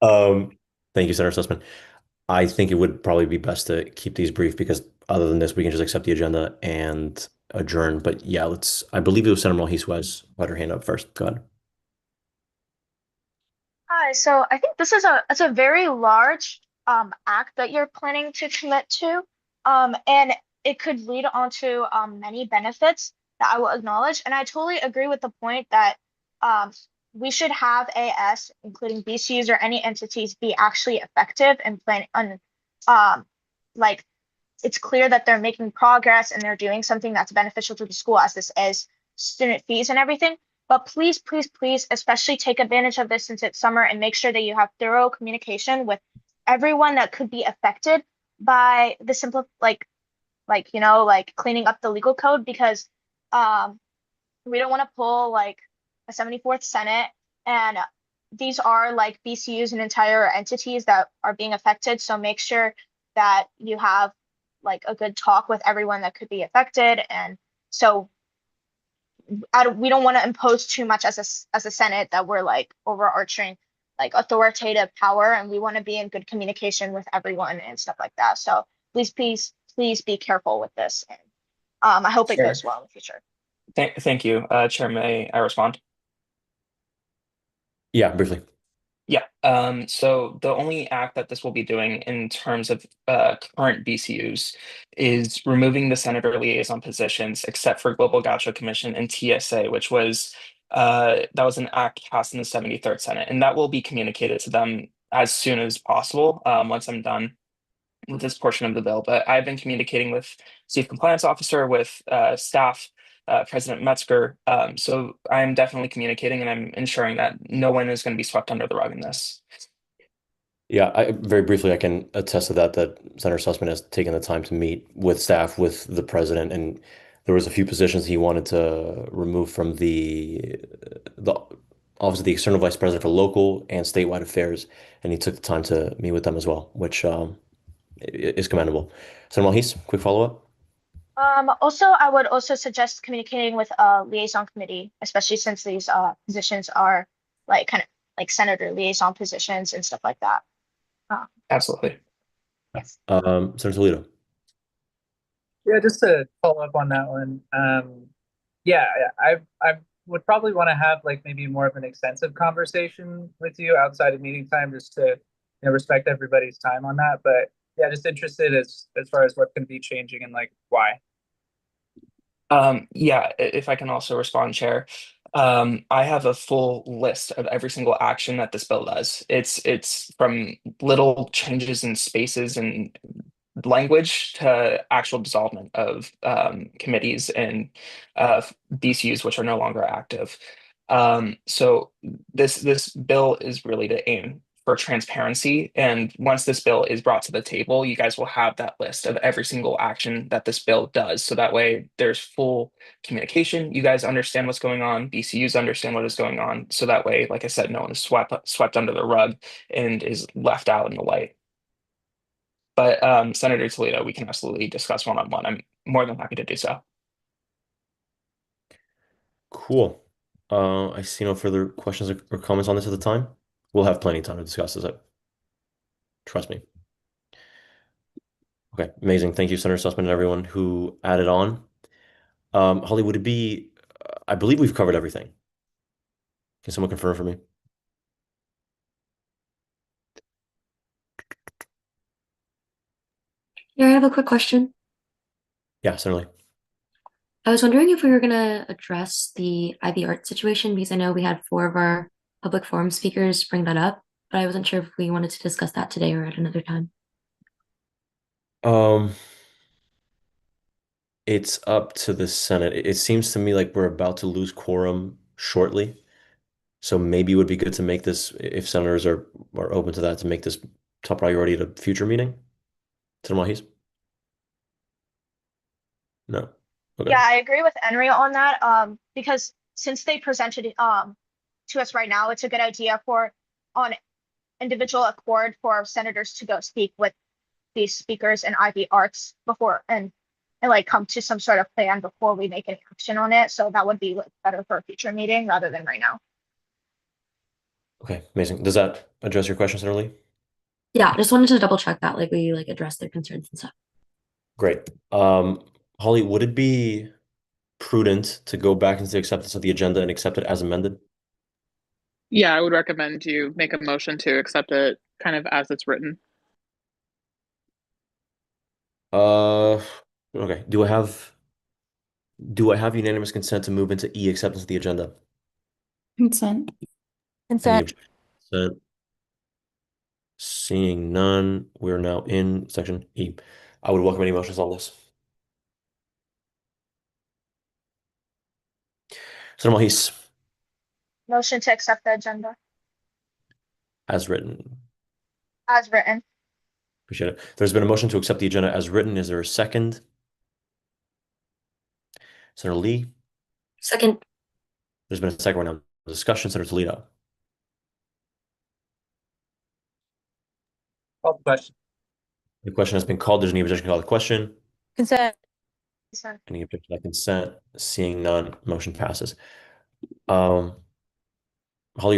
Thank you, Senator Sussman. I think it would probably be best to keep these brief because other than this, we can just accept the agenda and adjourn. But yeah, I believe it was Senator Malhis who had her hand up first. Go ahead. Hi, so I think this is it's a very large act that you're planning to commit to. And it could lead onto many benefits that I will acknowledge. And I totally agree with the point that um we should have AS, including BCUs or any entities, be actually effective and plan on like it's clear that they're making progress and they're doing something that's beneficial to the school as this is student fees and everything. But please, please, please, especially take advantage of this since it's summer and make sure that you have thorough communication with everyone that could be affected by the simple like cleaning up the legal code because um we don't want to pull like a 74th Senate and these are like BCUs and entire entities that are being affected. So make sure that you have like a good talk with everyone that could be affected. And so we don't want to impose too much as a Senate that we're like overarching like authoritative power, and we want to be in good communication with everyone and stuff like that. So please, please, please be careful with this. And I hope it Sure. goes well in the future. Thank you, Chair. May I respond? Yeah, briefly. Yeah. So the only act that this will be doing in terms of current BCUs is removing the senator liaison positions, except for Global Gaucho Commission and TSA, which was that was an act passed in the 73rd Senate, and that will be communicated to them as soon as possible once I'm done with this portion of the bill. But I've been communicating with Chief Compliance Officer, with staff, President Metzger. So I'm definitely communicating and I'm ensuring that no one is going to be swept under the rug in this. Yeah, very briefly, I can attest to that Senator Sussman has taken the time to meet with staff, with the president, and there was a few positions he wanted to remove from the Office of the External Vice President for Local and Statewide Affairs, and he took the time to meet with them as well, which is commendable. Senator Malhis, quick follow-up. Also, I would also suggest communicating with a liaison committee, especially since these positions are like kind of like senator liaison positions and stuff like that. Absolutely. Yes. Senator Toledo. Yeah, just to follow up on that one. Yeah, I would probably want to have like maybe more of an extensive conversation with you outside of meeting time, just to respect everybody's time on that. But yeah, just interested as far as what's going to be changing and like why. Yeah, if I can also respond, Chair. I have a full list of every single action that this bill does. It's from little changes in spaces and language to actual dissolvement of committees and BCUs which are no longer active. So this bill is really to aim for transparency. And once this bill is brought to the table, you guys will have that list of every single action that this bill does. So that way there's full communication. You guys understand what's going on. BCUs understand what is going on. So that way, like I said, no one is swept under the rug and is left out in the light. But Senator Toledo, we can absolutely discuss one-on-one. I'm more than happy to do so. Cool. I see no further questions or comments on this at the time. We'll have plenty of time to discuss this. Trust me. Okay, amazing. Thank you, Senator Sussman, and everyone who added on. Holly, would it be, I believe we've covered everything. Can someone confirm for me? Yeah, I have a quick question. Yeah, certainly. I was wondering if we were gonna address the IB art situation because I know we had 4 of our public forum speakers bring that up, but I wasn't sure if we wanted to discuss that today or at another time. It's up to the Senate. It seems to me like we're about to lose quorum shortly. So maybe it would be good to make this, if senators are open to that, to make this top priority at a future meeting. Senator Mahis? No. Okay. Yeah, I agree with Henry on that. Because since they presented it to us right now, it's a good idea for on individual accord for senators to go speak with these speakers in IB Arts before and like come to some sort of plan before we make any action on it. So that would be like better for a future meeting rather than right now. Okay, amazing. Does that address your question, Senator Lee? Yeah, just wanted to double check that, like we like addressed their concerns and stuff. Great. Holly, would it be prudent to go back into acceptance of the agenda and accept it as amended? Yeah, I would recommend you make a motion to accept it kind of as it's written. Okay. Do I have unanimous consent to move into E, acceptance of the agenda? Consent. Any Consent. objection? Seeing none, we're now in section E. I would welcome any motions on this. Senator Mahis, Motion to accept the agenda as written. as written. Appreciate it. There's been a motion to accept the agenda as written. Is there a second? Senator Lee? Second. There's been a second round of discussion. Senator Toledo? Call the question. The question has been called. There's any objection to call the question? Consent. Consent. Any objection to consent? Seeing none, motion passes. Holly,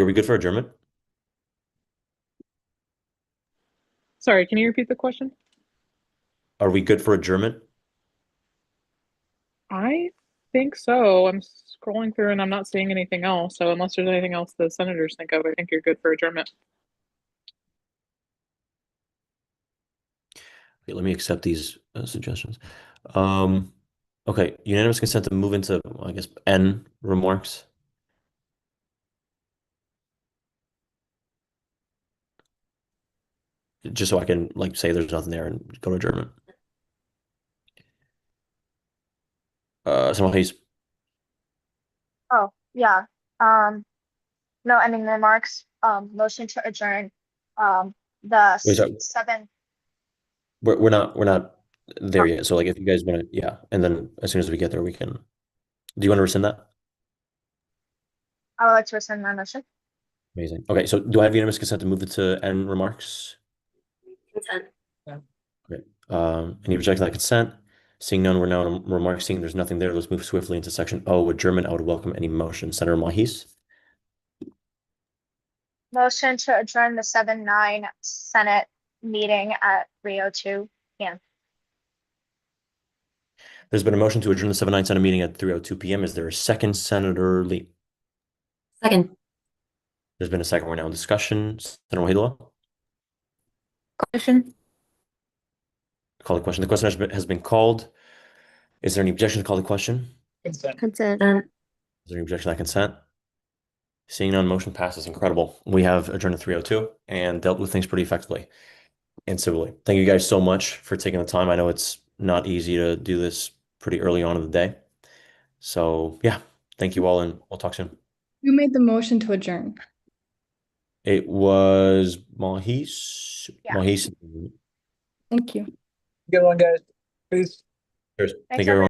are we good for adjournment? Sorry, can you repeat the question? Are we good for adjournment? I think so. I'm scrolling through and I'm not seeing anything else. So unless there's anything else the senators think of, I think you're good for adjournment. Okay, let me accept these suggestions. Okay, unanimous consent to move into, I guess, N remarks. Just so I can like say there's nothing there and go to adjournment. Someone please. Oh, yeah. No ending remarks. Motion to adjourn. The Wait, sorry. 7. We're not there yet. So like if you guys want to, yeah, and then as soon as we get there, we can. Do you want to rescind that? I would like to rescind my motion. Amazing. Okay, so do I have unanimous consent to move it to N remarks? Consent. Okay. Any objection to that consent? Seeing none, we're now in remarks. Seeing there's nothing there, let's move swiftly into section O, adjournment. I would welcome any motion. Senator Mahis? Motion to adjourn the 7-9 Senate meeting at 3:02 p.m. There's been a motion to adjourn the 7-9 Senate meeting at 3:02 p.m. Is there a second, Senator Lee? Second. There's been a second. We're now in discussion. Senator Wahidullah? Question. Call the question. The question has been called. Is there any objection to call the question? Consent. Consent. Is there any objection to that consent? Seeing none, motion passes. Incredible. We have adjourned at 3:02 and dealt with things pretty effectively and civilly. Thank you guys so much for taking the time. I know it's not easy to do this pretty early on in the day. So yeah, thank you all, and we'll talk soon. Who made the motion to adjourn? It was Mahis. Yeah. Mahis. Thank you. Good one, guys. Peace. Cheers. Thanks, Thank you, everyone.